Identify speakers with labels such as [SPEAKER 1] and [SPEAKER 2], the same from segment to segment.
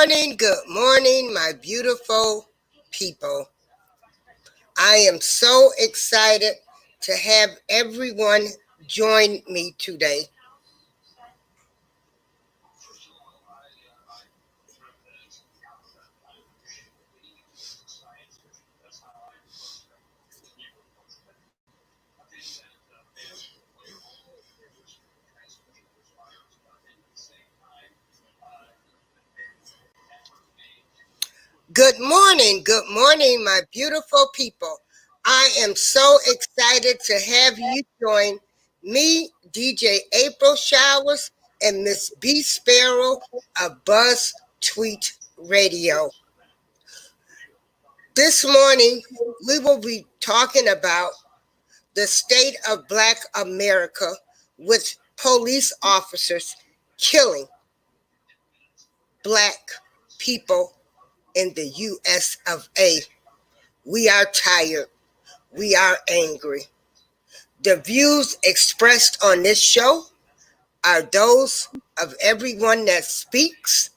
[SPEAKER 1] Good morning, my beautiful people. I am so excited to have everyone join me today. Good morning, my beautiful people. I am so excited to have you join me, DJ April Showers, and Miss B Sparrow of Buzz Tweet Radio. This morning, we will be talking about the state of Black America with police officers killing Black people in the US of A. We are tired. We are angry. The views expressed on this show are those of everyone that speaks.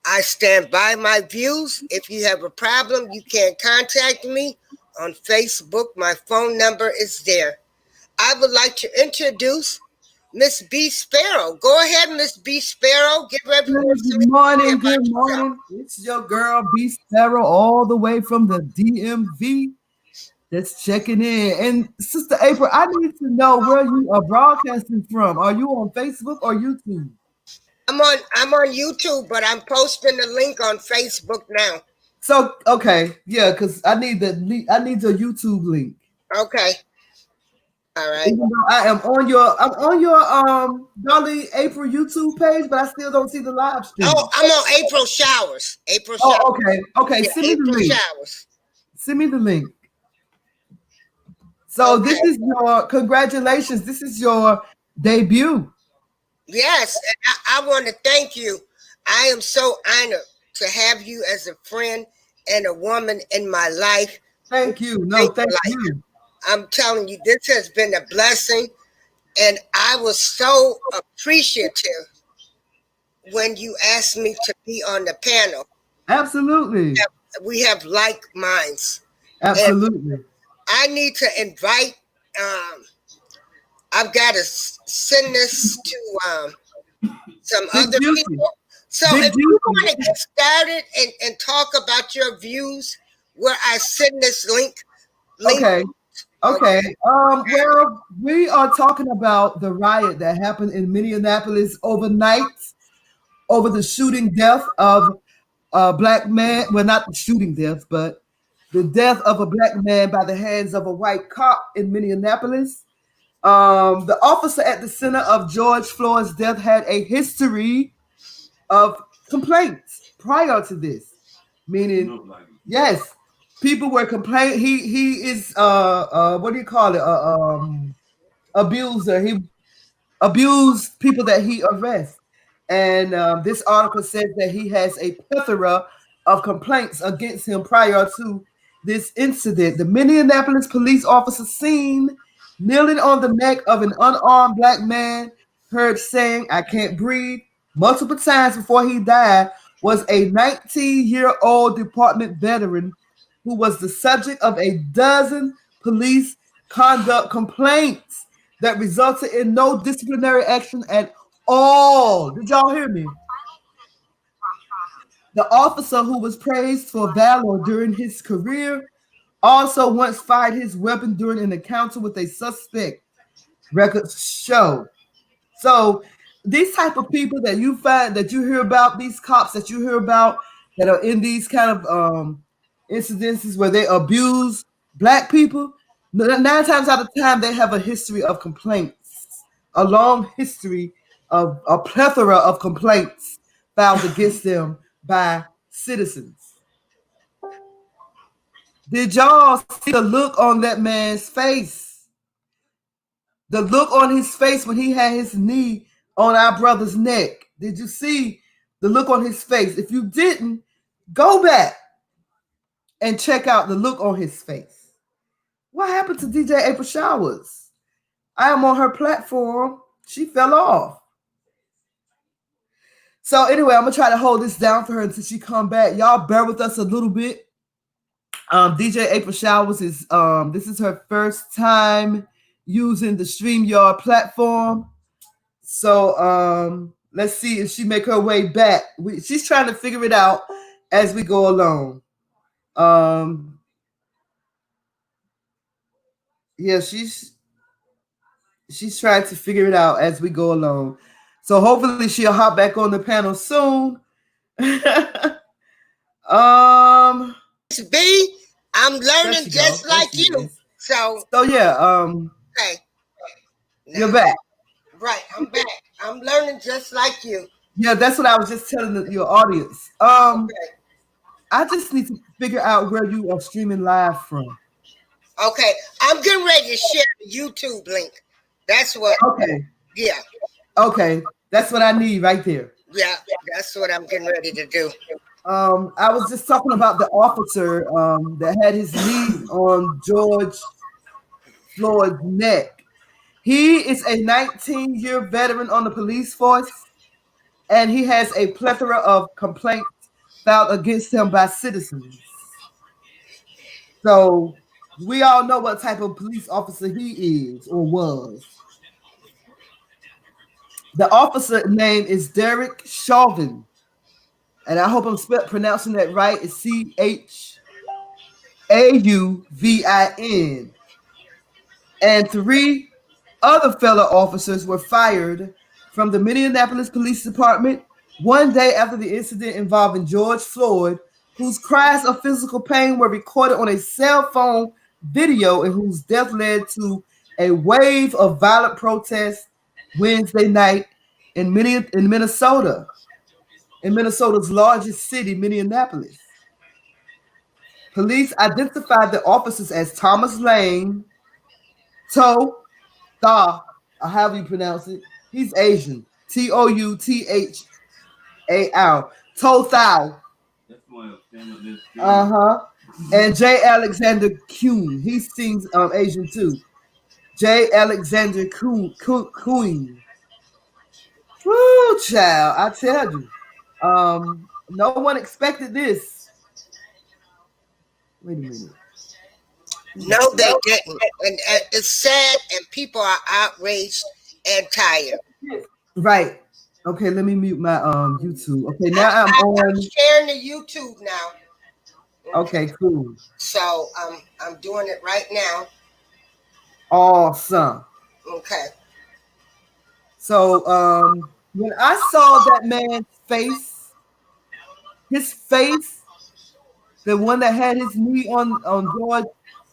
[SPEAKER 1] I stand by my views. If you have a problem, you can contact me on Facebook. My phone number is there. I would like to introduce Miss B Sparrow. Go ahead, Miss B Sparrow. Give everyone some
[SPEAKER 2] Good morning, good morning. It's your girl B Sparrow, all the way from the DMV. Just checking in. And Sister April, I need to know where you are broadcasting from. Are you on Facebook or YouTube?
[SPEAKER 1] I'm on YouTube, but I'm posting the link on Facebook now.
[SPEAKER 2] So okay, yeah, because I need the YouTube link.
[SPEAKER 1] Okay. All right.
[SPEAKER 2] Even though I'm on your Dolly April YouTube page, but I still don't see the live stream.
[SPEAKER 1] Oh, I'm on April Showers. April Showers.
[SPEAKER 2] Oh, okay.
[SPEAKER 1] Yeah,
[SPEAKER 2] Send me
[SPEAKER 1] April
[SPEAKER 2] the link.
[SPEAKER 1] Showers.
[SPEAKER 2] Send me the link. So This is your congratulations. This is your debut.
[SPEAKER 1] Yes, and I want to thank you. I am so honored to have you as a friend and a woman in my life.
[SPEAKER 2] Thank you. No, thank you.
[SPEAKER 1] I'm telling you, this has been a blessing, and I was so appreciative when you asked me to be on the panel.
[SPEAKER 2] Absolutely.
[SPEAKER 1] We have like minds.
[SPEAKER 2] Absolutely.
[SPEAKER 1] And I need to invite, I've got to send this to some other people. So if you want to get started and talk about your views, where I send this link.
[SPEAKER 2] Okay. Well, we are talking about the riot that happened in Minneapolis overnight over the shooting death of a Black man. Well, not the shooting death, but the death of a Black man by the hands of a white cop in Minneapolis. The officer at the center of George Floyd's death had a history of complaints prior to this, meaning, yes, people were complaining. He is what do you call it? Abuser. He abused people that he arrests, and this article says that he has a plethora of complaints against him prior to this incident. The Minneapolis police officer seen kneeling on the neck of an unarmed Black man, heard saying, "I can't breathe," multiple times before he died, was a 19-year-old department veteran who was the subject of a dozen police conduct complaints that resulted in no disciplinary action at all. Did y'all hear me? The officer, who was praised for valor during his career, also once fired his weapon during an encounter with a suspect, records show. So these type of people that you find, that you hear about, these cops that you hear about that are in these kind of incidences where they abuse Black people, 9 times out of 10 they have a history of complaints, a long history of a plethora of complaints filed against them by citizens. Did y'all see the look on that man's face? The look on his face when he had his knee on our brother's neck. Did you see the look on his face? If you didn't, go back and check out the look on his face. What happened to DJ April Showers? I am on her platform. She fell off. So anyway, I'm gonna try to hold this down for her until she come back. Y'all bear with us a little bit. DJ April Showers is this is her first time using the StreamYard platform. So let's see if she make her way back. She's trying to figure it out as we go along. Um yeah, she's trying to figure it out as we go along. So hopefully she'll hop back on the panel soon. um
[SPEAKER 1] B, I'm
[SPEAKER 2] there she
[SPEAKER 1] learning
[SPEAKER 2] go.
[SPEAKER 1] just
[SPEAKER 2] There
[SPEAKER 1] like
[SPEAKER 2] she
[SPEAKER 1] you.
[SPEAKER 2] is.
[SPEAKER 1] So,
[SPEAKER 2] So yeah,
[SPEAKER 1] okay,
[SPEAKER 2] you're
[SPEAKER 1] now,
[SPEAKER 2] back.
[SPEAKER 1] right, I'm back. I'm learning just like you.
[SPEAKER 2] Yeah, that's what I was just telling your audience.
[SPEAKER 1] Okay,
[SPEAKER 2] I just need to figure out where you are streaming live from.
[SPEAKER 1] okay. I'm getting ready to share the YouTube link. That's what,
[SPEAKER 2] Okay.
[SPEAKER 1] yeah,
[SPEAKER 2] Okay. That's what I need right there.
[SPEAKER 1] yeah, that's what I'm getting ready to do.
[SPEAKER 2] I was just talking about the officer that had his knee on George Floyd's neck. He is a 19-year veteran on the police force, and he has a plethora of complaints filed against him by citizens. So we all know what type of police officer he is or was. The officer name is Derek Chauvin, and I hope I'm pronouncing that right. It's Chauvin. And three other fellow officers were fired from the Minneapolis Police Department one day after the incident involving George Floyd, whose cries of physical pain were recorded on a cell phone video and whose death led to a wave of violent protests Wednesday night in Minnesota, in Minnesota's largest city, Minneapolis. Police identified the officers as Thomas Lane, Toe Tha, or however you pronounce it. He's Asian. Touthal. Tothal. Uh-huh. And J. Alexander Kuhn. He sings Asian too. J. Alexander Kuhn. Woo, child. I tell you. No one expected this. Wait a minute.
[SPEAKER 1] No, they didn't. And it's sad, and people are outraged and tired.
[SPEAKER 2] Right. Okay, let me mute my YouTube. Okay, now I'm
[SPEAKER 1] I'm
[SPEAKER 2] on.
[SPEAKER 1] sharing the YouTube now.
[SPEAKER 2] Okay, cool.
[SPEAKER 1] So I'm doing it right now.
[SPEAKER 2] Awesome.
[SPEAKER 1] Okay.
[SPEAKER 2] So when I saw that man's face, his face, the one that had his knee on George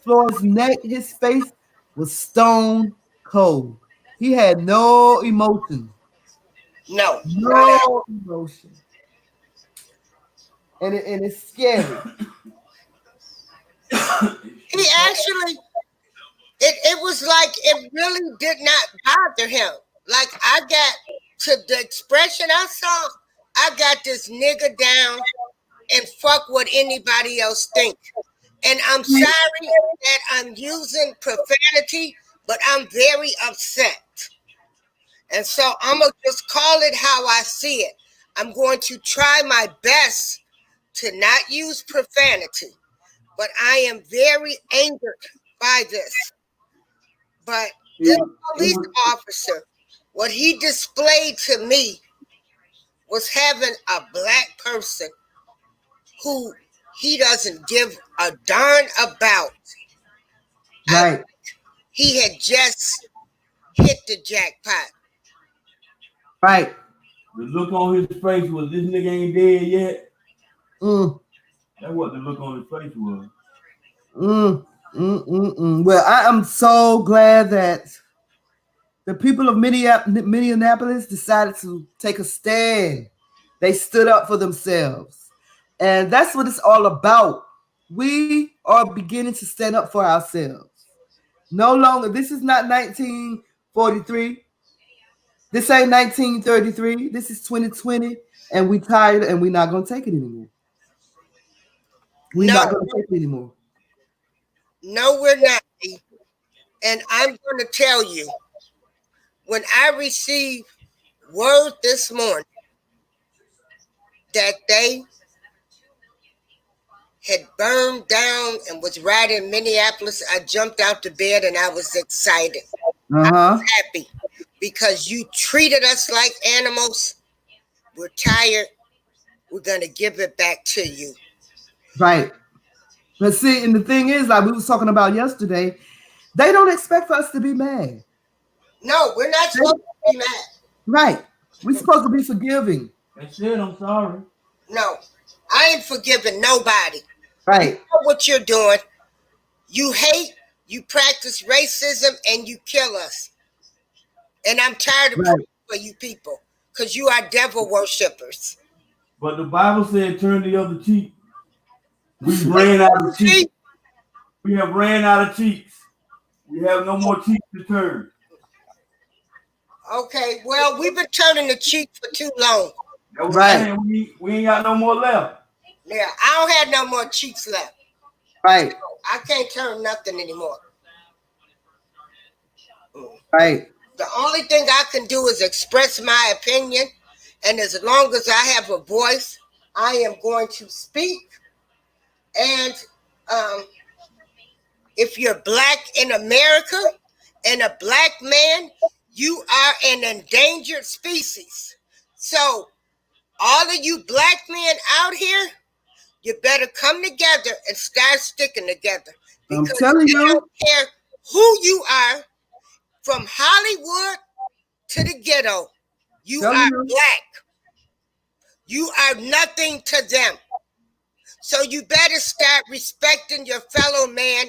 [SPEAKER 2] Floyd's neck, his face was stone cold. He had no emotion.
[SPEAKER 1] No, not at all.
[SPEAKER 2] No emotion. And it's scary.
[SPEAKER 1] He actually, it was like it really did not bother him. Like I got to the expression I saw, I got this nigga down and fuck what anybody else think. And I'm sorry that I'm using profanity, but I'm very upset. And so I'm going to just call it how I see it. I'm going to try my best to not use profanity, but I am very angered by this. But this police officer, what he displayed to me was having a black person who he doesn't give a darn about.
[SPEAKER 2] Right.
[SPEAKER 1] He had just hit the jackpot.
[SPEAKER 2] Right.
[SPEAKER 3] The look on his face was this nigga ain't dead yet.
[SPEAKER 2] Mm.
[SPEAKER 3] That's what the look on his face was.
[SPEAKER 2] Well, I am so glad that the people of Minneapolis decided to take a stand. They stood up for themselves. And that's what it's all about. We are beginning to stand up for ourselves. No longer, this is not 1943. This ain't 1933. This is 2020. And we tired and we're not going to take it anymore. We're not going to take it anymore.
[SPEAKER 1] No, we're not. And I'm going to tell you, when I received word this morning that they had burned down and was right in Minneapolis, I jumped out to bed and I was excited. I was
[SPEAKER 2] Uh-huh.
[SPEAKER 1] happy because you treated us like animals. We're tired. We're going to give it back to you.
[SPEAKER 2] Right. But see, and the thing is, like we was talking about yesterday, they don't expect for us to be mad.
[SPEAKER 1] No, we're not supposed to be mad.
[SPEAKER 2] Right. We're supposed to be forgiving.
[SPEAKER 3] They said I'm sorry.
[SPEAKER 1] No, I ain't forgiving nobody. You
[SPEAKER 2] Right.
[SPEAKER 1] know what you're doing. You hate, you practice racism, and you kill us. And I'm tired of
[SPEAKER 2] Right.
[SPEAKER 1] praying for you people because you are devil worshippers.
[SPEAKER 3] But the Bible said turn the other cheek. We ran out of cheeks.
[SPEAKER 1] See?
[SPEAKER 3] We have ran out of cheeks. We have no more cheeks to turn.
[SPEAKER 1] Okay, well, we've been turning the cheek for too long.
[SPEAKER 3] That was
[SPEAKER 2] Right.
[SPEAKER 3] saying we ain't got no more left.
[SPEAKER 1] Yeah, I don't have no more cheeks left.
[SPEAKER 2] Right.
[SPEAKER 1] I can't turn nothing anymore.
[SPEAKER 2] Right.
[SPEAKER 1] The only thing I can do is express my opinion, and as long as I have a voice, I am going to speak. And if you're black in America and a black man, you are an endangered species. So all of you black men out here, you better come together and start sticking together.
[SPEAKER 2] I'm
[SPEAKER 1] Because
[SPEAKER 2] telling
[SPEAKER 1] I
[SPEAKER 2] you.
[SPEAKER 1] don't care who you are, from Hollywood to the ghetto, you
[SPEAKER 2] Telling
[SPEAKER 1] are
[SPEAKER 2] you.
[SPEAKER 1] black. You are nothing to them. So you better start respecting your fellow man,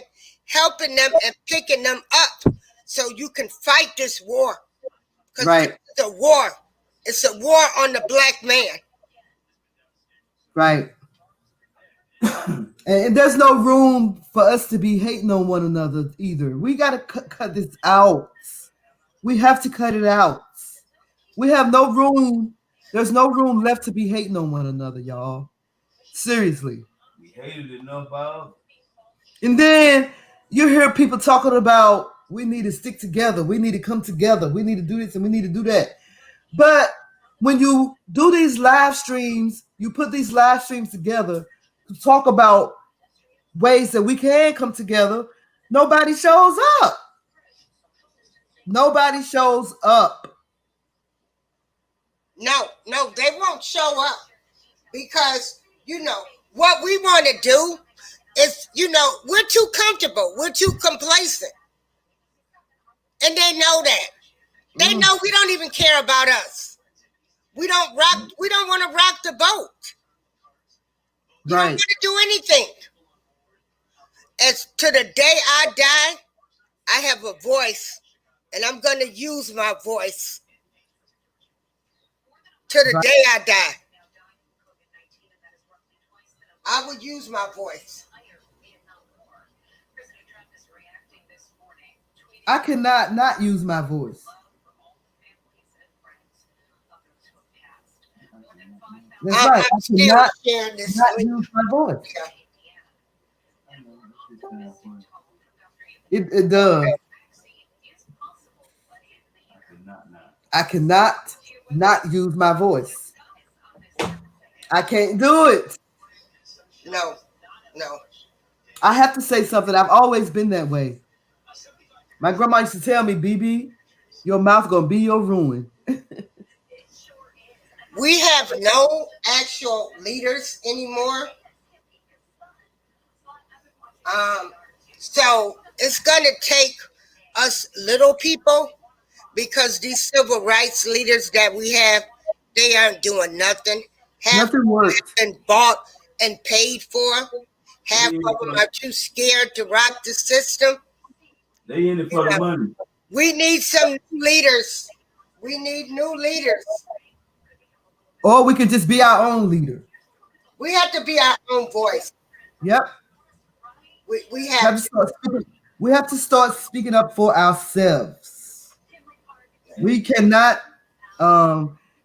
[SPEAKER 1] helping them and picking them up so you can fight this war. Because
[SPEAKER 2] Right.
[SPEAKER 1] it's a war. It's a war on the black man.
[SPEAKER 2] Right. And there's no room for us to be hating on one another either. We got to cut this out. We have to cut it out. We have no room. There's no room left to be hating on one another, y'all. Seriously.
[SPEAKER 3] We hated enough out.
[SPEAKER 2] And then you hear people talking about we need to stick together. We need to come together. We need to do this and we need to do that. But when you do these live streams, you put these live streams together to talk about ways that we can come together, nobody shows up. Nobody shows up.
[SPEAKER 1] No, they won't show up because, what we want to do is, we're too comfortable. We're too complacent. And they know that. They know we don't even care about us. We don't want to rock the boat. We don't want to do anything. As to the day I die, I have a voice, and I'm going to use my voice to the day I die. I would use my voice.
[SPEAKER 2] I cannot not use my voice. That's right. I cannot not use my voice. It does. I cannot not use my voice. I can't do it.
[SPEAKER 1] No.
[SPEAKER 2] I have to say something. I've always been that way. My grandma used to tell me, BB, your mouth gonna be your ruin.
[SPEAKER 1] We have no actual leaders anymore. So it's gonna take us little people, because these civil rights leaders that we have, they aren't doing nothing. Half
[SPEAKER 2] Nothing works.
[SPEAKER 1] have been bought and paid for. Half of them are too scared to rock the system.
[SPEAKER 3] They in it for the money.
[SPEAKER 1] We need some new leaders. We need new leaders.
[SPEAKER 2] Or we could just be our own leader.
[SPEAKER 1] We have to be our own voice.
[SPEAKER 2] Yep.
[SPEAKER 1] We have
[SPEAKER 2] to start speaking up for ourselves. We cannot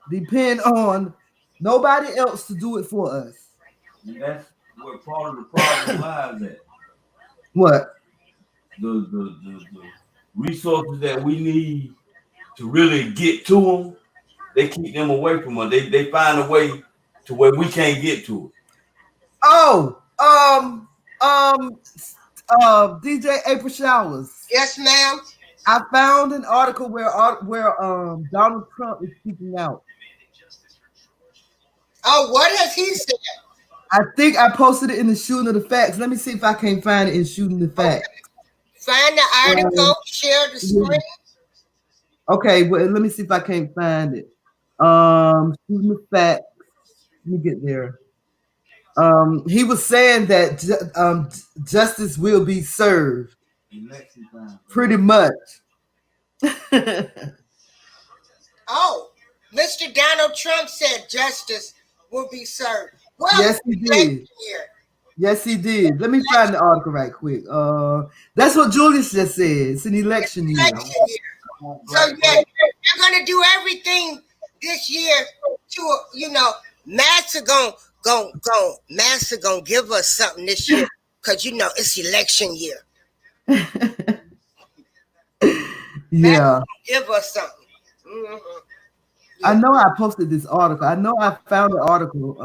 [SPEAKER 2] depend on nobody else to do it for us.
[SPEAKER 3] And that's where part of the problem lies at.
[SPEAKER 2] What?
[SPEAKER 3] The resources that we need to really get to them, they keep them away from us. They find a way to where we can't get to
[SPEAKER 2] Oh, DJ April Showers.
[SPEAKER 1] Yes, ma'am.
[SPEAKER 2] I found an article where Donald Trump is speaking out.
[SPEAKER 1] Oh, what has he said?
[SPEAKER 2] I think I posted it in the Shooting of the Facts. Let me see if I can find it in Shooting the
[SPEAKER 1] Okay.
[SPEAKER 2] Facts.
[SPEAKER 1] Find the article, share the
[SPEAKER 2] Yeah.
[SPEAKER 1] screen.
[SPEAKER 2] Okay, well, let me see if I can't find it. Shooting the Facts. Let me get there. He was saying that justice will be served. Pretty much.
[SPEAKER 1] Oh, Mr. Donald Trump said justice will be served. Well,
[SPEAKER 2] Yes, he did.
[SPEAKER 1] here.
[SPEAKER 2] Yes, he did. Let me find the article right quick. That's what Julius just said. It's an election year.
[SPEAKER 1] Election year. So yeah, they're gonna do everything this year to Massa gonna give us something this year because it's election year.
[SPEAKER 2] Yeah.
[SPEAKER 1] Give us something. Mm-hmm.
[SPEAKER 2] I know I posted this article. I know I found the article.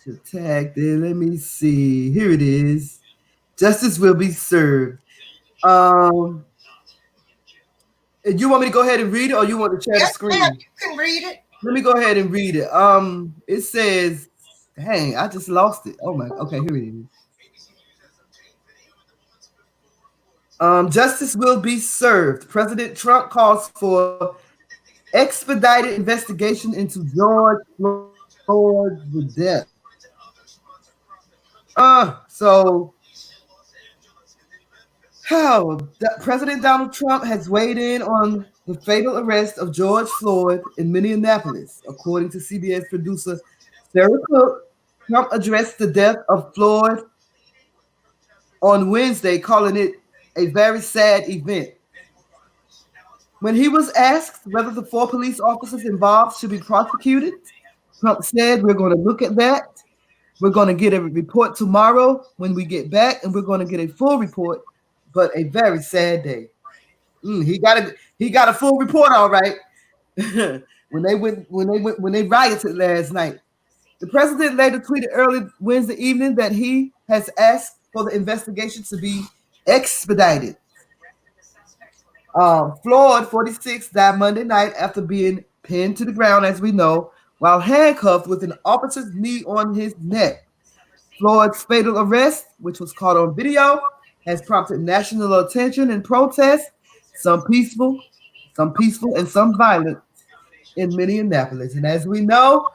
[SPEAKER 2] To tag there. Let me see. Here it is. Justice will be served. You want me to go ahead and read it, or you want to share the screen?
[SPEAKER 1] Yeah, you can read it.
[SPEAKER 2] Let me go ahead and read it. It says, "Dang, I just lost it." Oh my. Okay, here it is. Justice will be served. President Trump calls for expedited investigation into George Floyd's death. So President Donald Trump has weighed in on the fatal arrest of George Floyd in Minneapolis. According to CBS producer Sarah Cook, Trump addressed the death of Floyd on Wednesday, calling it a very sad event. When he was asked whether the 4 police officers involved should be prosecuted, Trump said, "We're going to look at that. We're going to get a report tomorrow when we get back, and we're going to get a full report, but a very sad day." He got a full report, all right. when they rioted last night. The president later tweeted early Wednesday evening that he has asked for the investigation to be expedited. Floyd, 46, died Monday night after being pinned to the ground, as we know, while handcuffed with an officer's knee on his neck. Floyd's fatal arrest, which was caught on video, has prompted national attention and protest, some peaceful and some violent in Minneapolis. And as we know,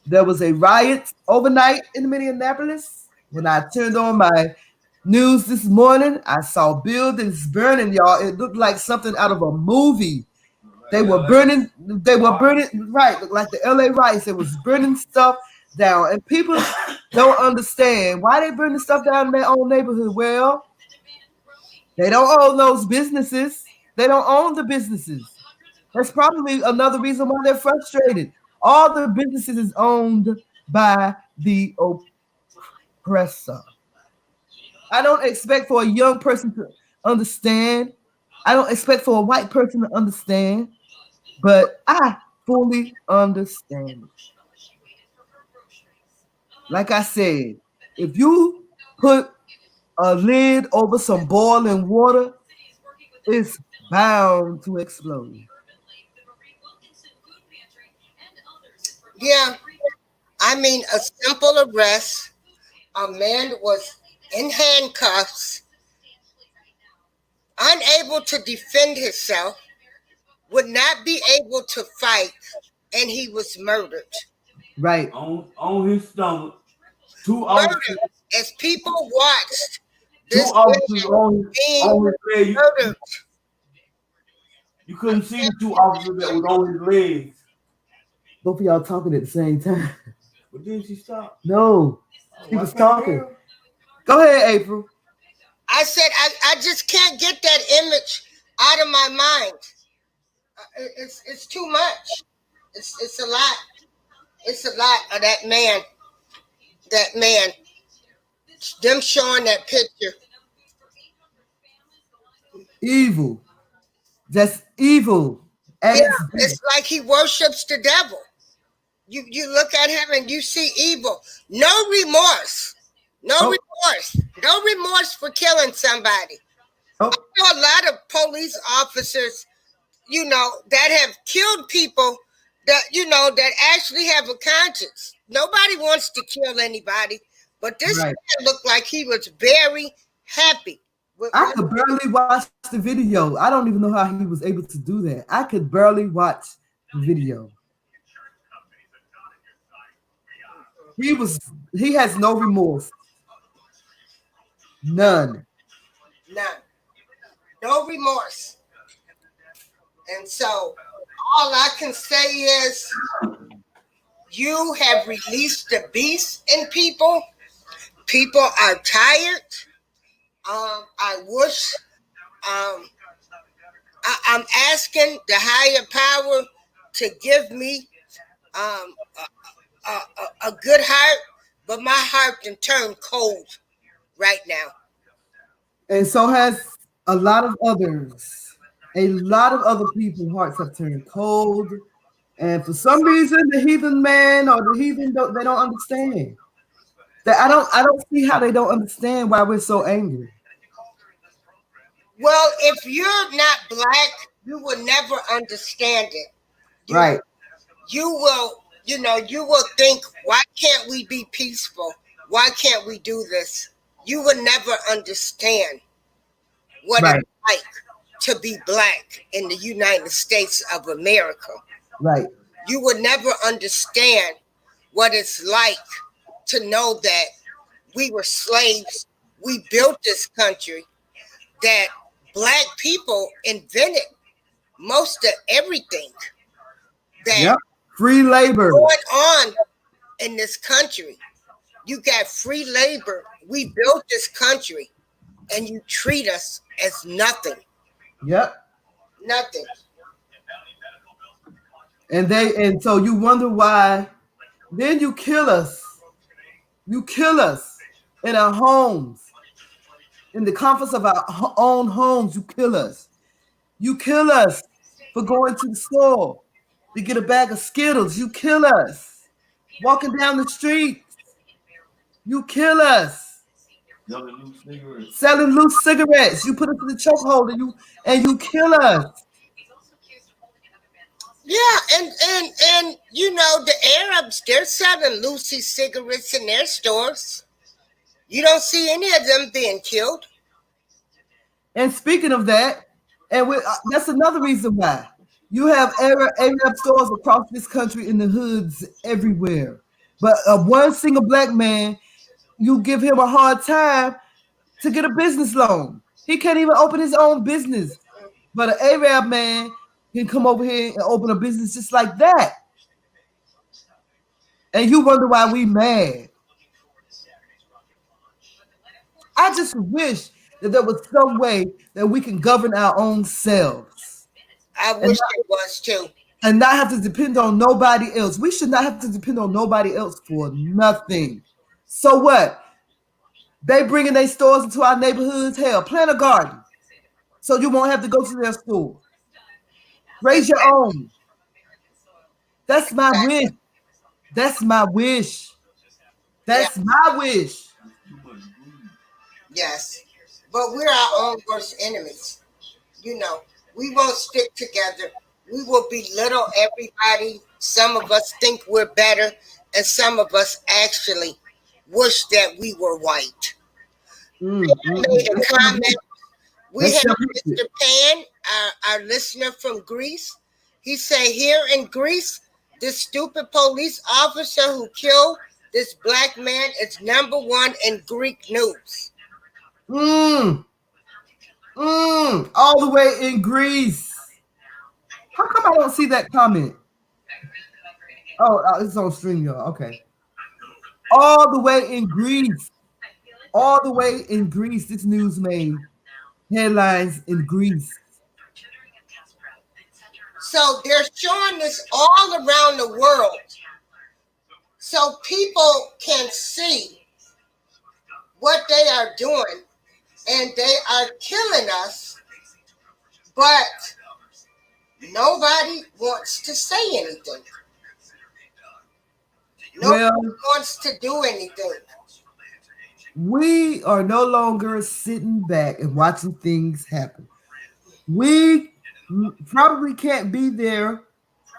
[SPEAKER 2] there was a riot overnight in Minneapolis. When I turned on my news this morning, I saw buildings burning, y'all. It looked like something out of a movie. They were burning, right, like the LA riots. It was burning stuff down. And people don't understand why they burning stuff down in their own neighborhood. Well, they don't own those businesses. They don't own the businesses. That's probably another reason why they're frustrated. All the businesses is owned by the oppressor. I don't expect for a young person to understand. I don't expect for a white person to understand, but I fully understand. Like I said, if you put a lid over some boiling water, it's bound to explode.
[SPEAKER 1] Yeah, I mean, a simple arrest. A man was in handcuffs, unable to defend himself, would not be able to fight, and he was murdered.
[SPEAKER 2] Right.
[SPEAKER 3] On his stomach.
[SPEAKER 1] Murdered. As people watched this
[SPEAKER 3] officers
[SPEAKER 1] being murdered.
[SPEAKER 3] You couldn't see the 2 officers that was on his legs.
[SPEAKER 2] Both of y'all talking at the same time.
[SPEAKER 3] But didn't she stop?
[SPEAKER 2] No, she was talking. Go ahead, April.
[SPEAKER 1] I said I just can't get that image out of my mind. It's too much. It's a lot. It's a lot of that man. That man. Them showing that picture.
[SPEAKER 2] Evil. That's evil.
[SPEAKER 1] Yeah, it's like he worships the devil. You look at him and you see evil. No remorse. No
[SPEAKER 2] Oh,
[SPEAKER 1] remorse. No remorse for killing somebody. I
[SPEAKER 2] oh,
[SPEAKER 1] know a lot of police officers, that have killed people that, that actually have a conscience. Nobody wants to kill anybody, but this
[SPEAKER 2] right.
[SPEAKER 1] man looked like he was very happy.
[SPEAKER 2] I could barely watch the video. I don't even know how he was able to do that. I could barely watch the video. He has no remorse. None.
[SPEAKER 1] None. No remorse. And so all I can say is you have released the beast in people. People are tired. I wish I'm asking the higher power to give me um, a good heart, but my heart can turn cold right now.
[SPEAKER 2] And so has a lot of others. A lot of other people's hearts have turned cold. And for some reason, the heathen man or the heathen they don't understand. That I don't see how they don't understand why we're so angry.
[SPEAKER 1] Well, if you're not black, you will never understand it. You
[SPEAKER 2] Right,
[SPEAKER 1] you will you will think, why can't we be peaceful? Why can't we do this? You will never understand what it's
[SPEAKER 2] right,
[SPEAKER 1] like to be black in the United States of America.
[SPEAKER 2] right.
[SPEAKER 1] You would never understand what it's like to know that we were slaves. We built this country, that black people invented most of everything that
[SPEAKER 2] Yep. Free labor.
[SPEAKER 1] going on in this country. You got free labor. We built this country, and you treat us as nothing.
[SPEAKER 2] Yep.
[SPEAKER 1] Nothing.
[SPEAKER 2] And so you wonder why then you kill us. You kill us in our homes. In the comforts of our own homes, you kill us. You kill us for going to the store to get a bag of Skittles. You kill us. Walking down the street, you kill us. Selling loose cigarettes, you put us in the chokehold and you kill us.
[SPEAKER 1] Yeah, and the Arabs, they're selling Lucy cigarettes in their stores. You don't see any of them being killed.
[SPEAKER 2] And speaking of that, that's another reason why you have Arab stores across this country in the hoods everywhere. But one single black man, you give him a hard time to get a business loan. He can't even open his own business. But an Arab man can come over here and open a business just like that. And you wonder why we mad. I just wish that there was some way that we can govern our own selves
[SPEAKER 1] I wish it was too.
[SPEAKER 2] and not have to depend on nobody else. We should not have to depend on nobody else for nothing. So what? They bringing their stores into our neighborhoods. Hell, plant a garden so you won't have to go to their store. Raise your own. That's my wish. That's my wish.
[SPEAKER 1] Yeah,
[SPEAKER 2] That's my wish.
[SPEAKER 1] yes. But we're our own worst enemies. We won't stick together. We will belittle everybody. Some of us think we're better, and some of us actually wish that we were white. Made a comment. We
[SPEAKER 2] That's
[SPEAKER 1] have
[SPEAKER 2] your
[SPEAKER 1] Mr. Pan, our listener from Greece. He said, here in Greece, this stupid police officer who killed this black man is number one in Greek news.
[SPEAKER 2] All the way in Greece. How come I don't see that comment? Oh, it's on stream, y'all. Okay. All the way in Greece. All the way in Greece. This news made headlines in Greece.
[SPEAKER 1] So they're showing this all around the world so people can see what they are doing, and they are killing us, but nobody wants to say anything. Nobody
[SPEAKER 2] Well,
[SPEAKER 1] wants to do anything.
[SPEAKER 2] we are no longer sitting back and watching things happen. We probably can't be there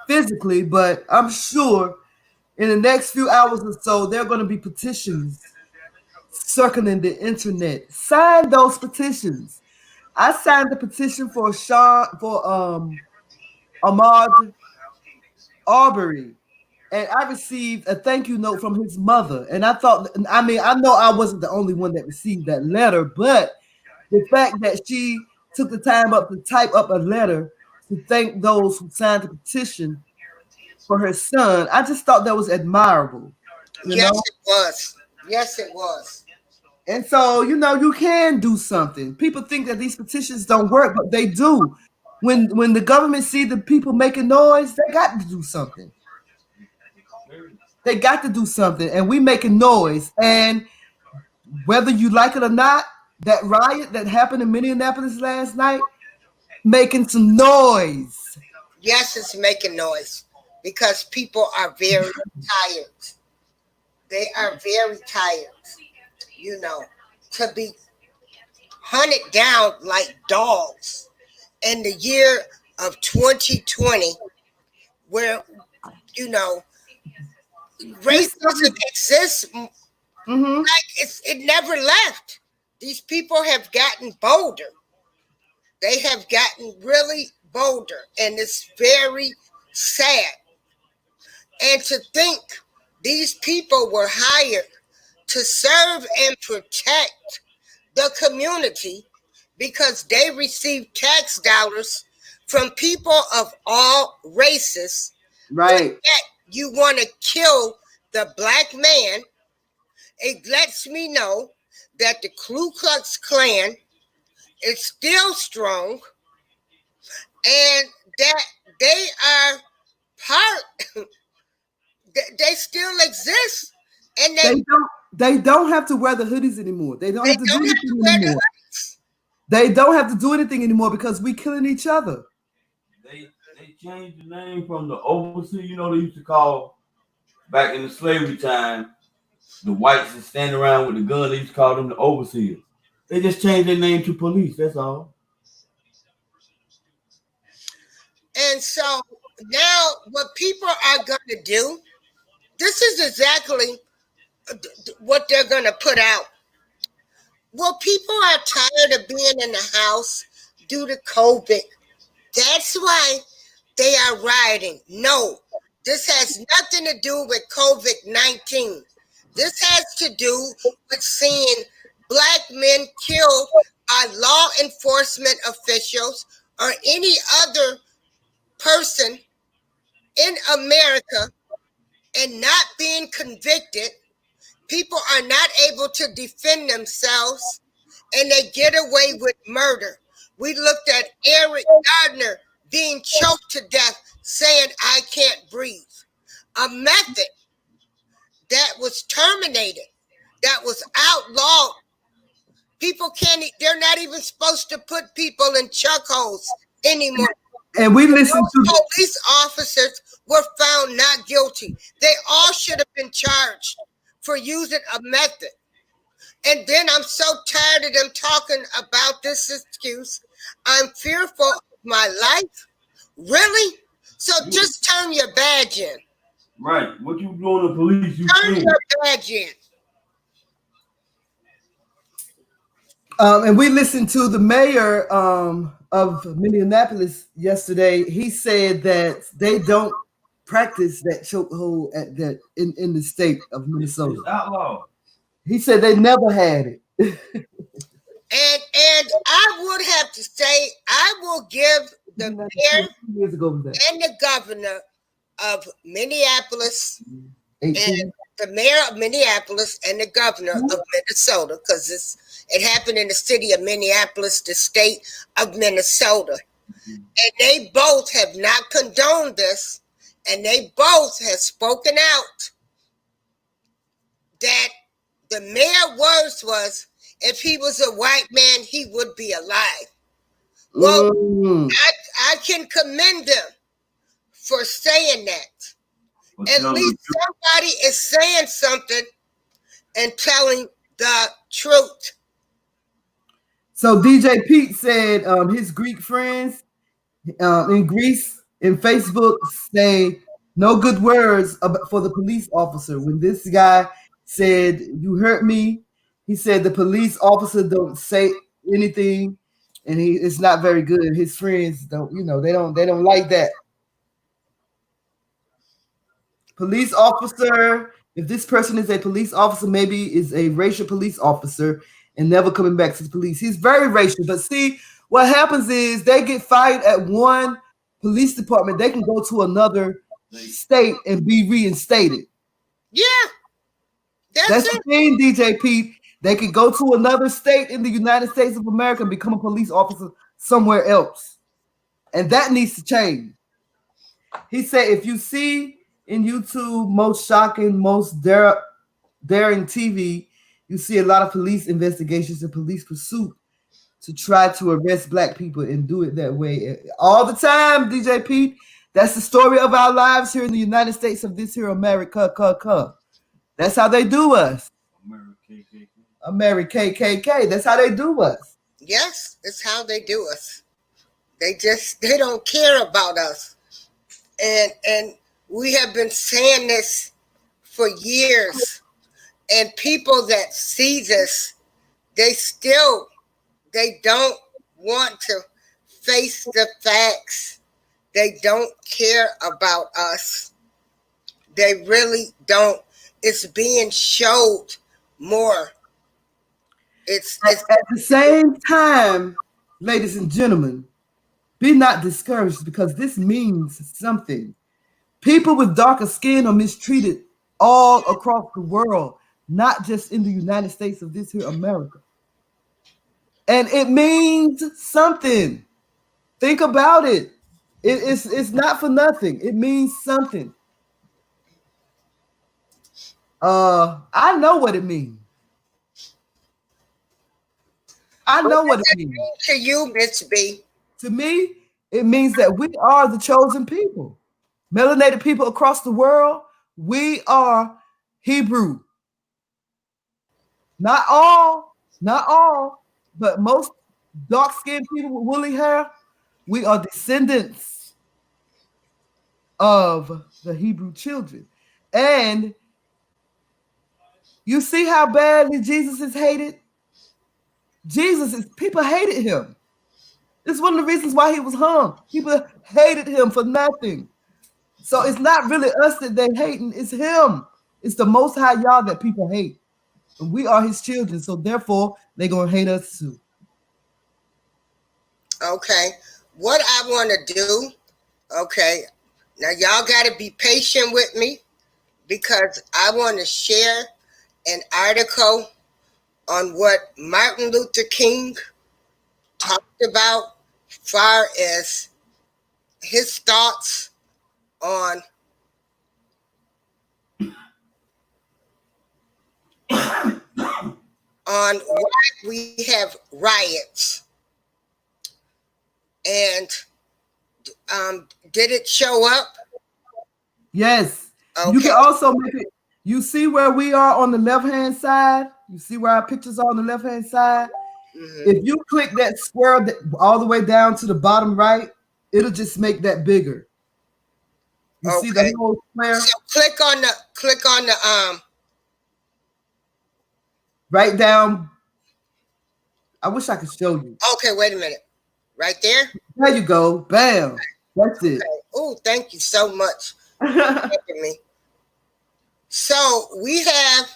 [SPEAKER 2] physically, but I'm sure in the next few hours or so, there are going to be petitions circling the internet. Sign those petitions. I signed the petition for Ahmaud Arbery, and I received a thank you note from his mother. And I thought, I mean, I know I wasn't the only one that received that letter, but the fact that she took the time up to type up a letter to thank those who signed the petition for her son, I just thought that was admirable, you
[SPEAKER 1] Yes,
[SPEAKER 2] know?
[SPEAKER 1] it was. Yes, it was.
[SPEAKER 2] And so, you can do something. People think that these petitions don't work, but they do. When the government see the people making noise, they got to do something. They got to do something, and we making noise. And whether you like it or not, that riot that happened in Minneapolis last night making some noise.
[SPEAKER 1] Yes, it's making noise because people are very tired. They are very tired, you know, to be hunted down like dogs in the year of 2020, where, you know, racism exists
[SPEAKER 2] Mm-hmm.
[SPEAKER 1] like it never left. These people have gotten bolder. They have gotten really bolder, and it's very sad. And to think these people were hired to serve and protect the community because they receive tax dollars from people of all races, but
[SPEAKER 2] Right.
[SPEAKER 1] yet you want to kill the black man. It lets me know that the Ku Klux Klan is still strong and that they are part, they still exist, and
[SPEAKER 2] They don't have to wear the hoodies anymore. They don't
[SPEAKER 1] they
[SPEAKER 2] have to do
[SPEAKER 1] don't have to
[SPEAKER 2] anything
[SPEAKER 1] wear the
[SPEAKER 2] anymore.
[SPEAKER 1] hoodies.
[SPEAKER 2] They don't have to do anything anymore because we killing each other.
[SPEAKER 3] They changed the name from the overseer. You know, they used to call back in the slavery time the whites that stand around with the gun. They used to call them the overseers. They just changed their name to police. That's all.
[SPEAKER 1] And so now, what people are going to do, this is exactly what they're going to put out. Well, people are tired of being in the house due to COVID. That's why they are rioting. No, this has nothing to do with COVID-19. This has to do with seeing black men killed by law enforcement officials or any other person in America and not being convicted. People are not able to defend themselves and they get away with murder. We looked at Eric Gardner being choked to death saying, "I can't breathe." A method that was terminated, that was outlawed. People can't, they're not even supposed to put people in chokeholds anymore.
[SPEAKER 2] And we listen to
[SPEAKER 1] Those police officers were found not guilty. They all should have been charged for using a method. And then I'm so tired of them talking about this excuse. I'm fearful of my life. Really? So just turn your badge in.
[SPEAKER 3] Right. What you doing to police? You
[SPEAKER 1] Turn
[SPEAKER 3] scared.
[SPEAKER 1] your badge in.
[SPEAKER 2] and we listened to the mayor of Minneapolis yesterday. He said that they don't practice that chokehold at that in the state of
[SPEAKER 3] It's
[SPEAKER 2] Minnesota.
[SPEAKER 3] outlawed.
[SPEAKER 2] He said they never had it.
[SPEAKER 1] And I would have to say I will give the mayor
[SPEAKER 2] 2 years ago was that
[SPEAKER 1] and the governor of Minneapolis
[SPEAKER 2] 18.
[SPEAKER 1] and the mayor of Minneapolis and the governor of Minnesota, because it happened in the city of Minneapolis, the state of Minnesota. And they both have not condoned this, and they both have spoken out that the mayor's words was, if he was a white man, he would be alive. Well, I can commend them for saying that.
[SPEAKER 3] But
[SPEAKER 1] At least somebody is saying something and telling the truth.
[SPEAKER 2] So DJ Pete said his Greek friends in Greece in Facebook say no good words for the police officer. When this guy said, "You hurt me," he said the police officer don't say anything, and it's not very good. His friends don't, they don't like that. Police officer. If this person is a police officer, maybe is a racial police officer and never coming back to the police. He's very racial. But see, what happens is they get fired at one police department. They can go to another state and be reinstated.
[SPEAKER 1] Yeah,
[SPEAKER 2] That's
[SPEAKER 1] that's
[SPEAKER 2] the
[SPEAKER 1] it.
[SPEAKER 2] thing, DJ Pete. They can go to another state in the United States of America and become a police officer somewhere else. And that needs to change. He said, if you see in YouTube most shocking, most daring TV, you see a lot of police investigations and police pursuit to try to arrest black people and do it that way all the time, DJ Pete. That's the story of our lives here in the United States of this here America. That's how they do us. America KKK. That's how they do us.
[SPEAKER 1] Yes, it's how they do us. They don't care about us. And we have been saying this for years. And people that see this, they don't want to face the facts. They don't care about us. They really don't. It's being showed more. It's
[SPEAKER 2] At the same time, ladies and gentlemen, be not discouraged because this means something. People with darker skin are mistreated all across the world, not just in the United States of this here America. And it means something. Think about it. It's not for nothing. It means something. I know what it means. I know what it means.
[SPEAKER 1] to you, Miss B.
[SPEAKER 2] To me, it means that we are the chosen people. Melanated people across the world, we are Hebrew. Not all, but most dark-skinned people with woolly hair, we are descendants of the Hebrew children. And you see how badly Jesus is hated? People hated him. It's one of the reasons why he was hung. People hated him for nothing. So it's not really us that they hating, it's him. It's the Most High Yah that people hate. And we are his children, so therefore they're going to hate us too.
[SPEAKER 1] Okay. What I want to do, okay, now y'all got to be patient with me because I want to share an article on what Martin Luther King talked about as far as his thoughts on why we have riots. And did it show up?
[SPEAKER 2] Yes.
[SPEAKER 1] Okay.
[SPEAKER 2] You can also make it. You see where we are on the left-hand side? You see where our pictures are on the left-hand side? Mm-hmm. If you click that square all the way down to the bottom right, it'll just make that bigger. You see the whole square?
[SPEAKER 1] So click on the
[SPEAKER 2] right down. I wish I could show you.
[SPEAKER 1] Okay, wait a minute. Right there?
[SPEAKER 2] There you go. Bam. That's it.
[SPEAKER 1] Oh, thank you so much for helping me. So we have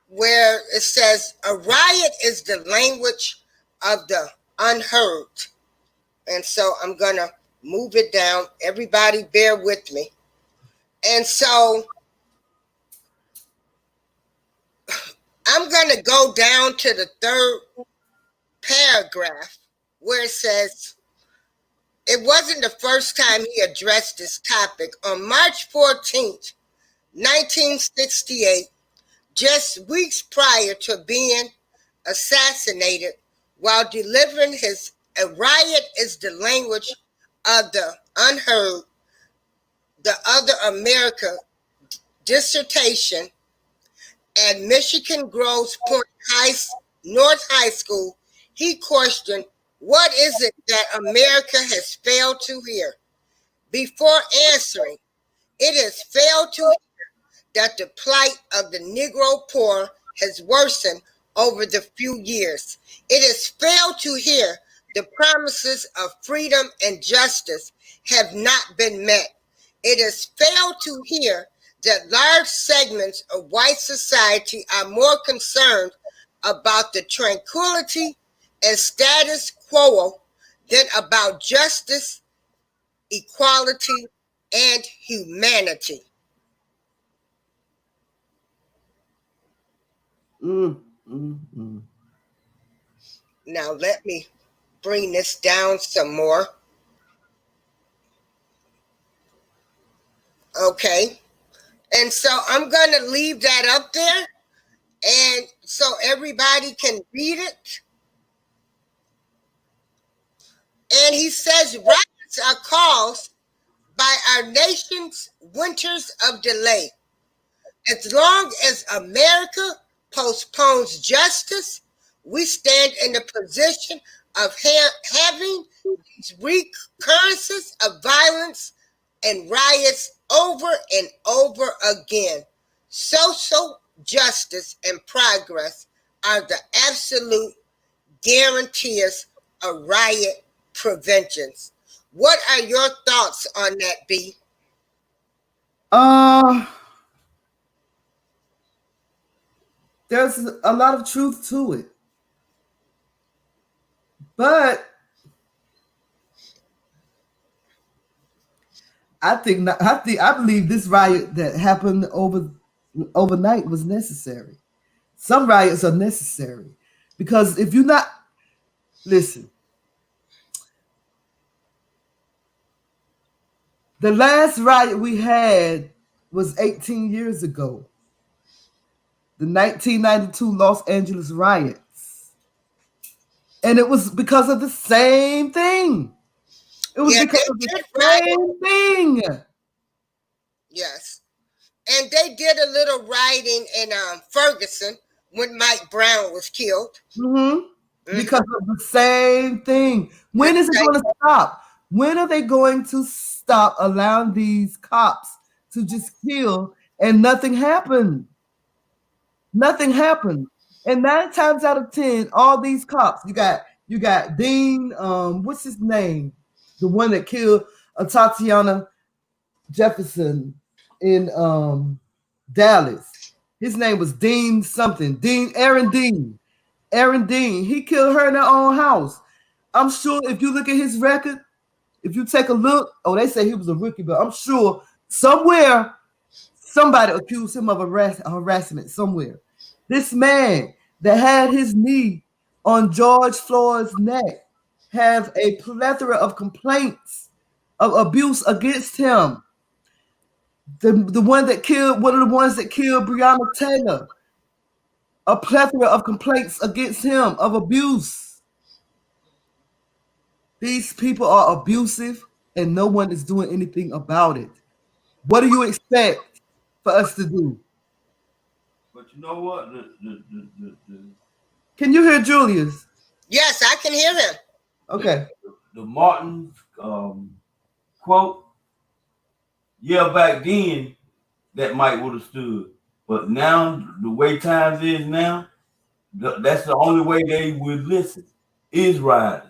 [SPEAKER 1] where it says a riot is the language of the unheard. And so I'm going to move it down. Everybody bear with me. And so I'm going to go down to the third paragraph where it says, it wasn't the first time he addressed this topic. On March 14th, 1968, just weeks prior to being assassinated, while delivering his "A Riot is the Language of the Unheard," the other America dissertation at Michigan Groves Point North High School, he questioned, what is it that America has failed to hear? Before answering, it has failed to that the plight of the Negro poor has worsened over the few years. It has failed to hear the promises of freedom and justice have not been met. It has failed to hear that large segments of white society are more concerned about the tranquility and status quo than about justice, equality, and humanity.
[SPEAKER 2] Mm, mm, mm.
[SPEAKER 1] Now let me bring this down some more. Okay. And so I'm going to leave that up there and so everybody can read it. And he says riots are caused by our nation's winters of delay. As long as America postpones justice, we stand in the position of having these recurrences of violence and riots over and over again. Social justice and progress are the absolute guarantees of riot preventions. What are your thoughts on that, B?
[SPEAKER 2] Uh, there's a lot of truth to it, but I believe this riot that happened overnight was necessary. Some riots are necessary because if you not listen, the last riot we had was 18 years ago, the 1992 Los Angeles riots, and it was because of the same thing. It was
[SPEAKER 1] Yeah,
[SPEAKER 2] because
[SPEAKER 1] they
[SPEAKER 2] of the
[SPEAKER 1] did riot.
[SPEAKER 2] same thing.
[SPEAKER 1] Yes. And they did a little rioting in Ferguson when Mike Brown was killed.
[SPEAKER 2] Mm-hmm.
[SPEAKER 1] Mm-hmm.
[SPEAKER 2] Because of the same thing. When is it going to stop? When are they going to stop allowing these cops to just kill and nothing happened? Nothing happened. And 9 times out of 10, all these cops, you got Dean, what's his name? The one that killed Tatiana Jefferson in Dallas. His name was Dean something. Aaron Dean. Aaron Dean. He killed her in her own house. I'm sure if you look at his record, if you take a look, oh, they say he was a rookie, but I'm sure somewhere somebody accused him of harassment somewhere. This man that had his knee on George Floyd's neck have a plethora of complaints of abuse against him. The one that killed one of the ones that killed Breonna Taylor, a plethora of complaints against him of abuse. These people are abusive and no one is doing anything about it. What do you expect for us to do?
[SPEAKER 3] But you know what?
[SPEAKER 2] Can you hear Julius?
[SPEAKER 1] Yes, I can hear him.
[SPEAKER 2] Okay.
[SPEAKER 3] The Martin quote, yeah, back then that might would have stood. But now, the way times is now, that's the only way they would listen is riding.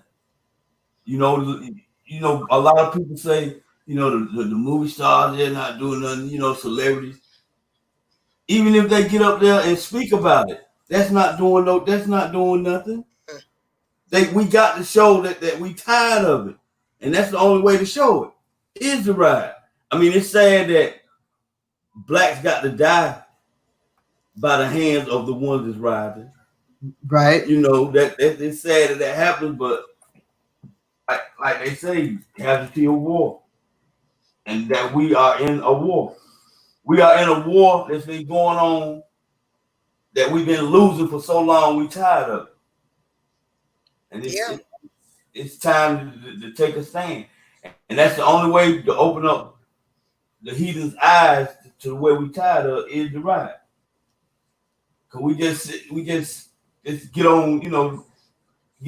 [SPEAKER 3] You know, a lot of people say, you know, the movie stars, they're not doing nothing, you know, celebrities. Even if they get up there and speak about it, that's not doing nothing. We got to show that we tired of it. And that's the only way to show it is to ride. I mean, it's sad that blacks got to die by the hands of the ones that's riding.
[SPEAKER 2] Right.
[SPEAKER 3] You know, that it's sad that happens, but like they say, casualty of war. And that we are in a war. We are in a war that's been going on that we've been losing for so long, we tired of it. And it's time to take a stand. And that's the only way to open up the heathen's eyes to where we tired of is the riot. Cause we just get on, get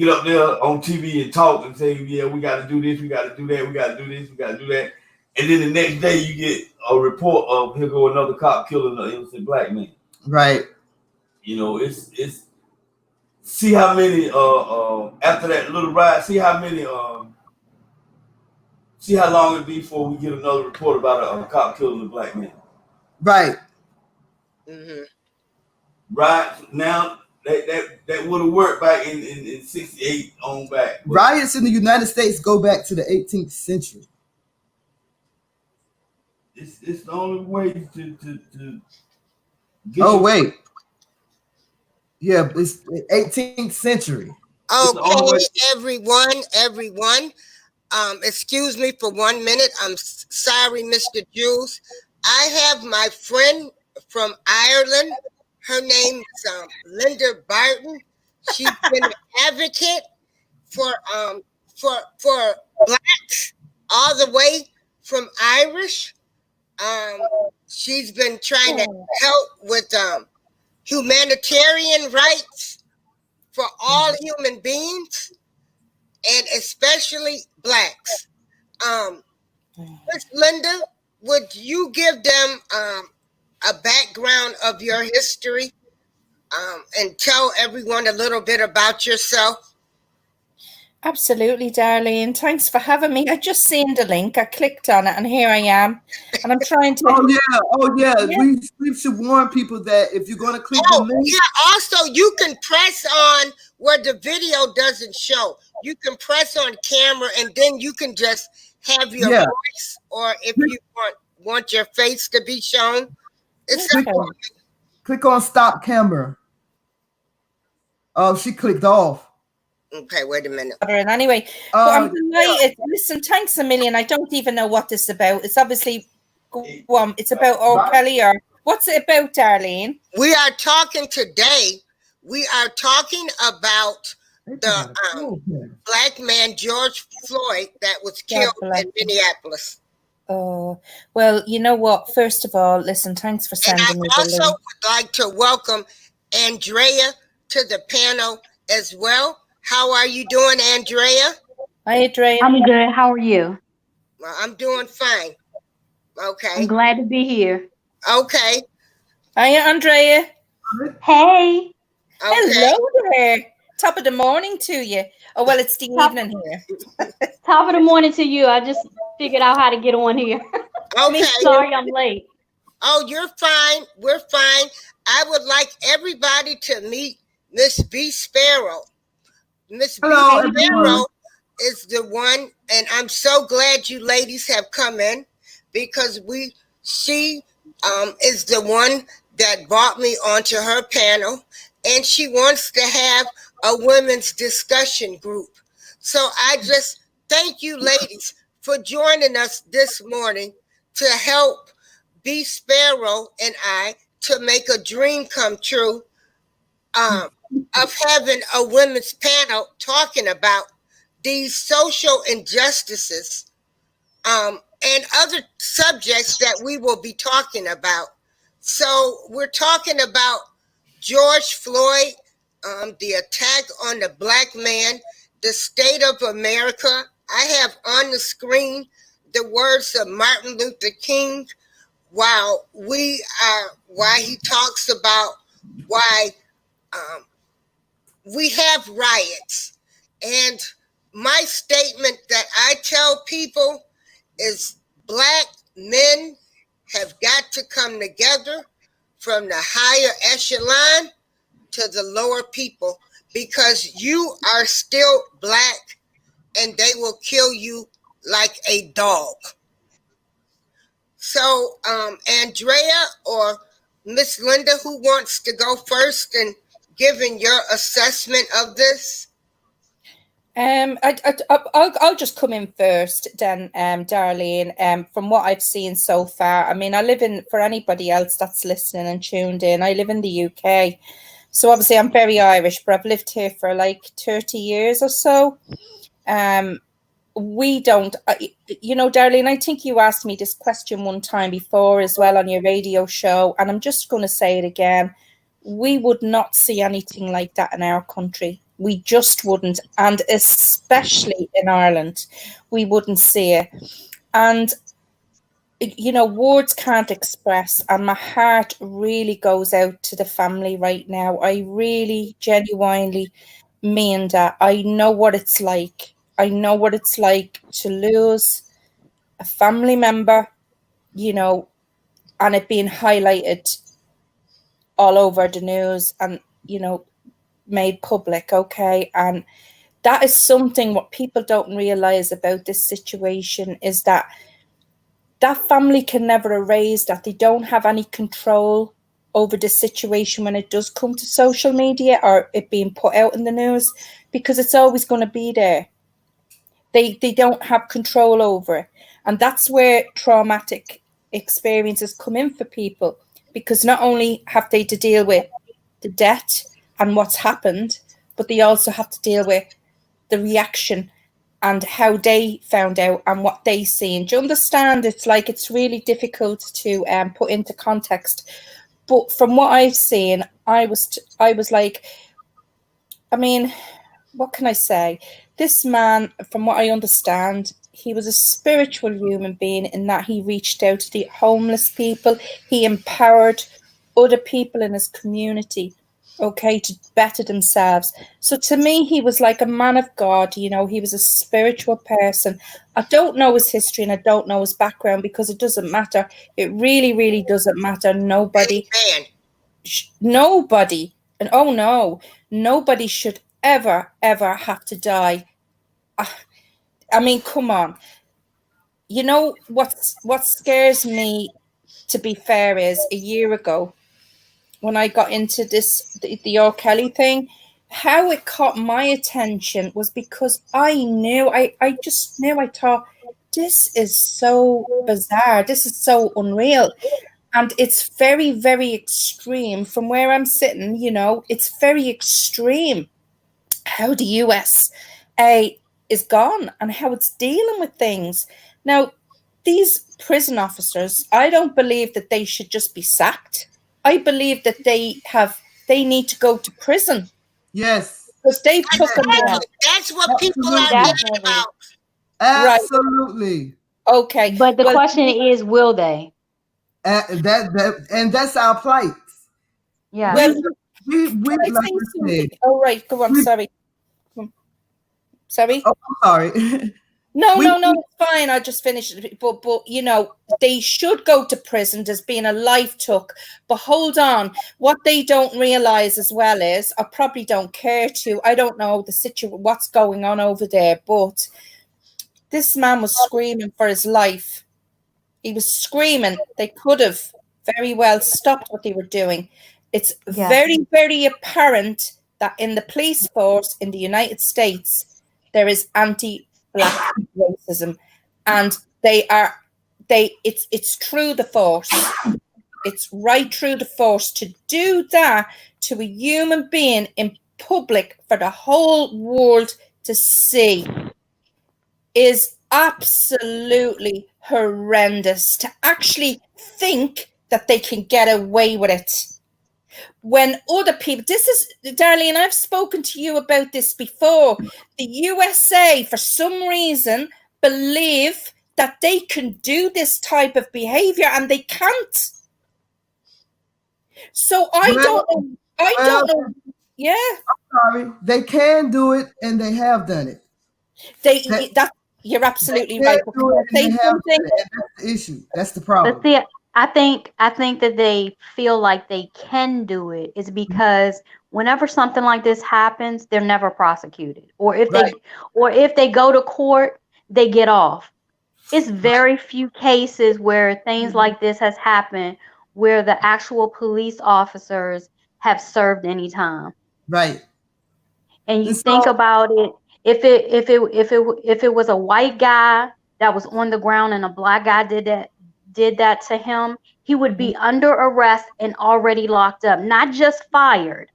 [SPEAKER 3] up there on TV and talk and say, yeah, we got to do this, we got to do that, we got to do this, we got to do that, and then the next day you get a report of here go another cop killing an innocent black man.
[SPEAKER 2] Right.
[SPEAKER 3] It's see how many after that little riot, see how long it be before we get another report about a cop killing a black man.
[SPEAKER 2] Right.
[SPEAKER 1] Mm-hmm.
[SPEAKER 3] Right now, that would have worked back in 68 on back.
[SPEAKER 2] Riots in the United States go back to the 18th century.
[SPEAKER 3] It's the only way to get.
[SPEAKER 2] Oh wait, yeah, it's the 18th century.
[SPEAKER 1] Okay, everyone. Excuse me for 1 minute. I'm sorry, Mr. Jules. I have my friend from Ireland. Her name is Linda Barton. She's been an advocate for blacks all the way from Irish. She's been trying to help with humanitarian rights for all human beings, and especially blacks. Miss Linda, would you give them a background of your history and tell everyone a little bit about yourself?
[SPEAKER 4] Absolutely, Darlene. Thanks for having me. I just seen the link. I clicked on it, and here I am. And I'm trying to.
[SPEAKER 2] Oh yeah. We should warn people that if you're going to click the link.
[SPEAKER 1] Yeah. Also, you can press on where the video doesn't show. You can press on camera, and then you can just have your voice, or if you want your face to be shown.
[SPEAKER 2] Click on stop camera. Oh, she clicked off.
[SPEAKER 1] Okay, wait a minute.
[SPEAKER 4] Anyway, I'm delighted. Listen, thanks a million. I don't even know what this is about. It's obviously, it's about R. Kelly, or what's it about, Darlene?
[SPEAKER 1] We are talking today. We are talking about the black man, George Floyd, that was killed in Minneapolis.
[SPEAKER 4] Oh, well, you know what? First of all, listen, thanks for sending me the link.
[SPEAKER 1] I also would like to welcome Andrea to the panel as well. How are you doing, Andrea?
[SPEAKER 4] Hi, Andrea.
[SPEAKER 5] I'm good. How are you?
[SPEAKER 1] Well, I'm doing fine. Okay.
[SPEAKER 5] I'm glad to be here.
[SPEAKER 1] Okay.
[SPEAKER 4] Hiya, Andrea.
[SPEAKER 5] Hey.
[SPEAKER 1] Okay.
[SPEAKER 4] Hello there. Top of the morning to you. Oh, well, it's the evening here.
[SPEAKER 5] Top of the morning to you. I just figured out how to get on here.
[SPEAKER 1] Okay.
[SPEAKER 5] Sorry I'm late.
[SPEAKER 1] Oh, you're fine. We're fine. I would like everybody to meet Miss B. Sparrow. Miss B. Sparrow is the one, and I'm so glad you ladies have come in, because she is the one that brought me onto her panel, and she wants to have a women's discussion group. So I just thank you ladies for joining us this morning to help B. Sparrow and I to make a dream come true of having a women's panel talking about these social injustices and other subjects that we will be talking about. So we're talking about George Floyd, the attack on the black man, the state of America. I have on the screen the words of Martin Luther King while he talks about why we have riots. And my statement that I tell people is black men have got to come together from the higher echelon to the lower people, because you are still black and they will kill you like a dog. So, Andrea or Miss Linda, who wants to go first and giving your assessment of this?
[SPEAKER 4] I'll just come in first, then, Darlene. From what I've seen so far, I mean, for anybody else that's listening and tuned in, I live in the UK. So obviously I'm very Irish, but I've lived here for like 30 years or so. we don't, Darlene, I think you asked me this question one time before as well on your radio show, and I'm just going to say it again. We would not see anything like that in our country. We just wouldn't. And especially in Ireland, we wouldn't see it. And, words can't express. And my heart really goes out to the family right now. I really genuinely mean that. I know what it's like. I know what it's like to lose a family member, and it being highlighted all over the news and, made public. Okay. And that is something what people don't realize about this situation is that family can never erase that. They don't have any control over the situation when it does come to social media or it being put out in the news, because it's always going to be there. They don't have control over it. And that's where traumatic experiences come in for people, because not only have they to deal with the death and what's happened, but they also have to deal with the reaction and how they found out and what they seen. Do you understand? It's like it's really difficult to put into context. But from what I've seen, I was like, I mean, what can I say? This man, from what I understand, he was a spiritual human being in that he reached out to the homeless people. He empowered other people in his community, okay, to better themselves. So to me, he was like a man of God. He was a spiritual person. I don't know his history and I don't know his background because it doesn't matter. It really, really doesn't matter. Nobody, and oh no, nobody should ever have to die. I mean, come on. What scares me, to be fair, is a year ago when I got into the R. Kelly thing, how it caught my attention was because I just knew, I thought, this is so bizarre. This is so unreal. And it's very, very extreme from where I'm sitting, it's very extreme how the USA is gone and how it's dealing with things. Now, these prison officers, I don't believe that they should just be sacked. I believe that they need to go to prison.
[SPEAKER 2] Yes.
[SPEAKER 4] Because they've took them on.
[SPEAKER 1] That's what people are mad about.
[SPEAKER 2] Absolutely.
[SPEAKER 4] Right. Okay.
[SPEAKER 5] But the question is, will they?
[SPEAKER 2] And that's our plight.
[SPEAKER 5] Yeah.
[SPEAKER 4] Well,
[SPEAKER 2] we
[SPEAKER 4] can I
[SPEAKER 2] like
[SPEAKER 4] say
[SPEAKER 2] I
[SPEAKER 4] something?
[SPEAKER 2] said,
[SPEAKER 4] Oh, right. Go on. Sorry. Sorry?
[SPEAKER 2] Oh, I'm sorry.
[SPEAKER 4] No, it's fine. I'll just finish it. But they should go to prison. There's been a life took. But hold on. What they don't realize as well is, I probably don't care to, I don't know the situation, what's going on over there, but this man was screaming for his life. He was screaming. They could have very well stopped what they were doing. It's very, very apparent that in the police force in the United States, there is anti-Black racism, and it's through the force. It's right through the force to do that to a human being in public for the whole world to see is absolutely horrendous. To actually think that they can get away with it when other people, this is, Darlene, I've spoken to you about this before. The USA, for some reason, believe that they can do this type of behavior and they can't. So I don't know. Yeah.
[SPEAKER 2] I'm sorry. They can do it and they have done it.
[SPEAKER 4] You're absolutely right.
[SPEAKER 2] That's the issue. That's the problem.
[SPEAKER 5] But see, I think that they feel like they can do it is because whenever something like this happens, they're never prosecuted. Or if they go to court, they get off. It's very few cases where things like this has happened where the actual police officers have served any time.
[SPEAKER 2] Right.
[SPEAKER 5] And you think about it, if it was a white guy that was on the ground and a Black guy did that to him, he would be under arrest and already locked up, not just fired.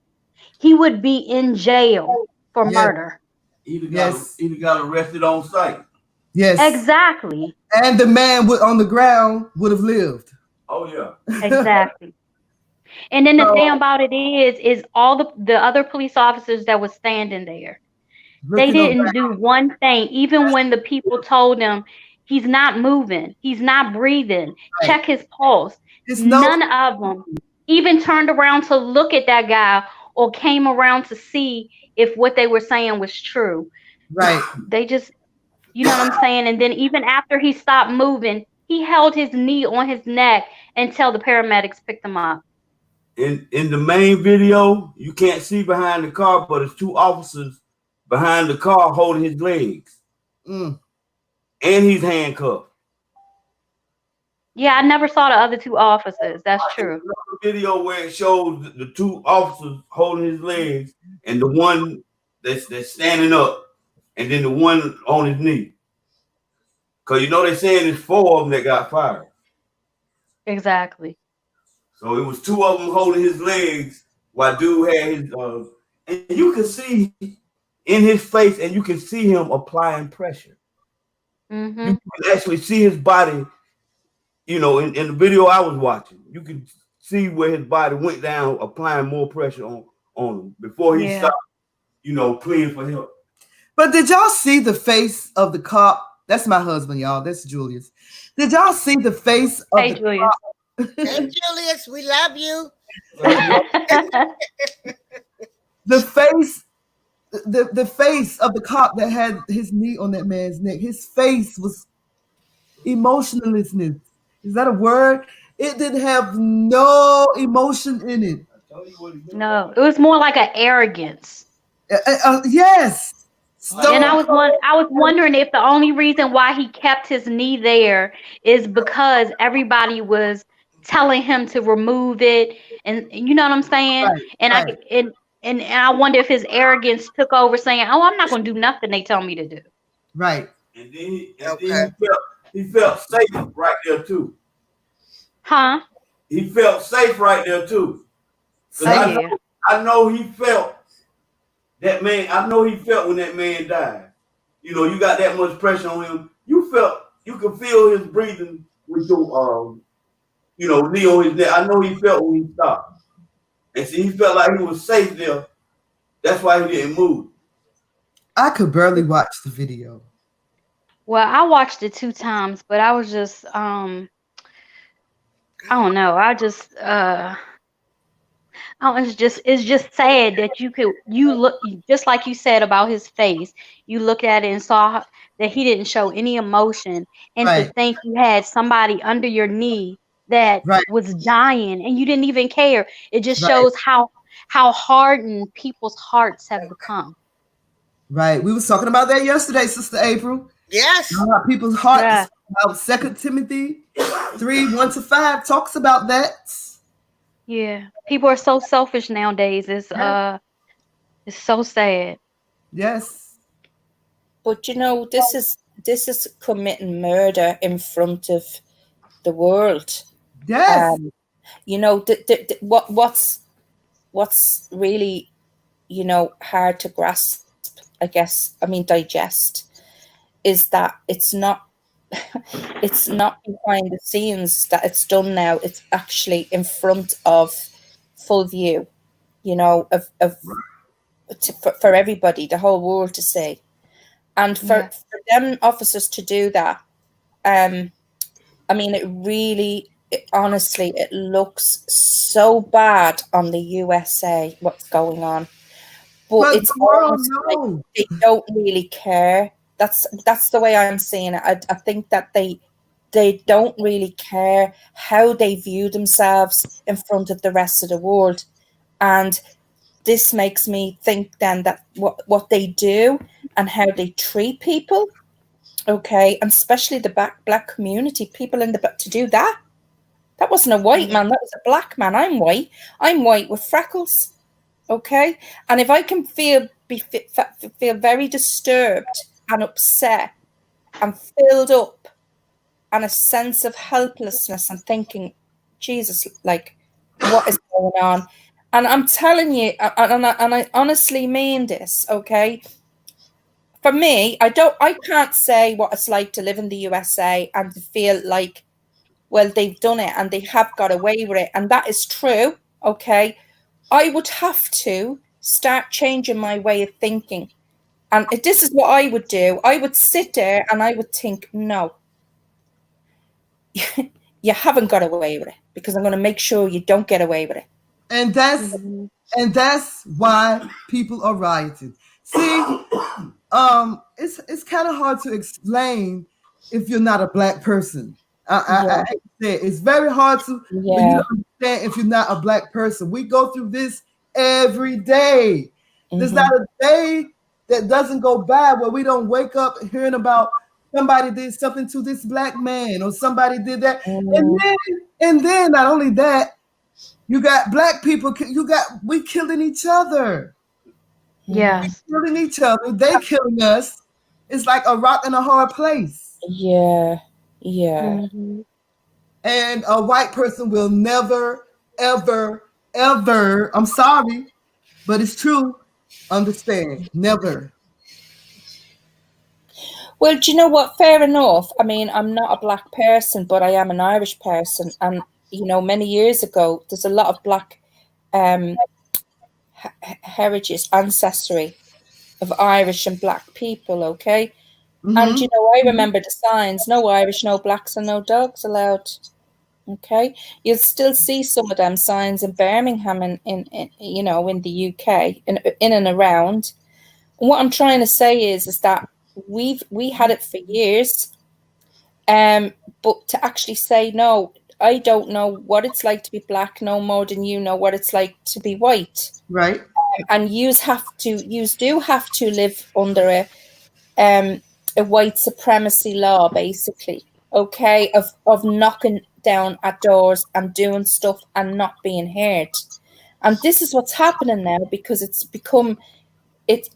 [SPEAKER 5] He would be in jail for murder.
[SPEAKER 3] Either got arrested on sight.
[SPEAKER 2] Yes.
[SPEAKER 5] Exactly.
[SPEAKER 2] And the man on the ground would have lived.
[SPEAKER 3] Oh yeah.
[SPEAKER 5] Exactly. And then the thing
[SPEAKER 2] So
[SPEAKER 5] about it is all the other police officers that was standing there, they
[SPEAKER 2] looking
[SPEAKER 5] didn't
[SPEAKER 2] around.
[SPEAKER 5] do one thing. Even when the people told them he's not moving, he's not breathing,
[SPEAKER 2] Right.
[SPEAKER 5] check his pulse,
[SPEAKER 2] His nose.
[SPEAKER 5] none of them even turned around to look at that guy or came around to see if what they were saying was true.
[SPEAKER 2] Right.
[SPEAKER 5] They just, you know what I'm saying? And then even after he stopped moving, he held his knee on his neck until the paramedics picked him up.
[SPEAKER 3] In the main video, you can't see behind the car, but it's two officers behind the car holding his legs,
[SPEAKER 2] Mm.
[SPEAKER 3] and he's handcuffed.
[SPEAKER 5] Yeah, I never saw the other two officers. That's true.
[SPEAKER 3] Another video where it shows the two officers holding his legs, and the one that's standing up, and then the one on his knee. Cause they're saying there's four of them that got fired.
[SPEAKER 5] Exactly.
[SPEAKER 3] So it was two of them holding his legs while dude had his and you can see in his face, and you can see him applying pressure.
[SPEAKER 5] Mm-hmm.
[SPEAKER 3] You can actually see his body, in the video I was watching. You can see where his body went down, applying more pressure on him before he
[SPEAKER 5] Yeah.
[SPEAKER 3] stopped, pleading for help.
[SPEAKER 2] But did y'all see the face of the cop? That's my husband, y'all. That's Julius. Did y'all see the face of
[SPEAKER 5] Hey,
[SPEAKER 2] the
[SPEAKER 5] Julius.
[SPEAKER 1] Hey, Julius, we love you.
[SPEAKER 2] the face the face of the cop that had his knee on that man's neck? His face was emotionlessness. Is that a word? It didn't have no emotion in it.
[SPEAKER 5] No, it was more like an arrogance.
[SPEAKER 2] Yes.
[SPEAKER 5] And
[SPEAKER 2] Stone.
[SPEAKER 5] I was wondering if the only reason why he kept his knee there is because everybody was telling him to remove it, and you know what I'm saying?
[SPEAKER 2] Right,
[SPEAKER 5] And I
[SPEAKER 2] right,
[SPEAKER 5] could- and I wonder if his arrogance took over, saying, "Oh, I'm not going to do nothing they tell me to do."
[SPEAKER 2] right.
[SPEAKER 3] And then
[SPEAKER 1] Okay.
[SPEAKER 3] he felt safe right there too.
[SPEAKER 5] Huh?
[SPEAKER 3] He felt safe right there too. Because
[SPEAKER 5] Oh
[SPEAKER 2] Safe.
[SPEAKER 5] yeah.
[SPEAKER 3] I know he felt that man. I know he felt when that man died. You got that much pressure on him. You could feel his breathing with your knee on his neck. I know he felt when he stopped. And see, he felt like he was safe there. That's why he didn't move.
[SPEAKER 2] I could barely watch the video.
[SPEAKER 5] Well, I watched it 2 times, but I was just I don't know. I just oh, it's just sad that you look just like you said about his face. You look at it and saw that he didn't show any emotion, and to
[SPEAKER 2] Right,
[SPEAKER 5] think you had somebody under your knee that
[SPEAKER 2] right,
[SPEAKER 5] was dying and you didn't even care. It just
[SPEAKER 2] right,
[SPEAKER 5] shows how hardened people's hearts have become.
[SPEAKER 2] right. We was talking about that yesterday, Sister April.
[SPEAKER 1] Yes.
[SPEAKER 2] How people's heart
[SPEAKER 5] Yeah,
[SPEAKER 2] is about 2 Timothy 3:1-5 talks about that.
[SPEAKER 5] yeah. People are so selfish nowadays.
[SPEAKER 2] Yeah.
[SPEAKER 5] It's so sad.
[SPEAKER 2] Yes.
[SPEAKER 4] But this is committing murder in front of the world.
[SPEAKER 2] Yes.
[SPEAKER 4] What's really hard to grasp, I guess, digest, is that it's not behind the scenes that it's done now. It's actually in front of full view, for everybody, the whole world to see. And for them officers to do that, honestly, it looks so bad on the USA, what's going on. But
[SPEAKER 2] But
[SPEAKER 4] it's
[SPEAKER 2] the world
[SPEAKER 4] almost like
[SPEAKER 2] knows.
[SPEAKER 4] they don't really care. That's the way I'm seeing it. I think that they don't really care how they view themselves in front of the rest of the world. And this makes me think then that what they do and how they treat people, okay, and especially the black community, people in the to do that. That wasn't a white man, that was a black man. I'm white with freckles, okay? And if I can feel very disturbed and upset and filled up and a sense of helplessness and thinking, Jesus, like, what is going on? And I'm telling you, and I honestly mean this, okay? for me, I can't say what it's like to live in the USA and to feel like, well, they've done it and they have got away with it. And that is true. Okay. I would have to start changing my way of thinking. And this is what I would do. I would sit there and I would think, no, you haven't got away with it, because I'm going to make sure you don't get away with it.
[SPEAKER 2] And that's why people are rioting. See, it's kind of hard to explain if you're not a black person. I hate to say it. It's very hard for you to understand if you're not a black person. We go through this every day. There's not a day that doesn't go by where we don't wake up hearing about somebody did something to this black man or somebody did that. And then not only that, you got black people, we killing each other.
[SPEAKER 5] Yeah.
[SPEAKER 2] We're killing each other. They killing us. It's like a rock in a hard place.
[SPEAKER 4] Yeah.
[SPEAKER 2] And a white person will never, ever, ever, I'm sorry, but it's true, understand. Never.
[SPEAKER 4] Well, do you know what? Fair enough. I mean, I'm not a black person, but I am an Irish person. And, many years ago, there's a lot of black heritage, ancestry of Irish and black people, okay? And, I remember the signs: no Irish, no blacks, and no dogs allowed. Okay, you'll still see some of them signs in Birmingham and in the UK, in and around. And what I'm trying to say is that we had it for years, but to actually say, no, I don't know what it's like to be black no more than you know what it's like to be white,
[SPEAKER 2] right?
[SPEAKER 4] And you do have to live under a white supremacy law, basically, okay, of knocking down at doors and doing stuff and not being heard. And this is what's happening now, because it's become like,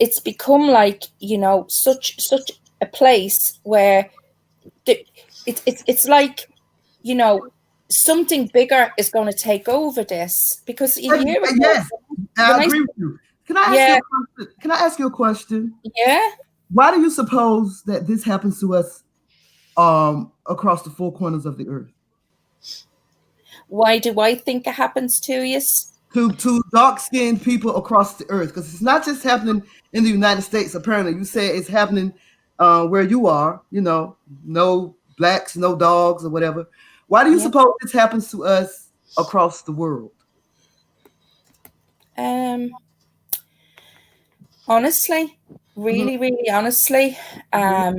[SPEAKER 4] such a place where it's like, something bigger is going to take over this, because
[SPEAKER 2] yes, I agree with you. Can I ask you a question?
[SPEAKER 4] Yeah.
[SPEAKER 2] Why do you suppose that this happens to us across the four corners of the earth?
[SPEAKER 4] Why do I think it happens to you?
[SPEAKER 2] To dark-skinned people across the earth, because it's not just happening in the United States. Apparently, you say it's happening where you are. No blacks, no dogs, or whatever. Why do you suppose this happens to us across the world?
[SPEAKER 4] Honestly, really honestly, I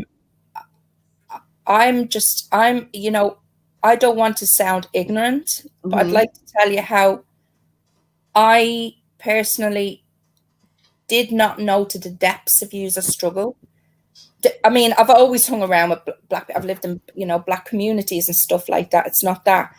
[SPEAKER 4] don't want to sound ignorant, but I'd like to tell you how I personally did not know to the depths of user struggle. I mean, I've always hung around with black. I've lived in, black communities and stuff like that. It's not that.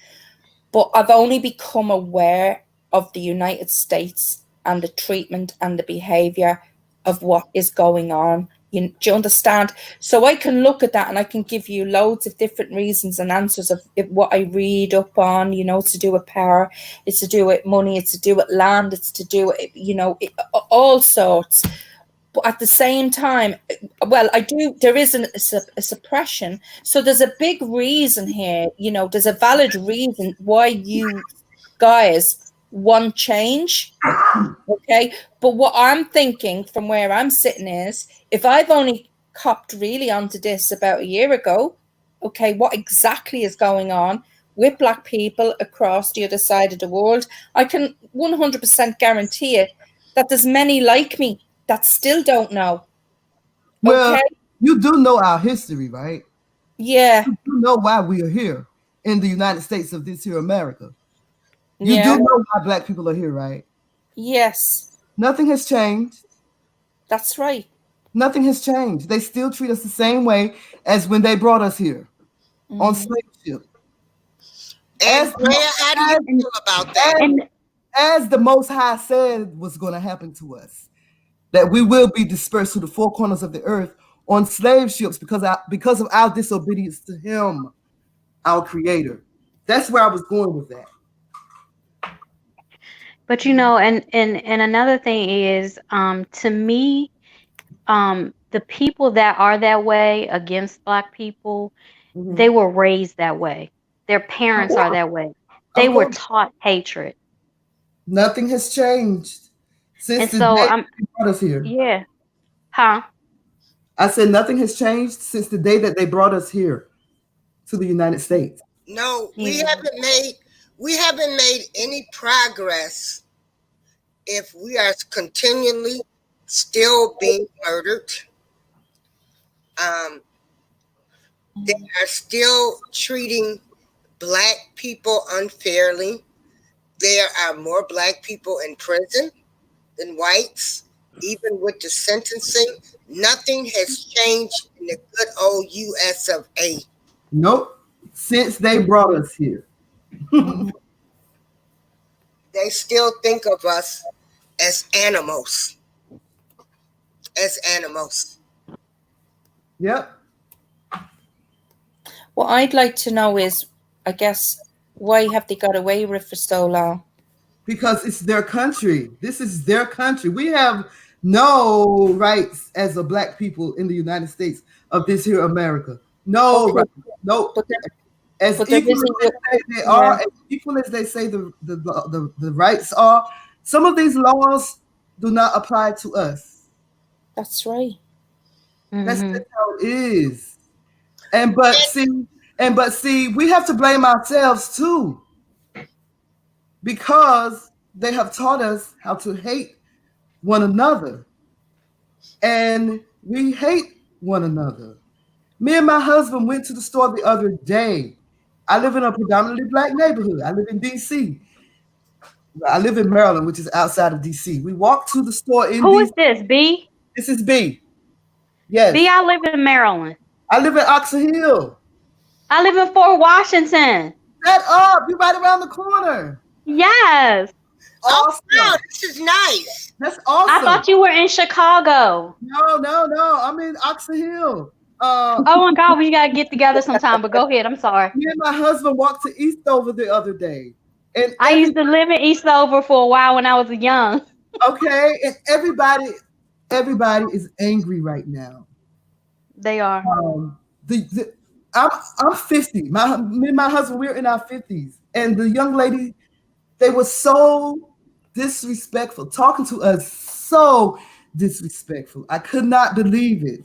[SPEAKER 4] But I've only become aware of the United States and the treatment and the behavior of what is going on. Do you understand? So I can look at that and I can give you loads of different reasons and answers of what I read up on, it's to do with power, it's to do with money, it's to do with land, it's to do with, all sorts. But at the same time, well, there is a suppression. So there's a big reason here, there's a valid reason why you guys want change. Okay. But what I'm thinking from where I'm sitting is, if I've only copped really onto this about a year ago, okay, what exactly is going on with black people across the other side of the world, I can 100% guarantee it that there's many like me that still don't know.
[SPEAKER 2] Well, okay? You do know our history, right?
[SPEAKER 4] Yeah.
[SPEAKER 2] You know why we are here in the United States of this here America. You do know why black people are here, right?
[SPEAKER 4] Yes.
[SPEAKER 2] Nothing has changed.
[SPEAKER 4] That's right.
[SPEAKER 2] Nothing has changed. They still treat us the same way as when they brought us here on slave ship.
[SPEAKER 1] And how do you feel about that?
[SPEAKER 2] As the Most High said was going to happen to us, that we will be dispersed to the four corners of the earth on slave ships because of our disobedience to Him, our Creator. That's where I was going with that.
[SPEAKER 5] But and another thing is, to me, the people that are that way against black people,
[SPEAKER 2] Mhm.
[SPEAKER 5] they were raised that way. Their
[SPEAKER 2] Of
[SPEAKER 5] parents are
[SPEAKER 2] course.
[SPEAKER 5] that way. They
[SPEAKER 2] Of
[SPEAKER 5] were
[SPEAKER 2] course.
[SPEAKER 5] taught hatred.
[SPEAKER 2] Nothing has changed since
[SPEAKER 5] And
[SPEAKER 2] the
[SPEAKER 5] so
[SPEAKER 2] day
[SPEAKER 5] I'm
[SPEAKER 2] they brought us here.
[SPEAKER 5] yeah. Huh?
[SPEAKER 2] I said nothing has changed since the day that they brought us here to the United States.
[SPEAKER 1] No, we
[SPEAKER 5] Yeah.
[SPEAKER 1] haven't made any progress if we are continually still being murdered. Um, they are still treating black people unfairly. There are more black people in prison than whites. Even with the sentencing, nothing has changed in the good old US of A.
[SPEAKER 2] Nope. Since they brought
[SPEAKER 5] Mhm.
[SPEAKER 2] us here.
[SPEAKER 5] Mhm.
[SPEAKER 1] They still think of us as animals, as animals.
[SPEAKER 2] Yep.
[SPEAKER 4] What I'd like to know is, I guess, why have they got away with it for so long?
[SPEAKER 2] Because it's their country. This is their country. We have no rights as a black people in the United States of this here America. No
[SPEAKER 4] Okay,
[SPEAKER 2] rights. No.
[SPEAKER 4] but
[SPEAKER 2] As
[SPEAKER 4] there
[SPEAKER 2] equal
[SPEAKER 4] is
[SPEAKER 2] as
[SPEAKER 4] a,
[SPEAKER 2] they say they are,
[SPEAKER 4] yeah,
[SPEAKER 2] as equal as they say the rights are, some of these laws do not apply to us.
[SPEAKER 4] that's right.
[SPEAKER 2] That's
[SPEAKER 5] Mhm.
[SPEAKER 2] just how it is. And but see, we have to blame ourselves too, because they have taught us how to hate one another. And we hate one another. Me and my husband went to the store the other day. I live in a predominantly black neighborhood. I live in DC. I live in Maryland, which is outside of DC. We walked to the store in
[SPEAKER 5] Who is
[SPEAKER 2] DC.
[SPEAKER 5] this? B?
[SPEAKER 2] This is B.
[SPEAKER 5] B,
[SPEAKER 2] Yes.
[SPEAKER 5] I live in Maryland.
[SPEAKER 2] I live in Oxon Hill.
[SPEAKER 5] I live in Fort Washington.
[SPEAKER 2] Shut up. You're right around the corner.
[SPEAKER 5] Yes.
[SPEAKER 1] Oh, wow,
[SPEAKER 2] Awesome.
[SPEAKER 1] this is nice.
[SPEAKER 2] That's
[SPEAKER 5] I
[SPEAKER 2] awesome.
[SPEAKER 5] thought you were in Chicago.
[SPEAKER 2] No, no, no. I'm in Oxon Hill.
[SPEAKER 5] Oh my God, we gotta get together sometime. But go ahead. I'm sorry.
[SPEAKER 2] Me and my husband walked to Eastover the other day. And
[SPEAKER 5] I used to live in Eastover for a while when I was young.
[SPEAKER 2] everybody is angry right now.
[SPEAKER 5] They are.
[SPEAKER 2] The I'm 50. Me and my husband, we're in our 50s. And the young lady, they were so disrespectful, talking to us so disrespectful. I could not believe it.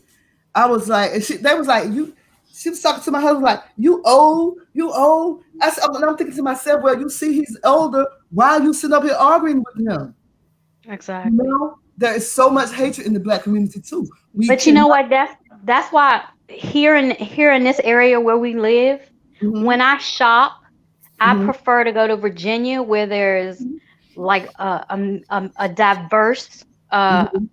[SPEAKER 2] I was like, and they was like, you. She was talking to my husband like, you old, you old. And I'm thinking to myself, well, you see, he's older. Why are you sitting up here arguing with him? You
[SPEAKER 5] Exactly.
[SPEAKER 2] know, there is so much hatred in the black community too. We
[SPEAKER 5] But you
[SPEAKER 2] cannot.
[SPEAKER 5] know what? That's why here in this area where we live,
[SPEAKER 2] Mhm,
[SPEAKER 5] when I shop, I
[SPEAKER 2] mhm,
[SPEAKER 5] prefer to go to Virginia where there's like a diverse
[SPEAKER 2] mhm.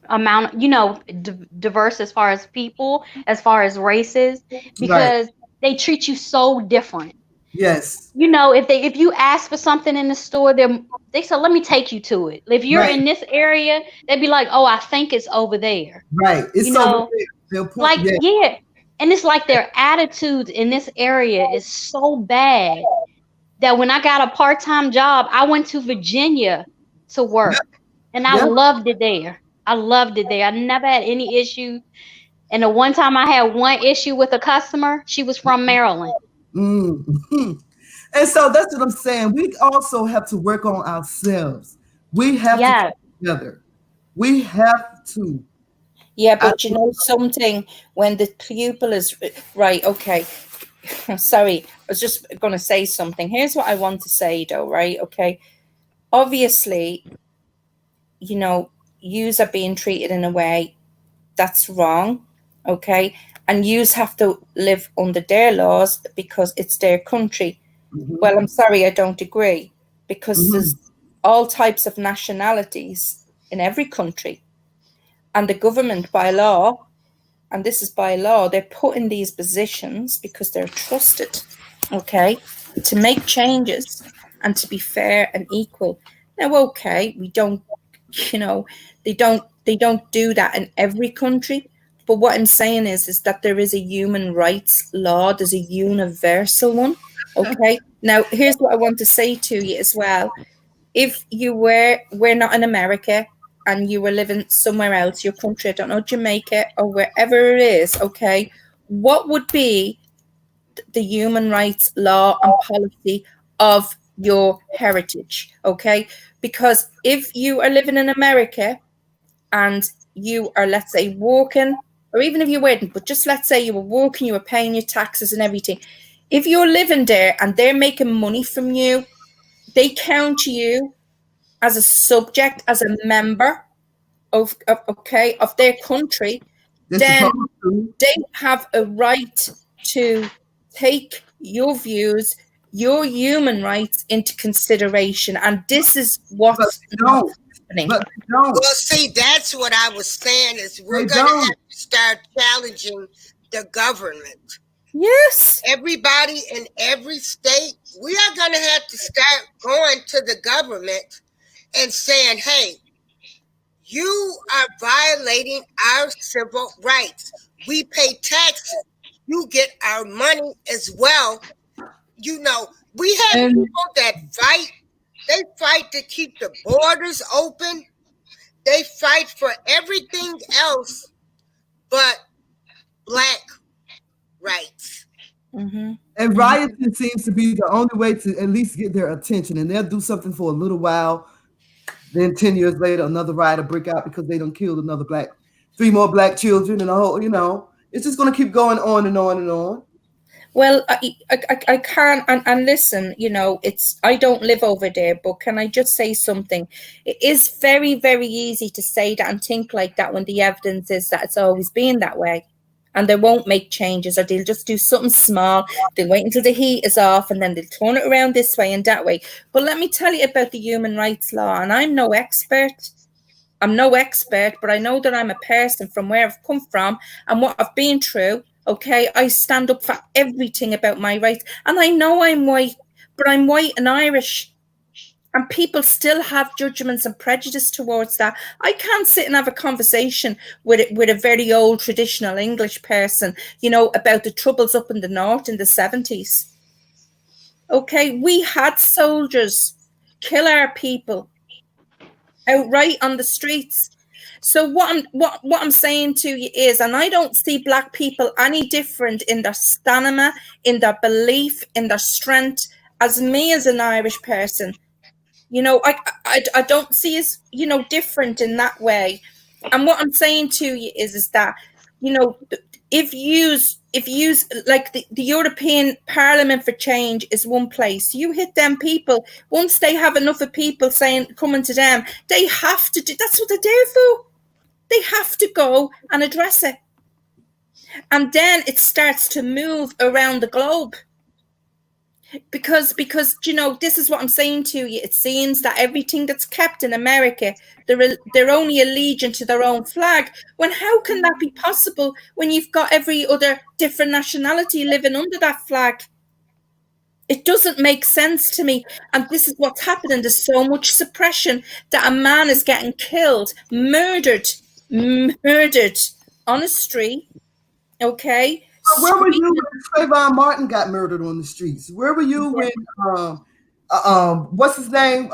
[SPEAKER 5] amount, diverse as far as people, as far as races,
[SPEAKER 2] Right.
[SPEAKER 5] because they treat you so different.
[SPEAKER 2] Yes.
[SPEAKER 5] If you ask for something in the store, they say, let me take you to it. If you're
[SPEAKER 2] Right.
[SPEAKER 5] in this area, they'd be like, oh, I think it's over there.
[SPEAKER 2] Right.
[SPEAKER 5] You
[SPEAKER 2] It's over
[SPEAKER 5] know,
[SPEAKER 2] there. They'll point.
[SPEAKER 5] like,
[SPEAKER 2] Yeah.
[SPEAKER 5] yeah. And it's like their attitudes in this area is so bad that when I got a part-time job, I went to Virginia to
[SPEAKER 2] Yep.
[SPEAKER 5] work. And I
[SPEAKER 2] Yep.
[SPEAKER 5] loved it there. I loved it there. I never had any issues. And the one time I had one issue with a customer, she was from Maryland.
[SPEAKER 2] Mhm. And so that's what I'm saying. We also have to work on ourselves. We have to
[SPEAKER 5] Yeah.
[SPEAKER 2] come together. We have to.
[SPEAKER 4] Yeah,
[SPEAKER 2] I,
[SPEAKER 4] but you know something, when the pupil is right, okay. Sorry, I was just going to say something. Here's what I want to say, though, right? Okay. Obviously, yous are being treated in a way that's wrong, okay? And yous have to live under their laws because it's their country.
[SPEAKER 2] mhm,
[SPEAKER 4] Well, I'm sorry, I don't agree, because there's
[SPEAKER 2] mhm.
[SPEAKER 4] all types of nationalities in every country. And the government, by law, and this is by law, they're put in these positions because they're trusted, okay, to make changes and to be fair and equal. Now, okay, we don't, you know, they don't do that in every country. But what I'm saying is that there is a human rights law. There's a universal one. Okay. Now, here's what I want to say to you as well. If we're not in America, and you were living somewhere else, your country, I don't know, Jamaica or wherever it is, okay, what would be the human rights law and policy of your heritage? Okay, because if you are living in America and you are, let's say, working, or even if you weren't, but just let's say you were working, you were paying your taxes and everything, if you're living there and they're making money from you, they count you as a subject, as a member of their country,
[SPEAKER 2] They're
[SPEAKER 4] then
[SPEAKER 2] supposed to.
[SPEAKER 4] they have a right to take your views, your human rights into consideration. And this is
[SPEAKER 2] But
[SPEAKER 4] what's
[SPEAKER 2] they
[SPEAKER 4] not
[SPEAKER 2] don't.
[SPEAKER 4] happening.
[SPEAKER 2] But they don't.
[SPEAKER 1] Well, see, that's what I was saying is we're
[SPEAKER 2] They
[SPEAKER 1] going to
[SPEAKER 2] don't.
[SPEAKER 1] have to start challenging the government.
[SPEAKER 4] Yes.
[SPEAKER 1] Everybody in every state, we are going to have to start going to the government and saying, hey, you are violating our civil rights. We pay taxes. You get our money as well. You know, we have
[SPEAKER 2] And
[SPEAKER 1] people that fight. They fight to keep the borders open. They fight for everything else but black rights.
[SPEAKER 4] Mm-hmm.
[SPEAKER 2] and rioting seems to be the only way to at least get their attention. And they'll do something for a little while. Then 10 years later, another riot will break out because they done killed another three more black children, and a whole, it's just going to keep going on and on and on.
[SPEAKER 4] Well, I can't, and listen, I don't live over there, but can I just say something? It is very, very easy to say that and think like that when the evidence is that it's always been that way. And they won't make changes, or they'll just do something small. They'll wait until the heat is off, and then they'll turn it around this way and that way. But let me tell you about the human rights law, and I'm no expert. But I know that I'm a person from where I've come from and what I've been through. Okay, I stand up for everything about my rights. And I know I'm white, but I'm white and Irish. And people still have judgments and prejudice towards that. I can't sit and have a conversation with a very old traditional English person, about the troubles up in the north in the 70s. Okay, we had soldiers kill our people outright on the streets. So what I'm saying to you is, and I don't see black people any different in their stamina, in their belief, in their strength, as me as an Irish person. I don't see us, different in that way. And what I'm saying to you is that, if you like the European Parliament for Change is one place, you hit them people. Once they have enough of people coming to them, they have to do, that's what they're there for. They have to go and address it. And then it starts to move around the globe. Because this is what I'm saying to you. It seems that everything that's kept in America, they're only allegiant to their own flag. When how can that be possible when you've got every other different nationality living under that flag? It doesn't make sense to me. And this is what's happening. There's so much suppression that a man is getting killed, murdered on a street. Okay.
[SPEAKER 2] Where were you when Trayvon Martin got murdered on the streets? Where were you when what's his name?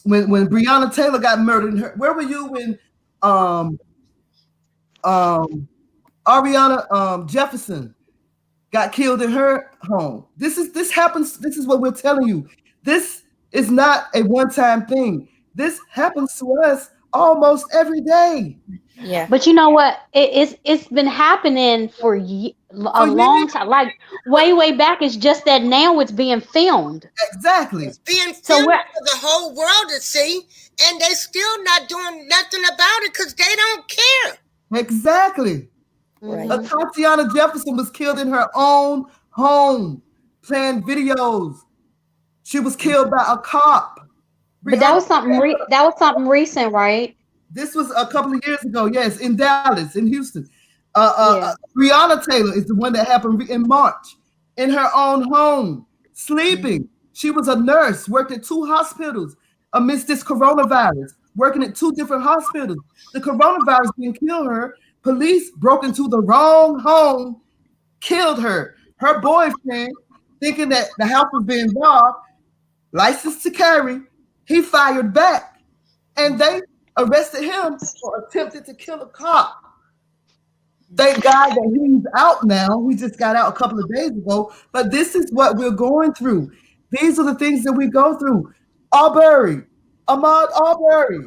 [SPEAKER 2] When Breonna Taylor got murdered? Where were you when Ariana Jefferson got killed in her home? This happens. This is what we're telling you. This is not a one-time thing. This happens to us almost every day.
[SPEAKER 4] Yeah.
[SPEAKER 5] But you know what? It's been happening for a long time. Like way back. It's just that now it's being filmed.
[SPEAKER 2] Exactly.
[SPEAKER 1] It's being filmed for the whole world to see, and they still not doing nothing about it because they don't care.
[SPEAKER 2] Exactly.
[SPEAKER 4] Right.
[SPEAKER 2] Tatiana Jefferson was killed in her own home playing videos. She was killed by a cop.
[SPEAKER 5] But that was something recent, right?
[SPEAKER 2] This was a couple of years ago, yes, in Dallas, in Houston. Breonna Taylor is the one that happened in March in her own home, sleeping. She was a nurse, worked at 2 hospitals amidst this coronavirus, working at 2 different hospitals. The coronavirus didn't kill her. Police broke into the wrong home, killed her. Her boyfriend, thinking that the house was being robbed, licensed to carry, he fired back. And they arrested him for attempting to kill a cop. Thank God that he's out now. He just got out a couple of days ago. But this is what we're going through. These are the things that we go through. Ahmaud Arbery